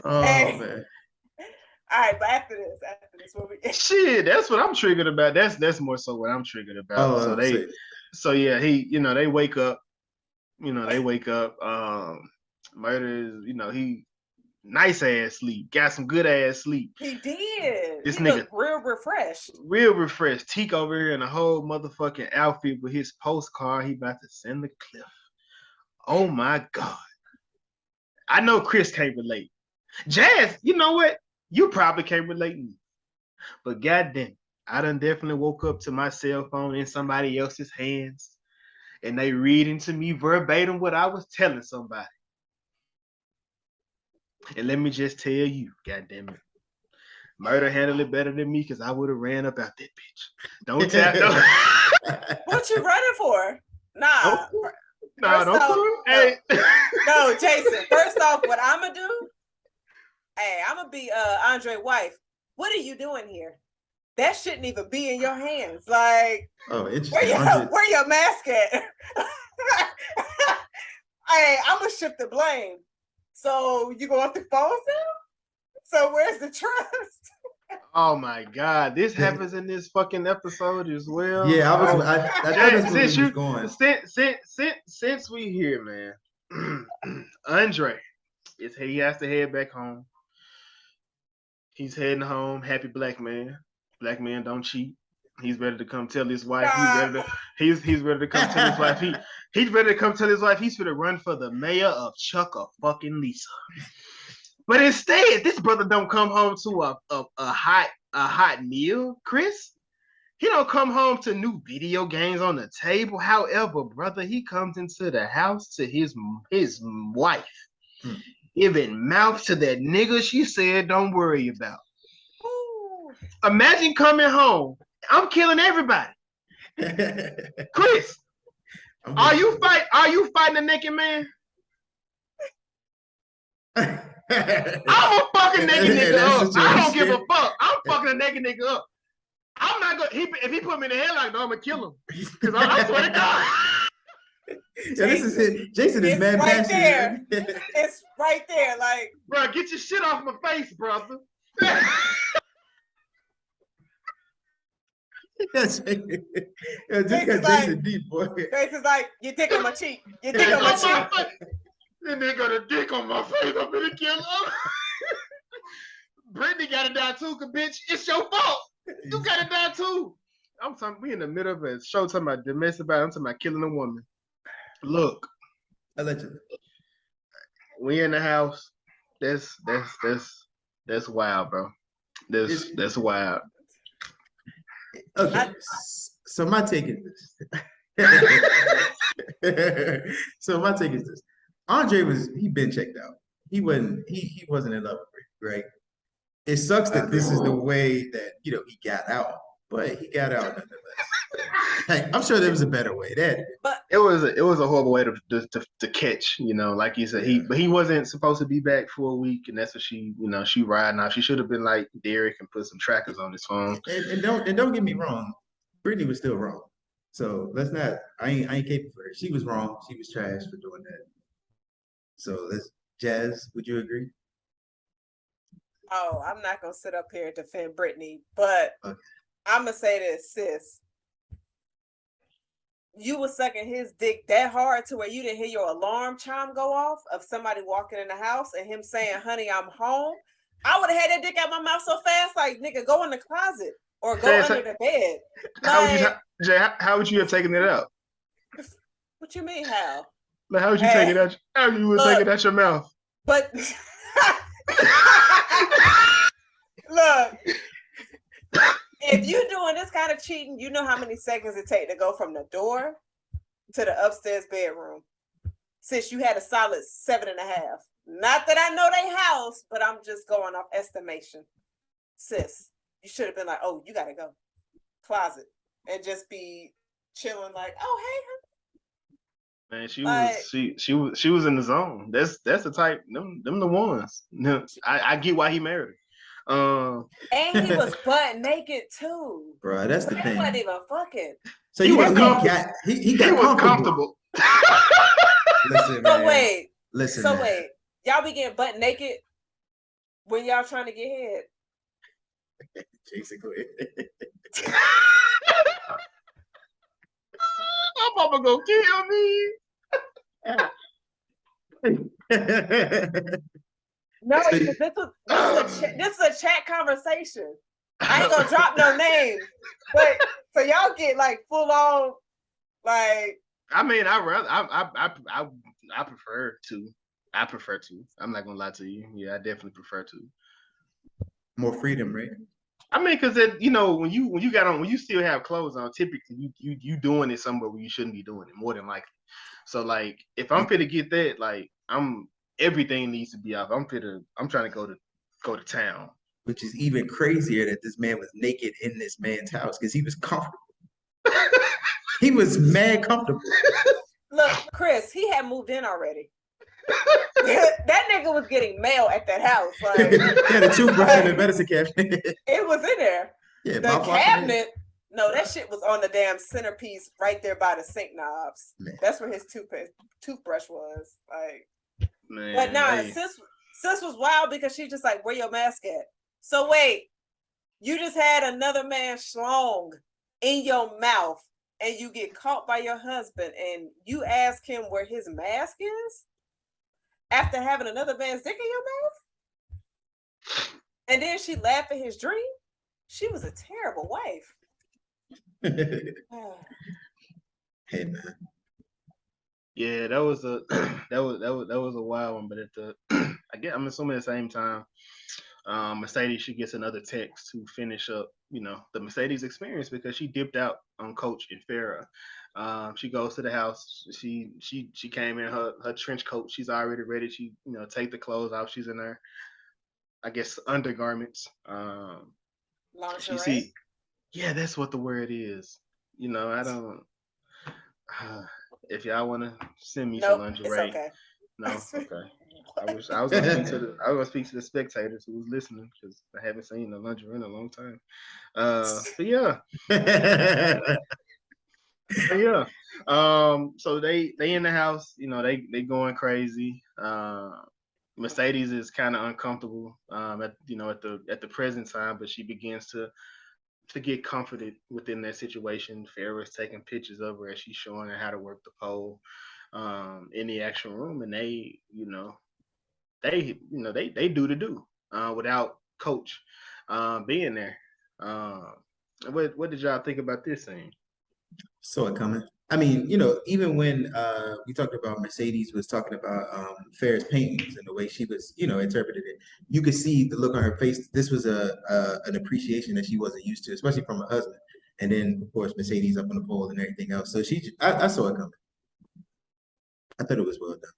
All right, but after this, what we shit. That's what I'm triggered about. That's more so what I'm triggered about. They wake up. Murda is, he nice ass sleep, got some good ass sleep. He did. This he nigga real refreshed. Teak over here in a whole motherfucking outfit with his postcard. He about to send the Cliff. Oh my God. I know Chris can't relate. Jazz, you know what? You probably can't relate me. But goddamn, I done definitely woke up to my cell phone in somebody else's hands. And they reading to me verbatim what I was telling somebody. And let me just tell you, goddamn it, Murda handled it better than me because I would have ran up out that bitch. Don't tap no. What you running for? Nah. Hey. No, Jason. First off, what I'm gonna do? Hey, I'm gonna be Andre's wife. What are you doing here? That shouldn't even be in your hands. Like, oh, interesting. Where your mask at? Hey, I'm gonna shift the blame. So you go off the phone now? So where's the trust? Oh my God, this happens in this fucking episode as well. Yeah, I thought that's where going. Since we here, man, Andre he has to head back home. He's heading home. Happy black man. Black man don't cheat. He's ready to come tell his wife. He's ready to come tell his wife. He's ready to come tell his wife he's going to run for the mayor of Chucka fucking Lisa. But instead, this brother don't come home to a hot meal, Chris. He don't come home to new video games on the table. However, brother, he comes into the house to his wife, giving mouth to that nigga she said don't worry about. Imagine coming home. I'm killing everybody. Chris, are you fighting a naked man? I'm a fucking naked nigga up. I don't give a fuck. I'm fucking a naked nigga up. I'm not gonna. If he put me in the headlock, no, I'm gonna kill him. Because I swear to God. Yeah, this is it. Jason is mad right there. It's right there. Like, bro, get your shit off my face, brother. Just got Jason deep, boy. Jason's like, you dick on my cheek. You dick on my cheek. Then they got a dick on my face. I'm gonna kill him. Brittany got it down too, cause bitch, it's your fault. You got it down too. I'm talking. We in the middle of a show talking about domestic violence. I'm talking about killing a woman. Look, allegedly, we in the house. That's wild, bro. That's wild. Okay, so my take is this. Andre he been checked out. he wasn't in love with Brittany, right? It sucks that this is the way that he got out, but he got out nonetheless. Like, I'm sure there was a better way. But it was a horrible way to catch, like you said. He wasn't supposed to be back for a week, and that's what she riding off. She should have been like Derek and put some trackers on his phone. And don't get me wrong, Brittany was still wrong. So let's not. I ain't capable for her. She was wrong. She was trash for doing that. So let's. Jazz, would you agree? oh, I'm not gonna sit up here and defend Brittany, but Okay. I'm gonna say this, sis. You was sucking his dick that hard to where you didn't hear your alarm chime go off of somebody walking in the house and him saying, "Honey, I'm home." I would have had that dick out my mouth so fast, like, nigga, go in the closet or go under the bed. How would you have taken it out? What you mean, how? Like, how would you take it out? How you would take it out your mouth? But look, if you're doing this kind of cheating, you know how many seconds it take to go from the door to the upstairs bedroom. Since you had a solid 7.5. Not that I know they house, but I'm just going off estimation. Sis, you should have been like, oh, you gotta go. Closet. And just be chilling like, oh, hey, Man, she was in the zone. That's the type. Them the ones. I get why he married her. and he was butt naked too. Bro, that's the He thing. wasn't even fucking. So He was comfortable. Listen, So man. wait. Listen. So man. wait. Y'all be getting butt naked when y'all trying to get head. Jason, go ahead. My mama gonna kill me. No, this is a chat conversation. I ain't gonna drop no names, but so y'all get like full on, like. I mean, I prefer to. I'm not gonna lie to you. Yeah, I definitely prefer to. More freedom, right? I mean, because when you still have clothes on, typically you doing it somewhere where you shouldn't be doing it, more than likely. So like, if I'm fit to get that, like, everything needs to be off. I'm trying to go to town. Which is even crazier that this man was naked in this man's house because he was comfortable. He was mad comfortable. Look, Chris, he had moved in already. That nigga was getting mail at that house. Like, yeah, the toothbrush and the medicine cabinet. It was in there. Yeah, the cabinet. No, that shit was on the damn centerpiece right there by the sink knobs. Man. That's where his toothbrush was. Like, man, but nah, sis was wild because she just like, where your mask at? So wait, you just had another man's schlong in your mouth and you get caught by your husband and you ask him where his mask is after having another man's dick in your mouth? And then she laughed at his dream? She was a terrible wife. Hey man. Yeah, that was a wild one, but I'm assuming at the same time, Mercedes, she gets another text to finish up, the Mercedes experience because she dipped out on Coach and Farrah. She goes to the house. She came in her trench coat. She's already ready. She take the clothes off. She's in her, I guess, undergarments. Lingerie. Yeah, that's what the word is. I don't. If y'all want to send me some lingerie, it's okay. No, okay. I was gonna speak to the spectators who was listening because I haven't seen the lingerie in a long time. But yeah. Yeah. So they in the house, they going crazy. Mercedes is kind of uncomfortable at the present time, but she begins to get comforted within that situation. Farrah's taking pictures of her as she's showing her how to work the pole in the actual room, and they do the do without Coach being there. What did y'all think about this scene? Saw it coming. I mean, even when we talked about Mercedes was talking about Farrah's paintings and the way she was, interpreted it, you could see the look on her face. This was an appreciation that she wasn't used to, especially from her husband. And then, of course, Mercedes up on the pole and everything else. So I saw it coming. I thought it was well done.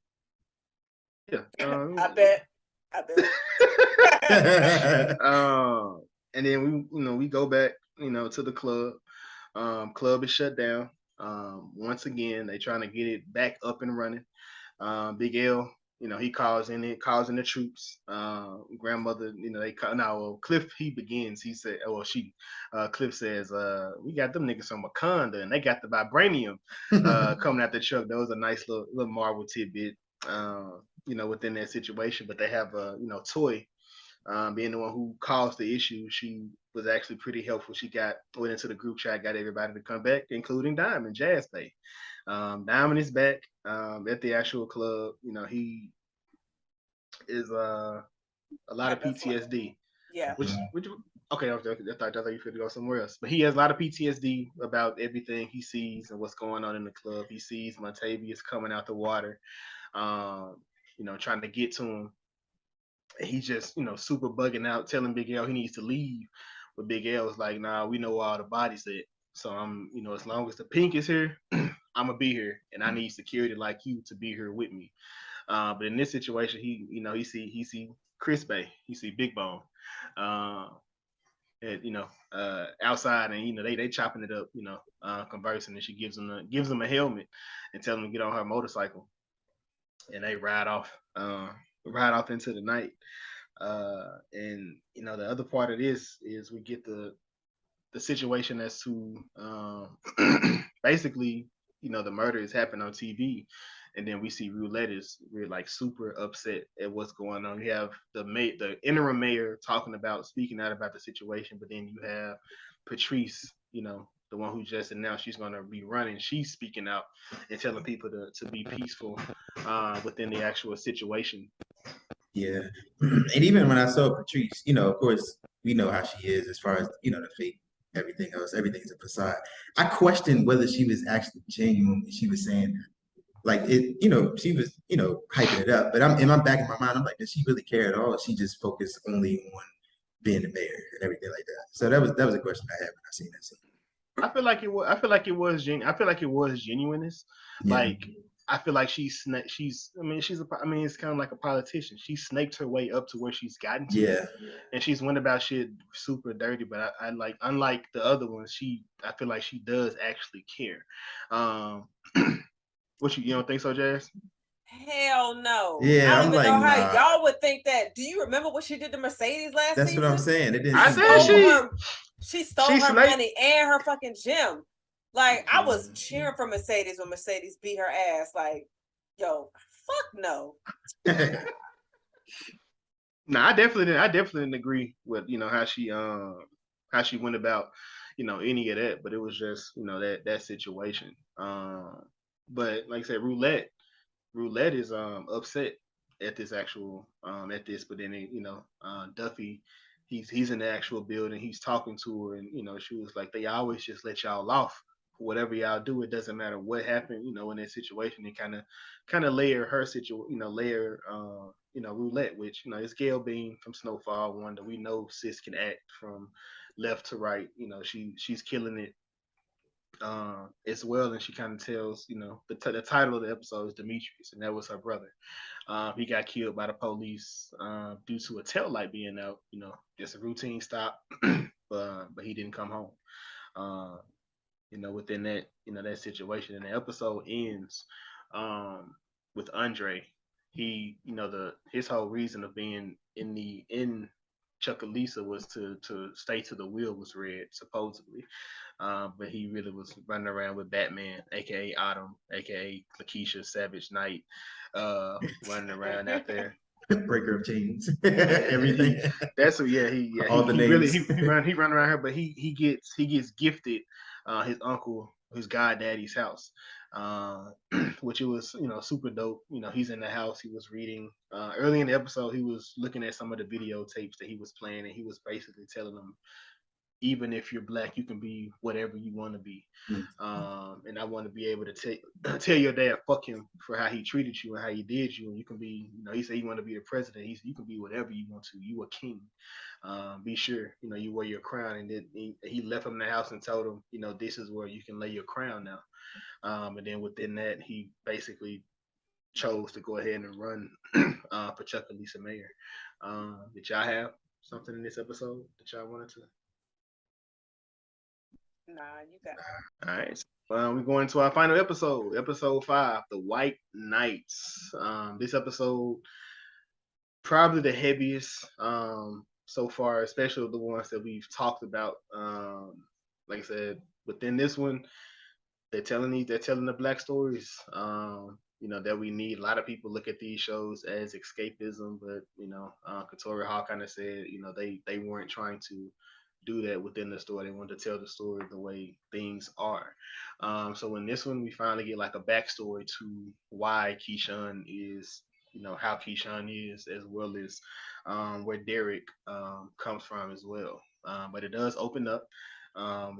Yeah. I bet. And then we go back, to the club. Club is shut down. Once again, they trying to get it back up and running. Big L, he calls in the troops. Grandmother, they call now. Cliff, he begins. He said, Cliff says, we got them niggas from Wakanda, and they got the vibranium coming out the truck. That was a nice little Marvel tidbit, within that situation. But they have Toy, being the one who caused the issue. She was actually pretty helpful. She went into the group chat, got everybody to come back, including Diamond, Jazz Bay. Diamond is back at the actual club. He is a lot of PTSD. Yeah. Which okay, I thought you could go somewhere else. But he has a lot of PTSD about everything he sees and what's going on in the club. He sees Montavious coming out the water, trying to get to him. He's just, super bugging out, telling Big L he needs to leave. But Big L is like, nah, we know where all the bodies at. So I'm, as long as the PYNK is here, I'm gonna be here, and I need security like you to be here with me. But in this situation, he see Chris Bay, he see Big Bone, outside, and they chopping it up, conversing, and she gives him a helmet and tells him to get on her motorcycle, and they ride off into the night. And the other part of this is we get the situation as to basically the murder is happening on TV, and then we see Roulette is really like super upset at what's going on. You have the interim mayor speaking out about the situation, but then you have Patrice, the one who just announced she's going to be running. She's speaking out and telling people to be peaceful within the actual situation. Yeah. And even when I saw Patrice, of course, we know how she is as far as, the fake, everything else, everything's a facade. I questioned whether she was actually genuine when she was saying, like, it, she was, hyping it up. But I'm in my back of my mind, I'm like, does she really care at all? Or she just focused only on being the mayor and everything like that. So that was a question I had when I seen that scene. I feel like it was genuineness. Yeah. Like, I feel like it's kind of like a politician. She snaked her way up to where she's gotten to. Yeah. And she's went about shit super dirty, but I like, unlike the other ones, I feel like she does actually care. What you don't think so, Jazz? Hell no. Yeah, I don't even know how nah. y'all would think that. Do you remember what she did to Mercedes last That's season? what I'm saying. It didn't. I said she stole her money and her fucking gym. Like, I was cheering for Mercedes when Mercedes beat her ass. Like, yo, fuck no. No, I definitely didn't agree with how she went about any of that, but it was just that situation. But like I said, Roulette is upset at this actual but then Duffy, he's in the actual building, he's talking to her, and she was like, they always just let y'all off. Whatever y'all do, it doesn't matter what happened, in that situation. And kind of layer her situation, Roulette, which is Gail Bean from Snowfall One, that we know sis can act from left to right. She's killing it as well, and she kind of tells the title of the episode is Demetrius, and that was her brother. He got killed by the police due to a tail light being out. Just a routine stop, but he didn't come home. Within that, that situation. And the episode ends with Andre. He, his whole reason of being in Chuckalisa was to stay till the wheel was red, supposedly. But he really was running around with Batman, aka Autumn, aka Lakeisha Savage Knight, running around out there. Breaker of chains, everything. That's what, all the names. Really, he run around here, but he gets gifted his uncle, his goddaddy's house, which it was super dope. He's in the house. He was reading early in the episode. He was looking at some of the videotapes that he was playing, and he was basically telling them, even if you're black, you can be whatever you want to be. And I want to be able to tell your dad, fuck him for how he treated you and how he did you. And you can be, he said you want to be the president. You can be whatever you want to. You a king. Be sure, you wear your crown. And then he left him in the house and told him, this is where you can lay your crown now. And then within that, he basically chose to go ahead and run for Chuckalissa Mayor. Did y'all have something in this episode that y'all wanted to? Nah, you got All right. So, we go into our final episode, episode 5, The White Knights. This episode probably the heaviest so far, especially the ones that we've talked about. Like I said, within this one, they're telling the black stories. That we need. A lot of people look at these shows as escapism, but Katori Hall kind of said, they weren't trying to do that within the story. They wanted to tell the story the way things are. So in this one, we finally get like a backstory to why Keyshawn is, how Keyshawn is, as well as where Derek comes from as well. But it does open up.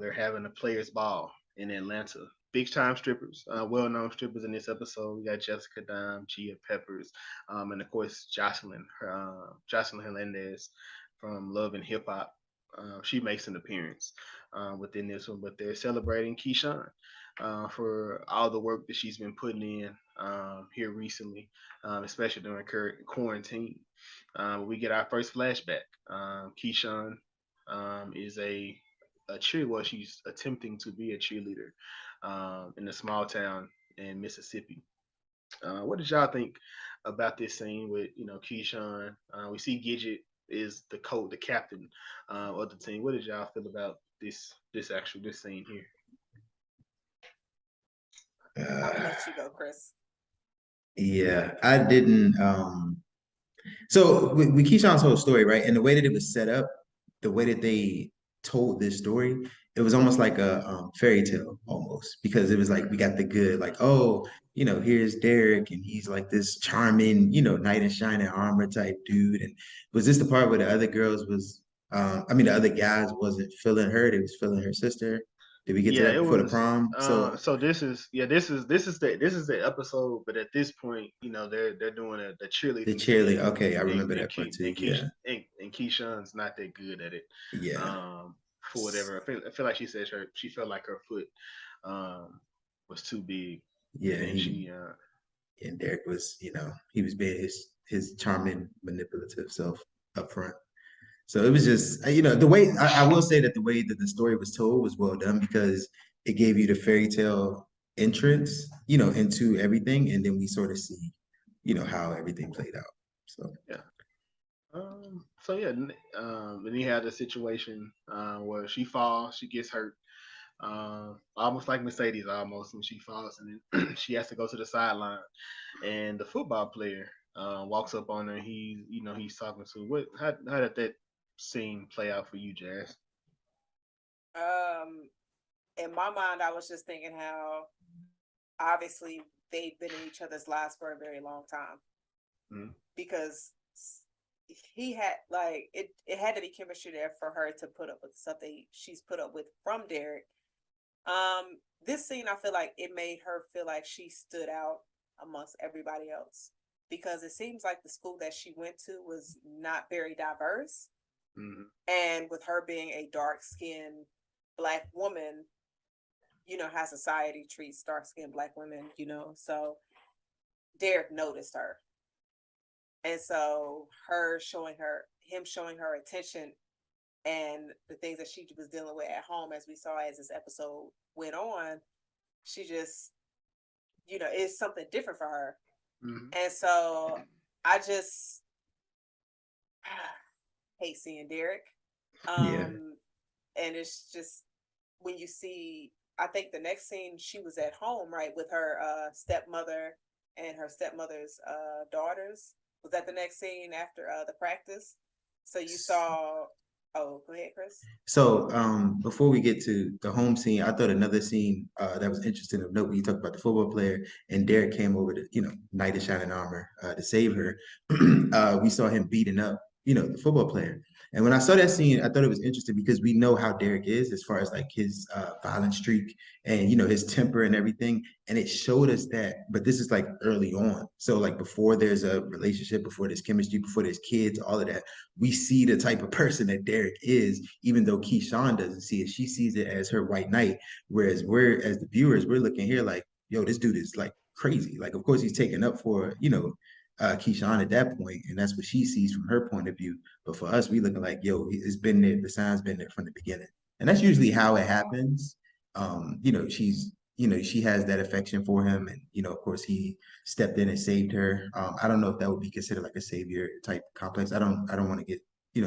They're having a players' ball in Atlanta. Big time strippers, well known strippers in this episode. We got Jessica Dime, Gia Peppers, and of course Jocelyn Hernandez from Love and Hip Hop. She makes an appearance within this one, but they're celebrating Keyshawn for all the work that she's been putting in here recently, especially during quarantine. We get our first flashback. Keyshawn is a cheerleader. Well, she's attempting to be a cheerleader in a small town in Mississippi. What did y'all think about this scene with Keyshawn? We see Gidget is the captain of the team. What did y'all feel about this scene here? I'll let you go, Chris. Yeah, I didn't. So with Keyshawn's whole story, right, and the way that it was set up, the way that they told this story, it was almost like a fairy tale almost, because it was like we got the good, like, oh, here's Derek, and he's like this charming, knight in shining armor type dude. And was this the part where the other girls was, the other guys wasn't feeling her; they was feeling her sister. Did we get to that before the prom? So this is the episode, but at this point, they're doing the cheerleading. The cheerleading. Okay, I remember that part too. And Keyshawn's not that good at it. Yeah. For whatever, I feel like she said she felt like her foot was too big. Yeah, and Derek was, he was being his charming, manipulative self up front. So it was just, the way, I will say that the way that the story was told was well done, because it gave you the fairy tale entrance, into everything. And then we sort of see, how everything played out. So, yeah. Then he had a situation where she falls, she gets hurt, almost like Mercedes, almost, when she falls, and then she has to go to the sideline, and the football player walks up on her. He's talking to how did that scene play out for you, Jazz? In my mind, I was just thinking how obviously they've been in each other's lives for a very long time, because he had it had to be chemistry there for her to put up with something she's put up with from Derek. This scene, I feel like it made her feel like she stood out amongst everybody else, because it seems like the school that she went to was not very diverse. And with her being a dark-skinned Black woman, how society treats dark-skinned Black women, so Derek noticed her. And so him showing her attention and the things that she was dealing with at home, as we saw as this episode went on, she just, it's something different for her. And so I just hate seeing Derek. And it's just, when you see, I think the next scene, she was at home, right, with her stepmother and her stepmother's daughters. Was that the next scene after the practice? So you saw, go ahead, Chris. So before we get to the home scene, I thought another scene that was interesting of note, when you talked about the football player and Derek came over to, knight in shining armor to save her. We saw him beating up, the football player. And when I saw that scene, I thought it was interesting, because we know how Derek is as far as like his violent streak and, his temper and everything. And it showed us that, but this is like early on. So like before there's a relationship, before there's chemistry, before there's kids, all of that, we see the type of person that Derek is, even though Keyshawn doesn't see it. She sees it as her white knight. Whereas we're, as the viewers, we're looking here like, yo, this dude is like crazy. Like, of course, he's taken up for, Keyshawn at that point, and that's what she sees from her point of view. But for us, we looking like, yo, it's been there. The sign's been there from the beginning, and that's usually how it happens. She has that affection for him, and of course, he stepped in and saved her. I don't know if that would be considered like a savior type complex. I don't want to get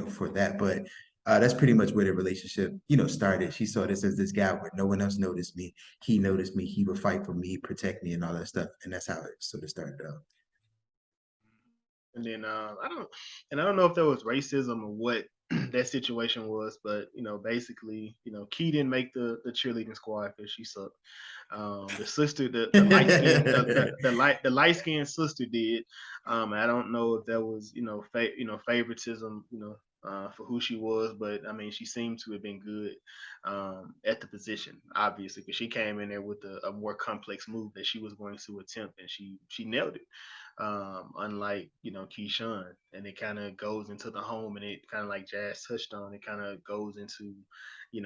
for that, but that's pretty much where the relationship started. She saw this as this guy where no one else noticed me. He noticed me. He would fight for me, protect me, and all that stuff, and that's how it sort of started out. And then I don't know if there was racism or what that situation was, but basically, Key didn't make the cheerleading squad because she sucked. The sister, the light skin, the light skinned sister did. I don't know if that was favoritism, for who she was, but I mean, she seemed to have been good at the position, obviously, because she came in there with a more complex move that she was going to attempt, and she nailed it. Unlike Keyshawn, and it kind of goes into the home, and it kind of like Jazz touched on, it kind of goes into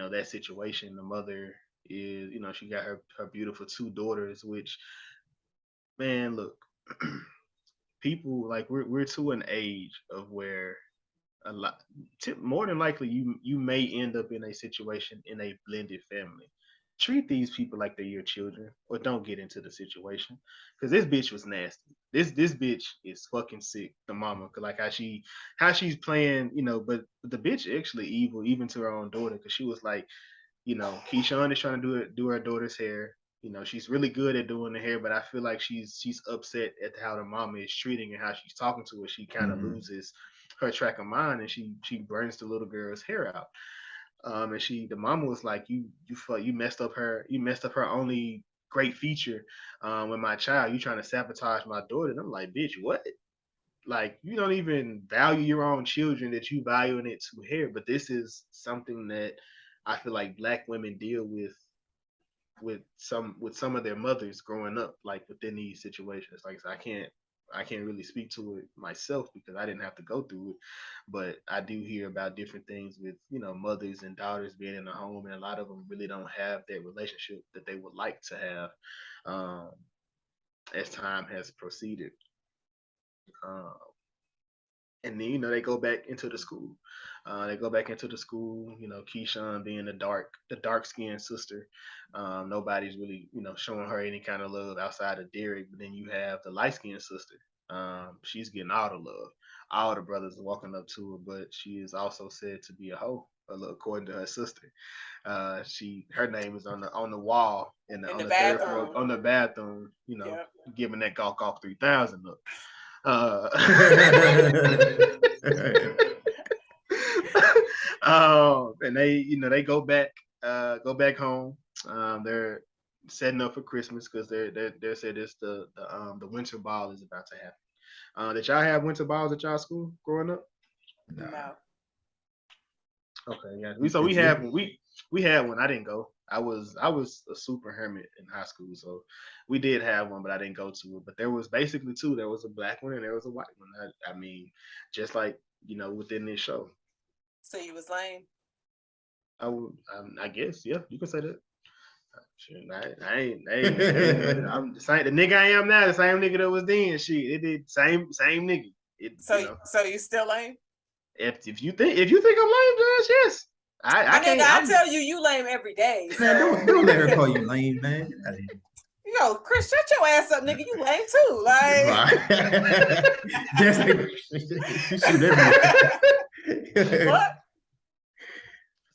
that situation. The mother is she got her beautiful two daughters, which, man, look, people like we're to an age of where a lot more than likely you may end up in a situation in a blended family. Treat these people like they're your children, or don't get into the situation, because this bitch was nasty. This bitch is fucking sick. The mama, like how she's playing, but the bitch actually evil even to her own daughter, because she was like, Keyshawn is trying to do her daughter's hair. She's really good at doing the hair, but I feel like she's upset at how the mama is treating and how she's talking to her. She kind of loses her track of mind, and she burns the little girl's hair out. And the mama was like, you messed up her only great feature with my child. You trying to sabotage my daughter. And I'm like, bitch, what? Like, you don't even value your own children that you valuing it to hair. But this is something that I feel like Black women deal with some of their mothers growing up, like within these situations. Like, so I can't really speak to it myself because I didn't have to go through it, but I do hear about different things with mothers and daughters being in the home, and a lot of them really don't have that relationship that they would like to have as time has proceeded. And then they go back into the school. Keyshawn being the dark skinned sister. Nobody's really showing her any kind of love outside of Derek. But then you have the light skinned sister. She's getting all the love. All the brothers are walking up to her, but she is also said to be a hoe, according to her sister. Her name is on the wall on the third floor, on the bathroom. Giving that Gawk 3000 look. And they go back home. They're setting up for Christmas because they're said it's the winter ball is about to happen. Did y'all have winter balls at y'all school growing up? No. Okay, yeah. We had one. I didn't go. I was a super hermit in high school, so we did have one, but I didn't go to it. But there was basically two. There was a black one and there was a white one. I mean, just like within this show. So you was lame. I guess, yeah, you can say that. I ain't I'm the same. The nigga I am now, the same nigga that was then. Shit, it did same nigga. So you still lame? If you think I'm lame, Josh, yes. I can't. I tell you lame every day. So. Man, don't let her call you lame, man. Yo, Chris, shut your ass up, nigga. You lame too. Like, just like what?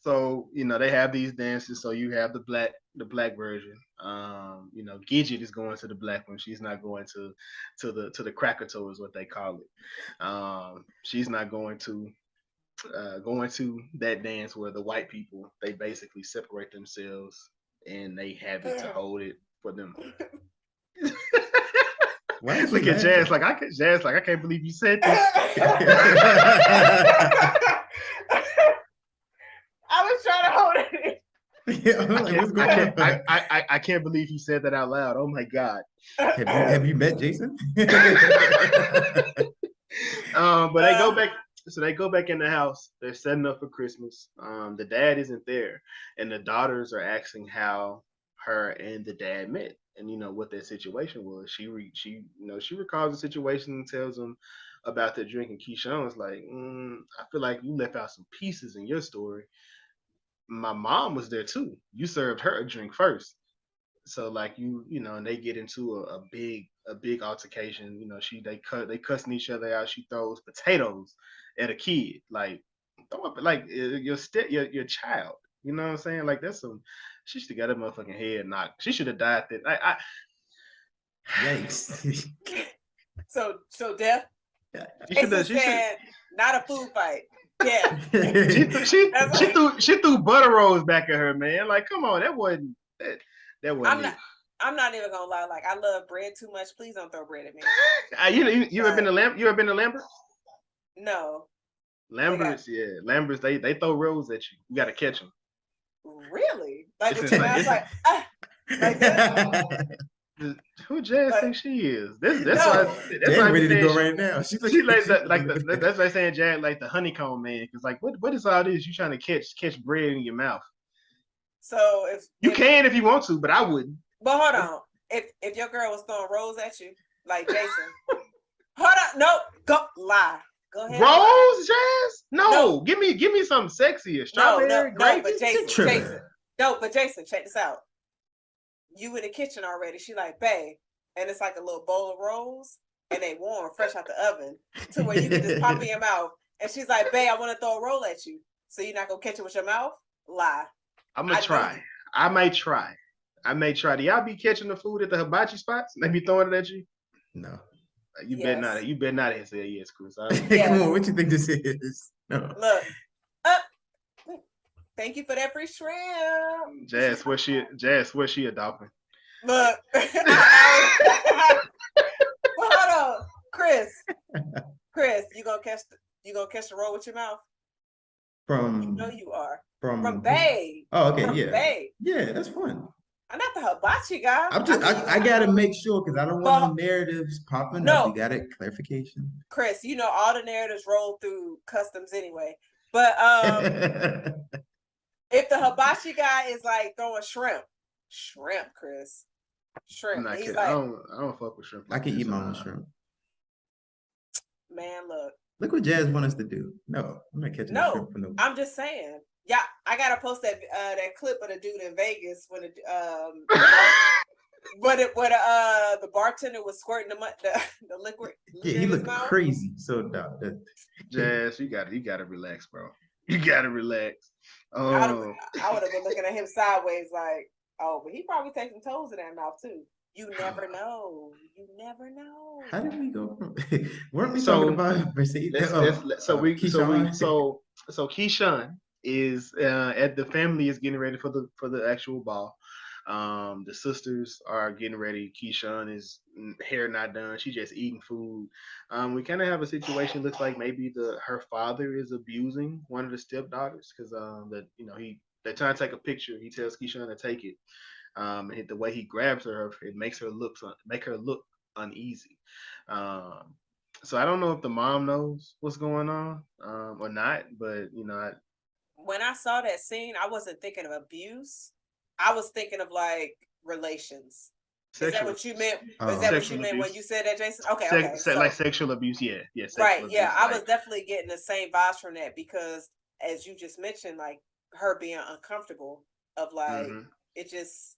So they have these dances. So you have the black version. Gidget is going to the black one. She's not going to the cracker toe is what they call it. She's not going to that dance where the white people, they basically separate themselves and they have it to hold it for them. Look at Jazz like I can't believe you said this. I was trying to hold it. Yeah, I can't believe you said that out loud. Oh my God. Have you met Jason? But they go back. So they go back in the house. They're setting up for Christmas. The dad isn't there, and the daughters are asking how her and the dad met. and what that situation was. She recalls the situation and tells him about the drink, and Keyshawn was like, I feel like you left out some pieces in your story. My mom was there too. You served her a drink first. So like and they get into a big altercation. They cussing each other out. She throws potatoes at a kid. Like, throw up like your child. You know what I'm saying? Like, that's some. She should have got her motherfucking head knocked. She should have died. Yikes. So death. She said not a food fight. Yeah. she threw butter rolls back at her, man. Like, come on, that wasn't it. I'm not even gonna lie. Like, I love bread too much. Please don't throw bread at me. You ever been to You ever been to Lambert? No. Lambert's, Lambert's. They throw rolls at you. You got to catch them. Really? Like, it's like like that? Who Jazz thinks she is? That's why I'm ready to go right now. She like that's why I'm saying Jazz like the honeycomb man. Because like, what is all this? You trying to catch bread in your mouth? So if you want to, but I wouldn't. But hold on, if your girl was throwing rolls at you, like Jason, hold on, no, go lie. Go ahead. Rolls, Jazz? No, give me something sexier. Strawberry, no, but Jason, check this out. You in the kitchen already. She like, babe, and it's like a little bowl of rolls, and they warm, fresh out the oven, to where you can just pop in your mouth. And she's like, babe, I want to throw a roll at you. So you're not gonna catch it with your mouth? Lie. I'm gonna try. I may try. Do y'all be catching the food at the hibachi spots? They be throwing it at you? No. You better not. You better not say yes, Chris. Yes. Come on, what you think this is? No. Look. Thank you for that free shrimp. Jazz, where's she a dolphin? Look. Hold on. Chris, you gonna catch the roll with your mouth? You know you are. From Babe. Oh, okay, from yeah. Babe. Yeah, that's fun. I'm not the hibachi guy. I gotta make sure because I don't want no narratives popping up. You got it, clarification. Chris, all the narratives roll through customs anyway. But if the hibachi guy is like throwing shrimp, Chris. Shrimp. He's like, I don't fuck with shrimp. I can eat my own shrimp. Man, look what Jazz want us to do. No, I'm not catching no shrimp for no. I'm just saying. Yeah, I gotta post that clip of the dude in Vegas when the bartender was squirting the liquid. Yeah, he looked crazy. So Jazz, you gotta relax, bro. You gotta relax. I would have been looking at him sideways like, oh, but he probably taking toes in that mouth too. You never know. How did we go from? Weren't we talking about Mercedes? So Keyshawn is the family is getting ready for the actual ball. The sisters are getting ready. Keyshawn is hair not done. She's just eating food. We kind of have a situation. Looks like maybe her father is abusing one of the stepdaughters because they're trying to take a picture. He tells Keyshawn to take it. And the way he grabs her, it makes her look uneasy. So I don't know if the mom knows what's going on or not, but when I saw that scene, I wasn't thinking of abuse. I was thinking of like relations. Is that what you meant? Is that what you meant when you said that, Jason? Okay. Like sexual abuse, yeah. Right, yeah. I was definitely getting the same vibes from that because, as you just mentioned, like her being uncomfortable of like it just.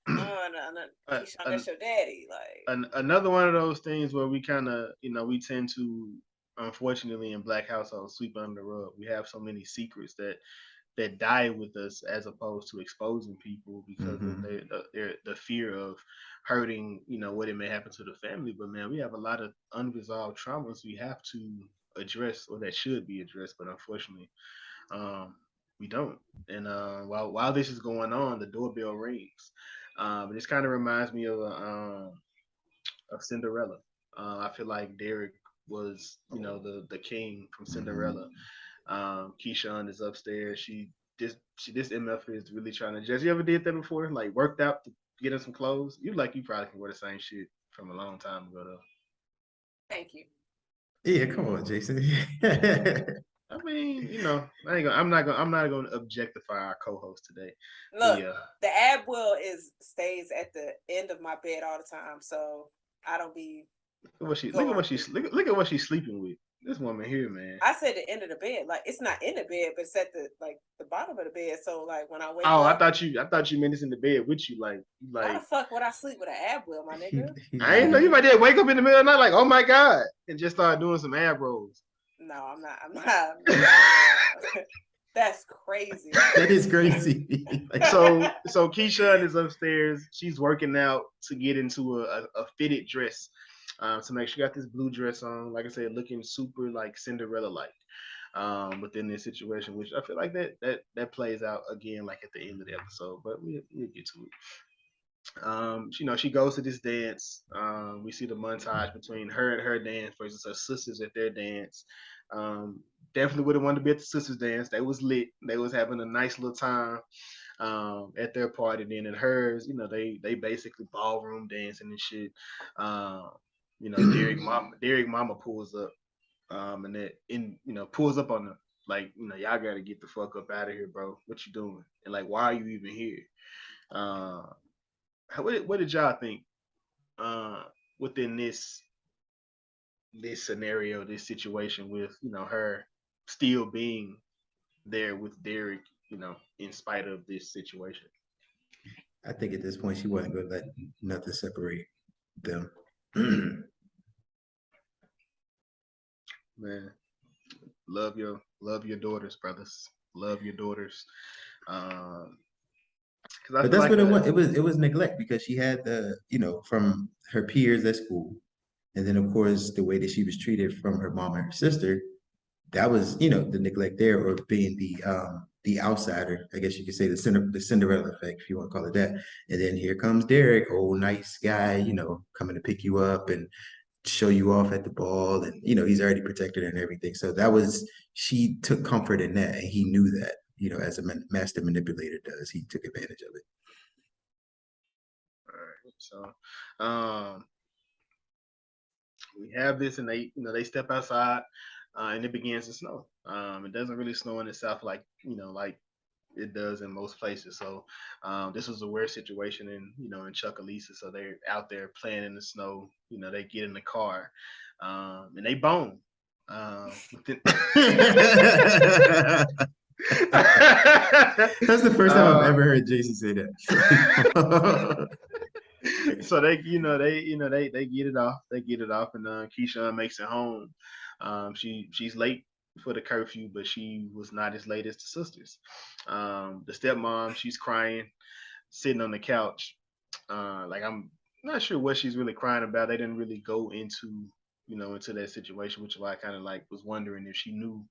That's your daddy. Like another one of those things where we kind of, we tend to, unfortunately, in Black households, sweep under the rug. We have so many secrets that die with us as opposed to exposing people because of the fear of hurting, what it may happen to the family. But man, we have a lot of unresolved traumas we have to address or that should be addressed, but unfortunately, we don't. And while this is going on, the doorbell rings. This kind of reminds me of Cinderella. I feel like Derek was, the king from Cinderella. Keyshawn is upstairs. This MF is really trying to. Jess, you ever did that before? Like worked out to get in some clothes? You probably can wear the same shit from a long time ago though. Thank you. Yeah, come on, Jason. I mean, you know, I'm not gonna objectify our co-host today. Look, yeah. the ab wheel stays at the end of my bed all the time, so I don't be. Look at what she's sleeping with. This woman here, man. I said the end of the bed, like it's not in the bed, but it's at the bottom of the bed. So like when I wake up. I thought you meant it's in the bed with you, like. Why the fuck would I sleep with an ab wheel, my nigga? I ain't know you might wake up in the middle of the night like, oh my god, and just start doing some ab rolls. No, I'm not. That's crazy. That is crazy. So Keyshawn is upstairs. She's working out to get into a fitted dress. So make sure she got this blue dress on, like I said, looking super like Cinderella-like within this situation, which I feel like that plays out again like at the end of the episode, but we'll get to it. You know, she goes to this dance. We see the montage between her and her dance versus her sisters at their dance. Definitely would have wanted to be at the sisters dance. They was lit. They was having a nice little time at their party. Then at hers, you know, they basically ballroom dancing and shit. You know, Derek mama pulls up, and pulls up on them like, you know, y'all gotta get the fuck up out of here, bro. What you doing? And like, why are you even here? What did y'all think within this scenario, this situation with, you know, her still being there with Derek, you know, in spite of this situation? I think at this point she wasn't going to let nothing separate them. Man, love your daughters, brothers. Love your daughters. But that's what it was. It was neglect because she had from her peers at school, and then of course the way that she was treated from her mom and her sister. That was, the neglect there, or being the outsider. I guess you could say the Cinderella effect, if you want to call it that. And then here comes Derek, old nice guy, coming to pick you up and show you off at the ball, and he's already protected her and everything. So she took comfort in that, and he knew that. As a master manipulator does, he took advantage of it. All right, so we have this, and they step outside, and it begins to snow. It doesn't really snow in the South like it does in most places. So this was a weird situation in Chucalissa. So they're out there playing in the snow. They get in the car, and they bone. That's the first time I've ever heard Jason say that. So they get it off. They get it off, and Keyshawn makes it home. She's late for the curfew, but she was not as late as the sisters. The stepmom, she's crying, sitting on the couch. Like, I'm not sure what she's really crying about. They didn't really go into that situation, which is why I kind of was wondering if she knew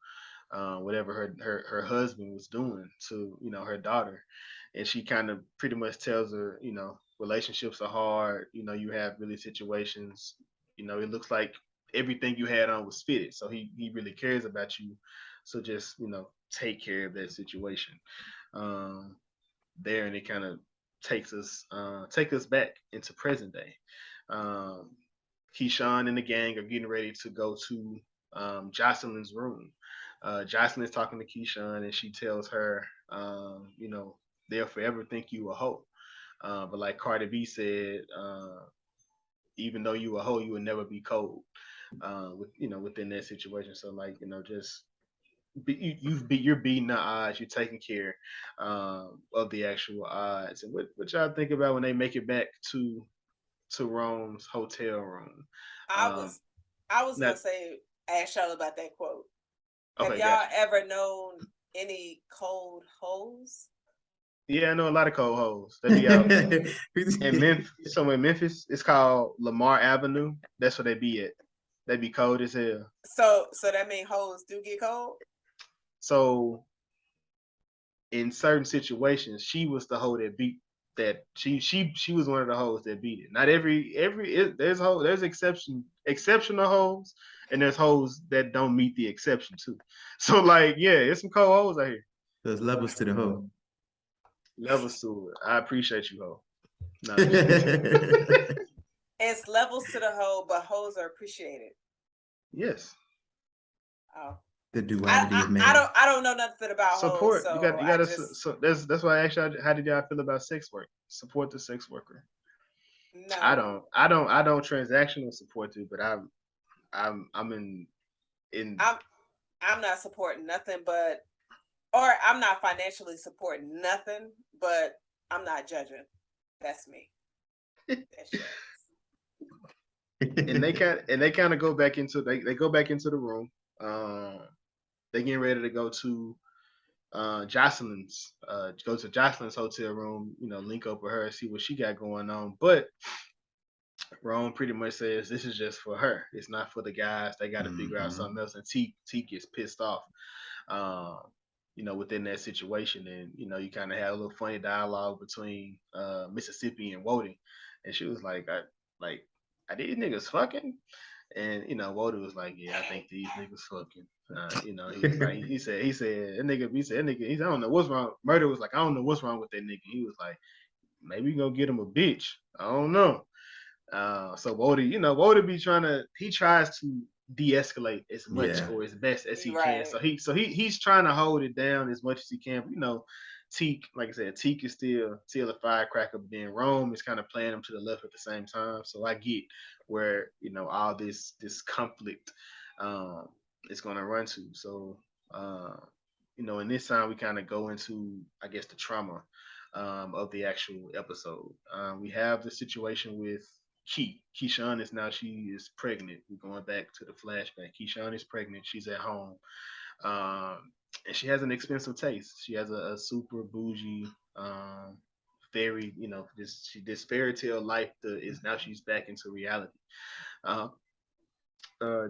whatever her husband was doing to her daughter. And she kind of pretty much tells her, relationships are hard. You have really situations. It looks like everything you had on was fitted, so he really cares about you. So just take care of that situation there, and it kind of take us back into present day. Keyshawn and the gang are getting ready to go to Jocelyn's room. Jocelyn is talking to Keyshawn, and she tells her, they'll forever think you a hoe. But like Cardi B said, even though you a hoe, you will never be cold. Within that situation. So just you're beating the odds. You're taking care of the actual odds. And what y'all think about when they make it back to Rome's hotel room? I was gonna ask y'all about that quote. Have Okay, y'all ever known any cold hoes? Yeah, I know a lot of cold hoes. They be out in Memphis. Somewhere in Memphis, it's called Lamar Avenue. That's where they be at. They be cold as hell. So that means hoes do get cold? So in certain situations, she was the hoe that beat that. She was one of the hoes that beat it. Not there's exceptional hoes, and there's hoes that don't meet the exception too. So there's some cold hoes out here. There's levels to the hoe. Levels to it. I appreciate you, hoe. No, it's levels to the hoe, but hoes are appreciated. Yes. Oh, the duality of man. I don't know nothing about hoes, Support. so You got I to. just So that's why I asked you how did y'all feel about sex work? Support the sex worker. no. I don't transactional support it, but I'm in. I'm not supporting nothing, but or I'm not financially supporting nothing, but I'm not judging. That's me. That's And they kind of go back into they go back into the room. They getting ready to go to Jocelyn's hotel room, link up with her, see what she got going on. But Rome pretty much says this is just for her. It's not for the guys. They got to figure out something else. And T gets pissed off, within that situation. And, you kind of had a little funny dialogue between Mississippi and Woden. And she was like, are these niggas fucking? And Woden was like, yeah, I think these niggas fucking. He was like, he said, that nigga, I don't know what's wrong. Murda was like, I don't know what's wrong with that nigga. He was like, maybe go get him a bitch. I don't know. So Woden be he tries to de-escalate as much or as best as he can. So he's trying to hold it down as much as he can. But, Teak, like I said, Teak is still a firecracker, but then Rome is kind of playing him to the left at the same time. So I get where, all this conflict is gonna run to. So in this time we kind of go into, I guess, the trauma of the actual episode. We have the situation with Keyshawn she is pregnant. We're going back to the flashback. Keyshawn is pregnant. She's at home. And she has an expensive taste. She has a super bougie, fairy, this fairy tale life is now she's back into reality.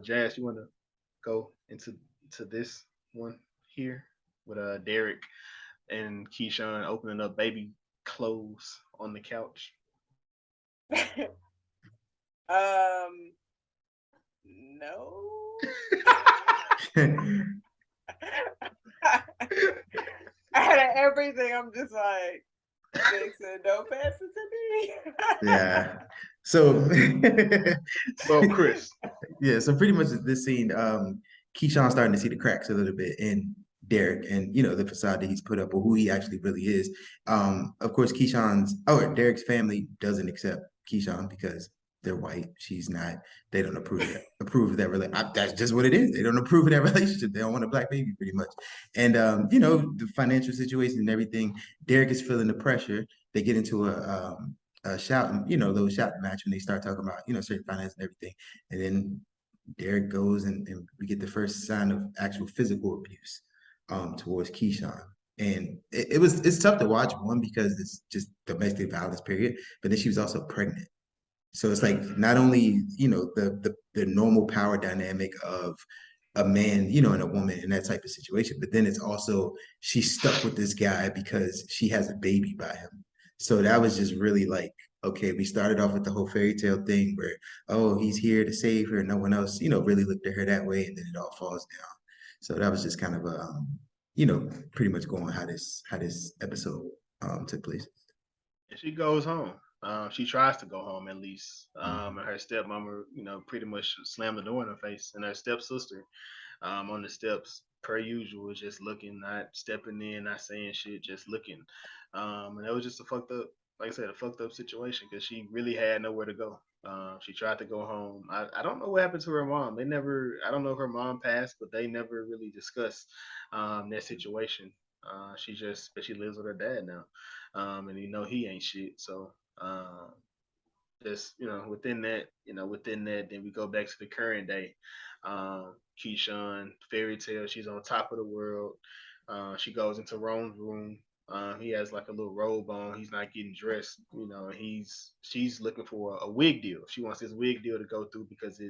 Jazz, you want to go into this one here with Derek and Keyshawn opening up baby clothes on the couch? No. Out of everything, I'm just like, they said, don't pass it to me. Yeah. So, well, Chris. Yeah. So pretty much this scene, Keyshawn starting to see the cracks a little bit in Derek and the facade that he's put up or who he actually really is. Of course, Derek's family doesn't accept Keyshawn because they're white. She's not. They don't approve of that. That's just what it is. They don't approve of that relationship. They don't want a black baby, pretty much. And the financial situation and everything. Derek is feeling the pressure. They get into a shouting, little shouting match when they start talking about certain finance and everything. And then Derek goes and we get the first sign of actual physical abuse towards Keyshawn. And it's tough to watch, one, because it's just domestic violence, period. But then she was also pregnant. So it's like not only, the normal power dynamic of a man, and a woman in that type of situation, but then it's also she's stuck with this guy because she has a baby by him. So that was just really like, okay, we started off with the whole fairy tale thing where, oh, he's here to save her. No one else, really looked at her that way, and then it all falls down. So that was just kind of pretty much going how this episode took place. And she goes home. She tries to go home at least. And her stepmama, pretty much slammed the door in her face. And her stepsister, on the steps, per usual, just looking, not stepping in, not saying shit, just looking. And it was just a fucked up, like I said, a fucked up situation because she really had nowhere to go. She tried to go home. I don't know what happened to her mom. I don't know if her mom passed, but they never really discussed that situation. But she lives with her dad now. And he ain't shit. So just within that, then we go back to the current day. Keyshawn, fairy tale, she's on top of the world. She goes into Rome's room. He has like a little robe on. He's not getting dressed. She's looking for a wig deal. She wants this wig deal to go through because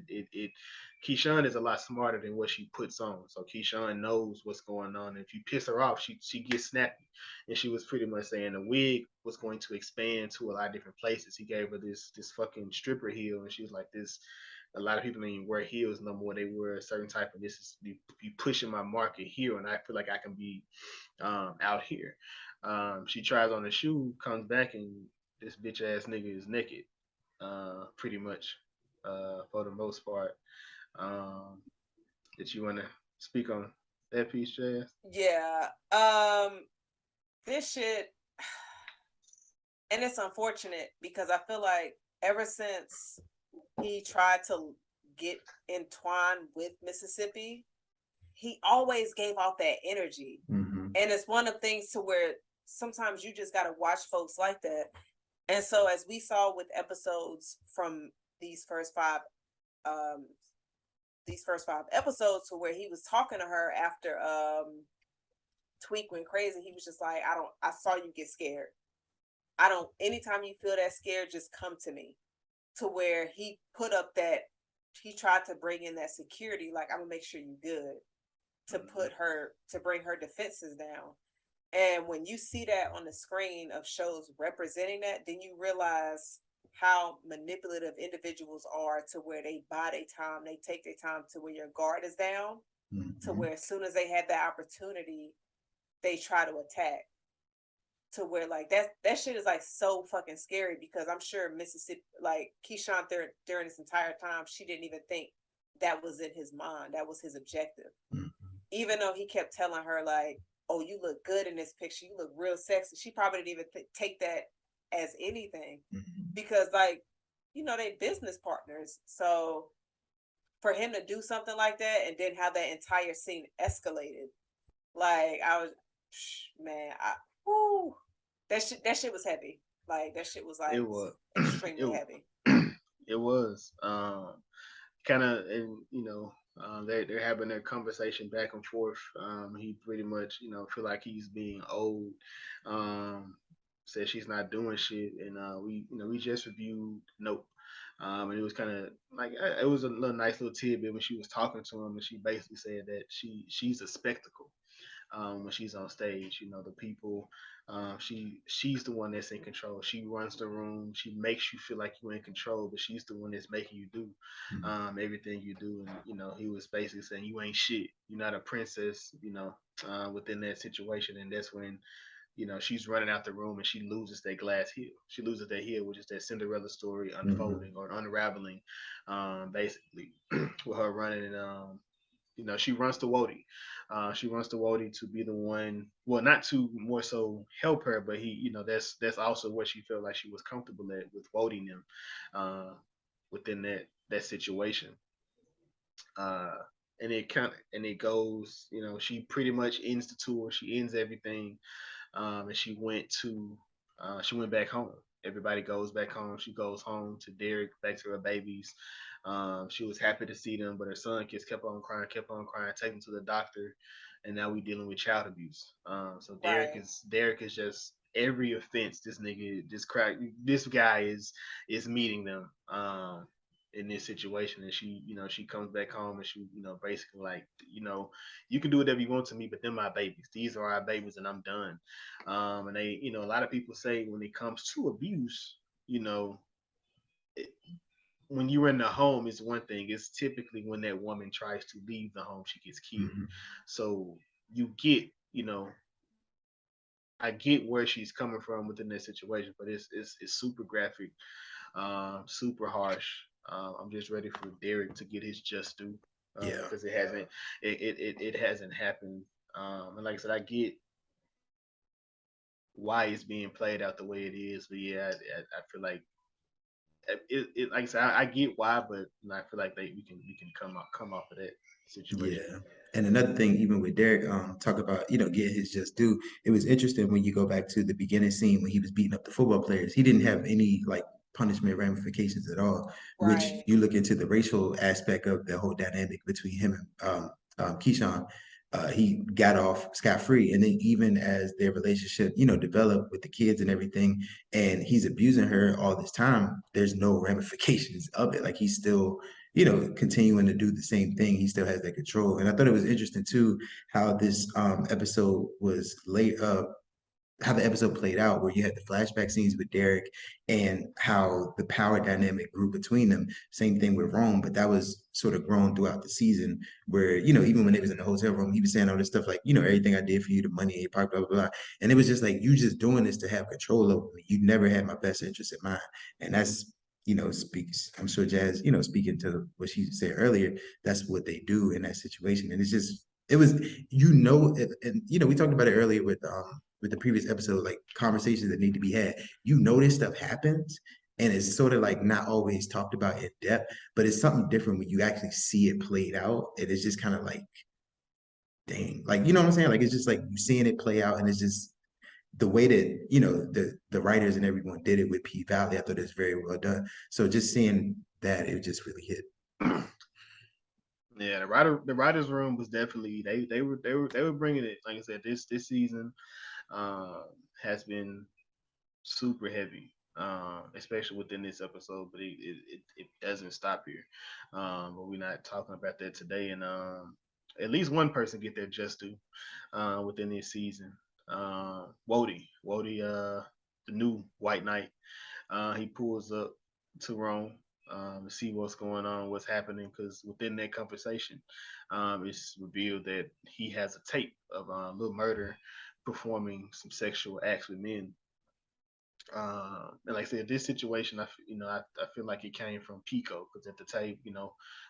Keyshawn is a lot smarter than what she puts on. So Keyshawn knows what's going on. If you piss her off, she gets snappy. And she was pretty much saying the wig was going to expand to a lot of different places. He gave her this fucking stripper heel, and she was like, this. A lot of people don't even wear heels no more. They wear a certain type of, this is be pushing my market here, and I feel like I can be out here. She tries on the shoe, comes back, and this bitch ass nigga is naked, pretty much, for the most part. That you want to speak on That piece, Jazz. Yeah. This shit, and it's unfortunate because I feel like ever since he tried to get entwined with Mississippi, he always gave off that energy. And it's one of the things to where sometimes you just gotta watch folks like that. And so as we saw with episodes from these first five episodes, to where he was talking to her after Tweak went crazy, he was just like, I saw you get scared. Anytime you feel that scared, just come to me. To where he put up that, he tried to bring in that security, like, I'm gonna make sure you good, to bring her defenses down. And when you see that on the screen of shows representing that, then you realize how manipulative individuals are, to where they buy their time, they take their time, to where your guard is down, to where as soon as they have that opportunity, they try to attack. To where like that shit is like so fucking scary, because I'm sure Mississippi, like Keyshawn during this entire time, she didn't even think that was in his mind, that was his objective. Even though he kept telling her like, oh, you look good in this picture, you look real sexy, she probably didn't even take that as anything, because like, you know, they business partners. So for him to do something like that and then have that entire scene escalated, like that shit was heavy. Like that shit was like, it was extremely heavy. It was kind of, and you know, they're having their conversation back and forth. He pretty much, you know, feel like he's being old. Said she's not doing shit, and we just reviewed Nope. And it was kind of like, it was a nice little tidbit when she was talking to him, and she basically said that she's a spectacle. When she's on stage, you know, the people, she's the one that's in control. She runs the room. She makes you feel like you're in control, but she's the one that's making you do everything you do. And you know, he was basically saying, you ain't shit. You're not a princess. You know, within that situation, and that's when, you know, she's running out the room and she loses that glass heel. She loses that heel, which is that Cinderella story unfolding or unraveling, basically, with her running. And you know, she runs to Wody. She runs to Wody to be the one, well, not to more so help her, but he, you know, that's also what she felt like she was comfortable at, with Wody and them, within that situation. Uh, and it goes, you know, she pretty much ends the tour. She ends everything, and she went back home. Everybody goes back home. She goes home to Derek, back to her babies. She was happy to see them, but her son kids kept on crying, take him to the doctor, and now we dealing with child abuse. So Derek is just every offense this guy is meeting them. In this situation, and she, you know, she comes back home and she, you know, basically like, you know, you can do whatever you want to me, but they're my babies. These are our babies, and I'm done. And they, you know, a lot of people say when it comes to abuse, you know, when you're in the home is one thing. It's typically when that woman tries to leave the home, she gets killed. So you get, you know, I get where she's coming from within that situation, but it's super graphic, super harsh. I'm just ready for Derek to get his just due, because it hasn't happened. And like I said, I get why it's being played out the way it is, but yeah, I feel like like I said, I get why, but I feel like we can come off of that situation. Yeah. And another thing, even with Derek, talk about, you know, get his just due. It was interesting when you go back to the beginning scene when he was beating up the football players. He didn't have any like punishment ramifications at all, which you look into the racial aspect of the whole dynamic between him and Keyshawn. He got off scot-free. And then even as their relationship, you know, developed with the kids and everything, and he's abusing her all this time, there's no ramifications of it. Like he's still, you know, continuing to do the same thing. He still has that control. And I thought it was interesting too how this episode was how the episode played out, where you had the flashback scenes with Derek and how the power dynamic grew between them. Same thing with Rome, but that was sort of grown throughout the season, where, you know, even when they was in the hotel room, he was saying all this stuff like, you know, everything I did for you, the money in your pocket, blah, blah, blah. And it was just like, you just doing this to have control over me. You never had my best interest in mind. And that's, you know, speaks, I'm sure Jazz, you know, speaking to what she said earlier, that's what they do in that situation. And it was, and we talked about it earlier with the previous episode, like conversations that need to be had. This stuff happens, and it's sort of like not always talked about in depth, but it's something different when you actually see it played out. And it's just kind of like, dang, like you know what I'm saying? Like it's just like you seeing it play out, and it's just the way that the writers and everyone did it with P-Valley. I thought it was very well done. So just seeing that, it just really hit. Yeah, the writers room was definitely they were bringing it. Like I said, this season has been super heavy, especially within this episode. But it doesn't stop here. But we're not talking about that today. And at least one person get their just due within this season. Wody, the new White Knight, he pulls up to Rome to see what's going on, what's happening, because within that conversation, it's revealed that he has a tape of Lil Murda performing some sexual acts with men. And like I said, this situation, I feel like it came from Pico, because at the tape,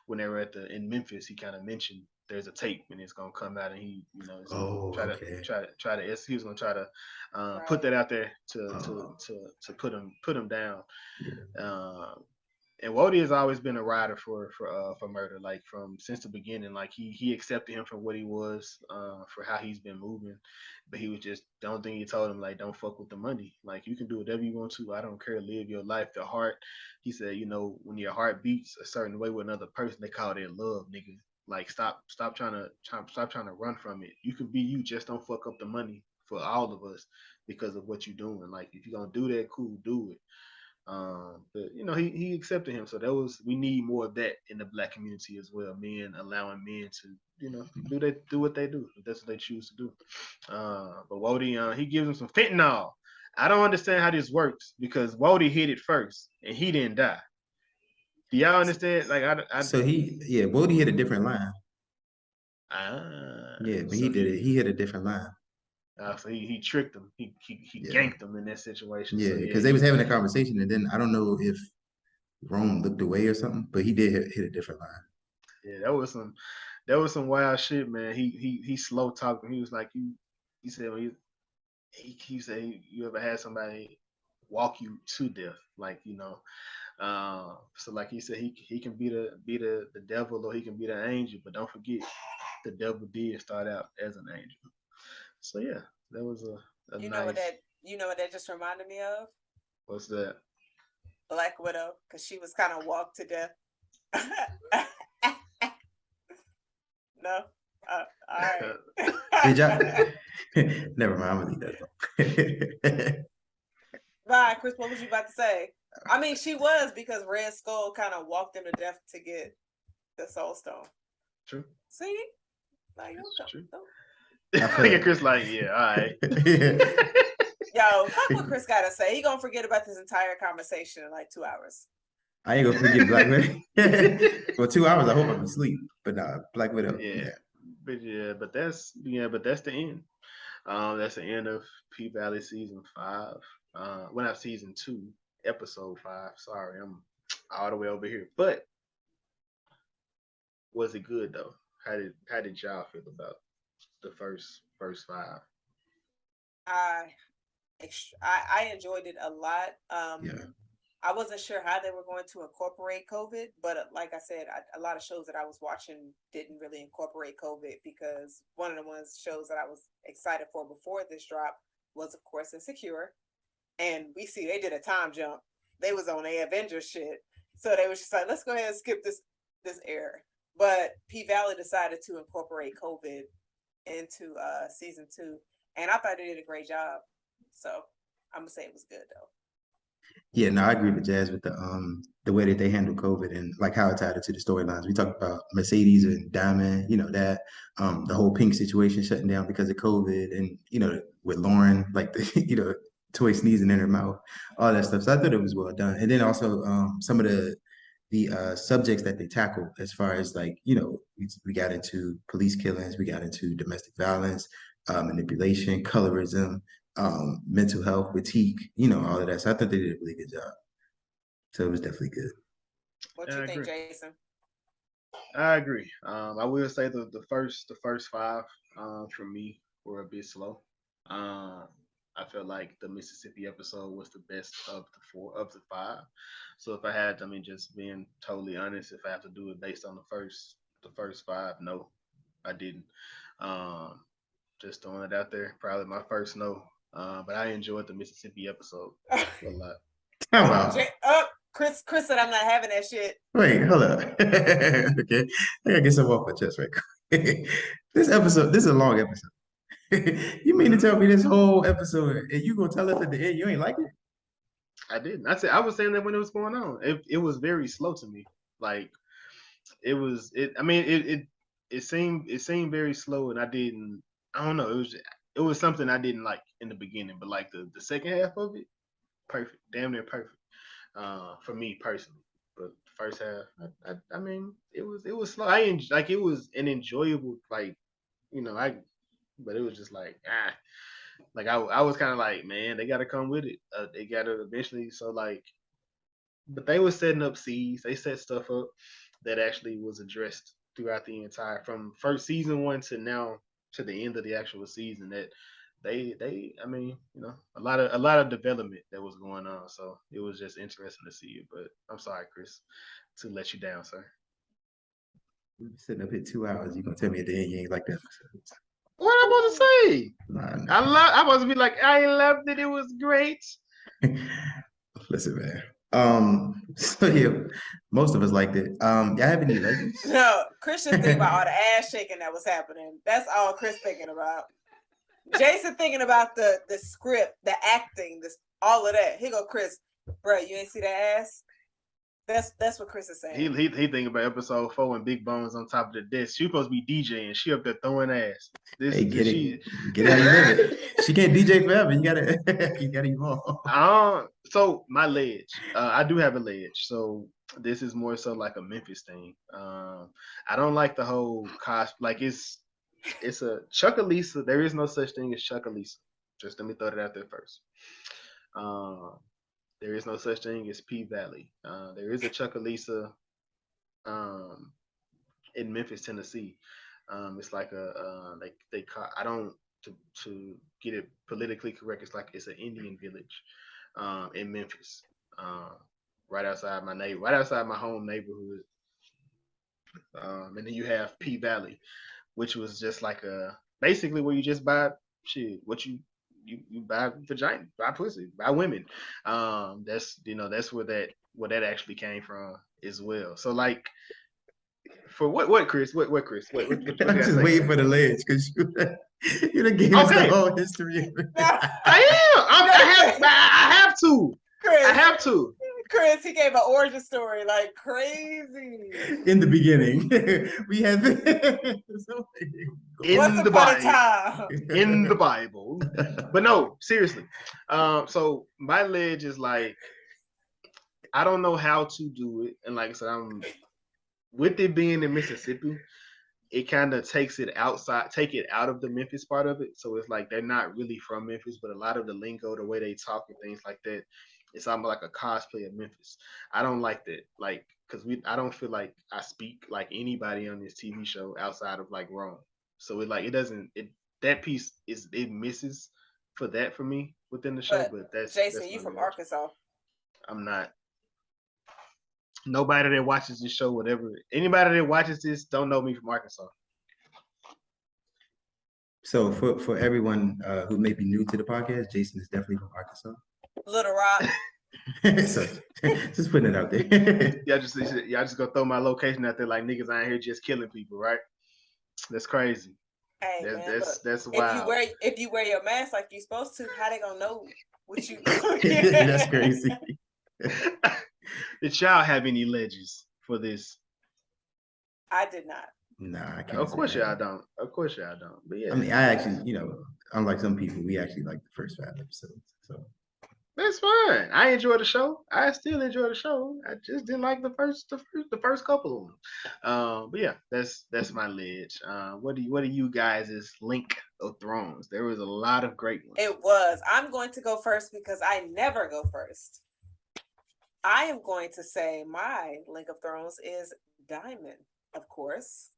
when they were in Memphis, he kind of mentioned there's a tape and it's gonna come out, and he, is gonna try to he was gonna try to put that out there to put him down. Yeah. And Wody has always been a rider for Murda, like since the beginning. Like he accepted him for what he was, for how he's been moving, but he was just, the only thing he told him, like, don't fuck with the money. Like, you can do whatever you want to. I don't care. Live your life. The heart. He said, when your heart beats a certain way with another person, they call that love, nigga. Like, stop trying to run from it. You can be you. Just don't fuck up the money for all of us because of what you're doing. Like, if you're gonna do that, cool, do it. But he accepted him, so we need more of that in the Black community as well. Men allowing men to do what they do, if that's what they choose to do. But Wody, he gives him some fentanyl. I don't understand how this works, because Wody hit it first and he didn't die. Do y'all understand? Like Wody hit a different line. But he did it. He hit a different line. So he tricked him. He ganked him in that situation. Yeah, because they was having a conversation, and then I don't know if Rome looked away or something, but he did hit a different line. Yeah, that was some wild shit, man. He slow talking. He was like, he said he said, you ever had somebody walk you to death, like so like he said, he can be the devil, or he can be the angel, but don't forget, the devil did start out as an angel. So yeah, that was a nice. What that just reminded me of? What's that? Black Widow, because she was kind of walked to death. No, all right. Did y'all? Never mind. I'm gonna leave that. Right, Chris. What was you about to say? I mean, she was, because Red Skull kind of walked him to death to get the Soul Stone. True. See, like, true. I think Chris like, yeah, all right. Yo, fuck what Chris gotta say. He gonna forget about this entire conversation in like 2 hours. I ain't gonna forget Black Widow. For 2 hours, I hope I'm asleep. But nah, Black Widow. Yeah. But that's the end. That's the end of P-Valley season 5. Well, not season 2, episode 5. Sorry, I'm all the way over here. But was it good though? How did y'all feel about the first 5? I enjoyed it a lot. Yeah. I wasn't sure how they were going to incorporate COVID, but like I said, a lot of shows that I was watching didn't really incorporate COVID, because one of the shows that I was excited for before this drop was, of course, Insecure. And we see they did a time jump. They was on a Avengers shit. So they was just like, let's go ahead and skip this era. But P-Valley decided to incorporate COVID into season 2. And I thought they did a great job. So I'm gonna say it was good though. Yeah, no, I agree with Jazz with the way that they handle COVID and like how it tied into the storylines. We talked about Mercedes and Diamond, that the whole PYNK situation shutting down because of COVID, and with Lauren, like the toy sneezing in her mouth, all that stuff. So I thought it was well done. And then also some of the subjects that they tackled, as far as like we got into police killings, we got into domestic violence, manipulation, colorism, mental health, critique, all of that. So I thought they did a really good job. So it was definitely good. What do you think, Jason? I agree. I will say the first five for me were a bit slow. Um, I felt like the Mississippi episode was the best of the five. So if I had, I mean, just being totally honest, if I have to do it based on the first five, no, I didn't. Um, just throwing it out there, probably my first no. But I enjoyed the Mississippi episode a lot. Come on. Chris said I'm not having that shit. Wait, hold up. Okay. I gotta get some off my chest right quick. This is a long episode. You mean to tell me this whole episode and you gonna tell us at the end you ain't like it? I didn't. I was saying that when it was going on. It was very slow to me. Like it was it I mean it seemed very slow and I don't know, it was something I didn't like in the beginning, but like the second half of it, perfect. Damn near perfect. For me personally. But the first half, I mean, it was slow. Like it was an enjoyable like, I but it was just like like I was kind of like, man, they got to come with it. They got to eventually. So like, but they were setting up seeds. They set stuff up that actually was addressed throughout the entire from first season one to now to the end of the actual season. That they I mean, a lot of development that was going on. So it was just interesting to see it. But I'm sorry, Chris, to let you down, sir. We've been sitting up here 2 hours. You gonna tell me at the end you ain't like that episode? What am I supposed to say? Nah, I'm supposed to be like, I loved it. It was great. listen, man. So yeah, most of us liked it. Y'all have any legends? No, Chris just thinking about all the ass shaking that was happening. That's all Chris thinking about. Jason thinking about the script, the acting, all of that. Here go Chris, bro. You ain't see that ass? That's what Chris is saying. He thinking about episode 4 and Big Bones on top of the desk. She supposed to be DJing. She up there throwing ass. Hey, get it how you live it. She can't DJ forever. You gotta evolve. So my ledge, I do have a ledge. So this is more so like a Memphis thing. I don't like the whole cost. Like it's a Chuckalisa. There is no such thing as Chuckalisa. Just let me throw it out there first. There is no such thing as Pvalley. There is a Chuckalisa in Memphis, Tennessee. It's like like they call. I don't to get it politically correct. It's an Indian village in Memphis, right outside right outside my home neighborhood. And then you have Pvalley, which was just like basically where you just buy shit. What you buy vagina, buy pussy, buy women. That's where that actually came from as well. So like for what Chris? What Chris? What I'm just waiting for the ledge because you done gave us the whole history of it. I have to. Chris, I have to. Chris, he gave an origin story like crazy. In the beginning, we have in the Bible. In the Bible. But no, seriously. So my ledge is like, I don't know how to do it, and like I said, with it being in Mississippi, it kind of take it out of the Memphis part of it. So it's like they're not really from Memphis, but a lot of the lingo, the way they talk and things like that, it's almost like a cosplay of Memphis. I don't like that, like, because I don't feel like I speak like anybody on this TV show outside of like Rome. So that piece it misses for that for me within the show. But that's Jason, that's you from ledge. Arkansas? I'm not. Nobody that watches this show, whatever, anybody that watches this don't know me from Arkansas. So for everyone who may be new to the podcast, Jason is definitely from Arkansas. Little Rock. So just putting it out there. y'all just gonna throw my location out there like niggas out here just killing people, right? That's crazy. Hey, that's wild. If you wear your mask like you're supposed to, how they gonna know what you? That's crazy. Did y'all have any ledges for this? I did not. Nah, I can't. Of course y'all don't. But yeah, I mean, I actually, unlike some people, we actually like the first 5 episodes. So that's fine. I enjoy the show. I still enjoy the show. I just didn't like the first couple of them. But yeah, that's my ledge. What do you guys' Link of Thrones? There was a lot of great ones. It was. I'm going to go first because I never go first. I am going to say my Link of Thrones is Diamond. of course.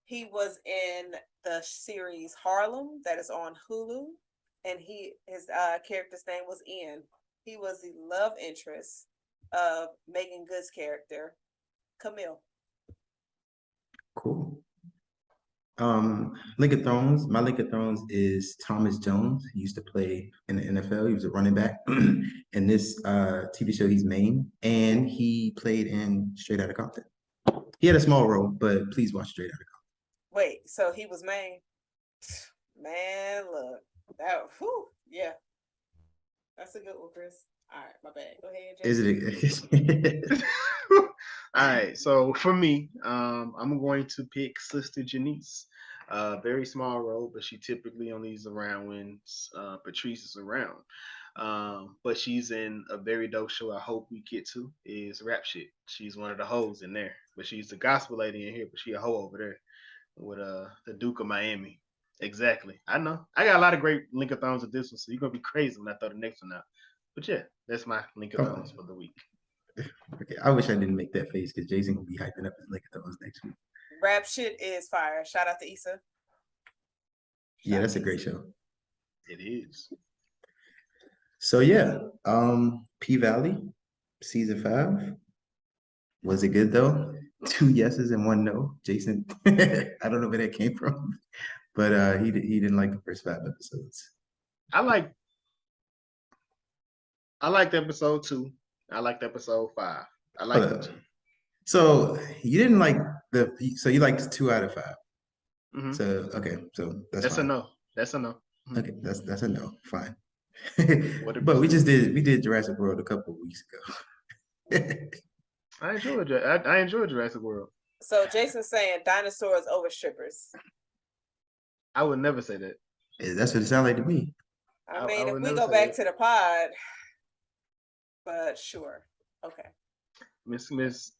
He was in the series Harlem that is on Hulu, and his character's name was Ian. He was the love interest of Megan Good's character, Camille. Cool. Link of Thrones. My Link of Thrones is Thomas Jones. He used to play in the NFL. He was a running back. In this TV show, he's main, and he played in Straight Outta Compton. He had a small role, but please watch Straight Outta Compton. Wait, so he was main? Man, look, yeah, that's a good one, Chris. All right, my bad. Go ahead, Jason. Is it? All right, so for me, I'm going to pick Sister Janice. Very small role, but she typically only is around when Patrice is around. But she's in a very dope show I hope we get to is Rap Shit. She's one of the hoes in there, but she's the gospel lady in here, but she a hoe over there with the Duke of Miami. Exactly. I know. I got a lot of great Link of Thrones with this one, so you're gonna be crazy when I throw the next one out. But yeah, that's my Link of Thrones for the week. Okay, I wish I didn't make that face because Jason will be hyping up his Link of Thrones next week. Rap Shit is fire. Shout out to Issa. Yeah, that's a great show. It is. So yeah, P-Valley, season 5. Was it good though? 2 yeses and 1 no. Jason, I don't know where that came from, but he didn't like the first 5 episodes. I liked episode 2. I liked episode 5. I liked it. So you didn't like so you liked 2 out of 5. Mm-hmm. So okay, so that's a no. That's a no. Mm-hmm. Okay, that's a no. Fine. But we did Jurassic World a couple of weeks ago. I enjoyed Jurassic World. So Jason's saying dinosaurs over strippers. I would never say that. That's what it sounded like to me. I mean, if we go back to the pod, but sure, okay. Miss,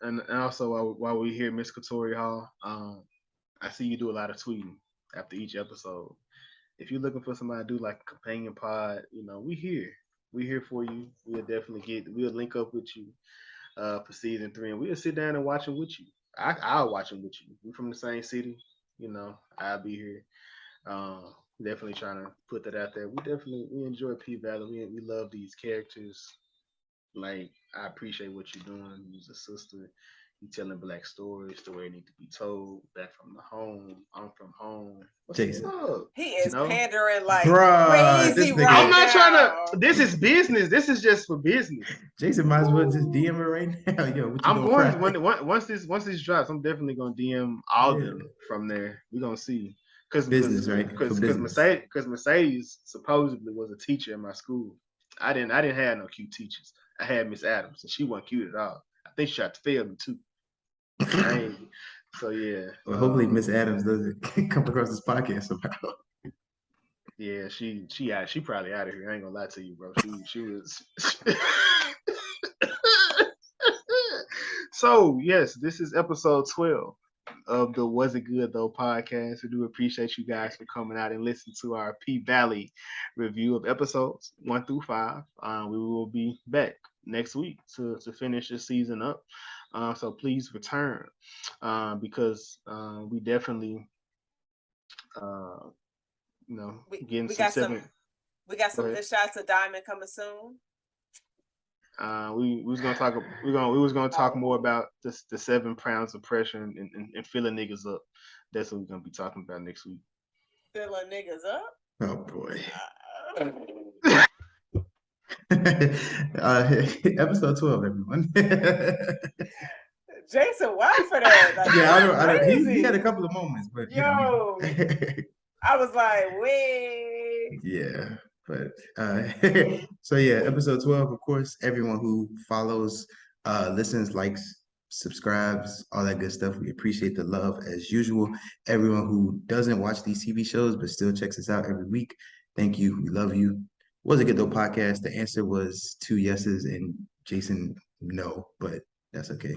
and also while we hear Miss Katori Hall, I see you do a lot of tweeting after each episode. If you're looking for somebody to do like a companion pod, we here for you. We'll link up with you for season 3, and we'll sit down and watch them with you. I'll watch them with you. We're from the same city, I'll be here. Definitely trying to put that out there. We enjoy P-Valley. We love these characters. Like, I appreciate what you're doing. You're a sister. You telling Black stories the way it need to be told. Back from the home. I'm from home. Jason. He is pandering like bruh, crazy right I'm not now. trying to. This is business. This is just for business. Jason might as well just DM her right now. Yo, I'm going once this drops. I'm definitely gonna DM all of them from there. We're gonna see. Because Mercedes supposedly was a teacher in my school. I didn't have no cute teachers. I had Miss Adams, and she wasn't cute at all. I think she tried to fail me too. So yeah. Well, hopefully Miss Adams doesn't come across this podcast somehow. Yeah, she probably out of here. I ain't gonna lie to you, bro. She was. So yes, this is episode 12 of the Was It Good Though podcast. We do appreciate you guys for coming out and listening to our P-Valley review of episodes 1 through 5. We will be back next week to finish the season up. So please return because we definitely, getting we some got seven. We got some good shots of Diamond coming soon. We was gonna talk more about the 7 pounds of pressure and filling niggas up. That's what we're gonna be talking about next week. Filling niggas up? Oh boy. Episode 12, everyone. Jason, why for that? Like, yeah, I don't. He had a couple of moments, but I was like, wait. Yeah, but so yeah, episode 12. Of course, everyone who follows, listens, likes, subscribes, all that good stuff. We appreciate the love as usual. Everyone who doesn't watch these TV shows but still checks us out every week, thank you. We love you. Was It Good Though podcast? The answer was 2 yeses and Jason no, but that's okay.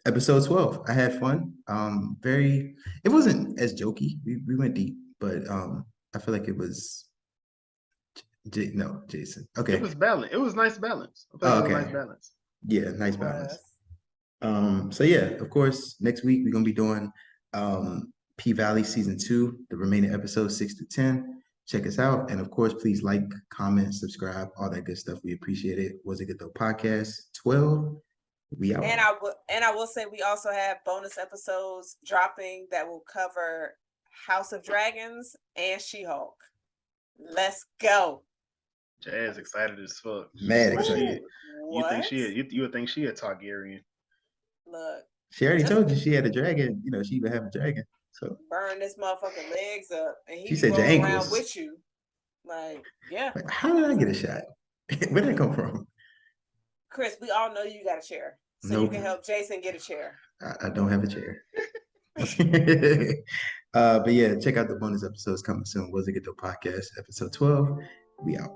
Episode 12. I had fun. It wasn't as jokey. We went deep, but I feel like it was Jason. Okay. It was balanced. It was nice balance. Okay. Nice balance. Yeah, nice balance. So yeah, of course, next week we're gonna be doing P-Valley season 2, the remaining episodes 6 to 10. Check us out, and of course, please like, comment, subscribe, all that good stuff. We appreciate it. Was it good though? Podcast 12. We out. And I will say we also have bonus episodes dropping that will cover House of Dragons and She-Hulk. Let's go. Jazz excited as fuck. Mad What excited. You think you would think she a Targaryen? Look, She already just told you she had a dragon. You know, she even have a dragon. So burn this motherfucking legs up, and he She be said your rolling around ankles. with you. Like, yeah, like, how did I get a shot? Where did that come from? Chris, we all know you got a chair, so you Nope. can help Jason get a chair. I don't have a chair. But yeah, check out the bonus episodes coming soon. Was it good though? Podcast episode 12. We out.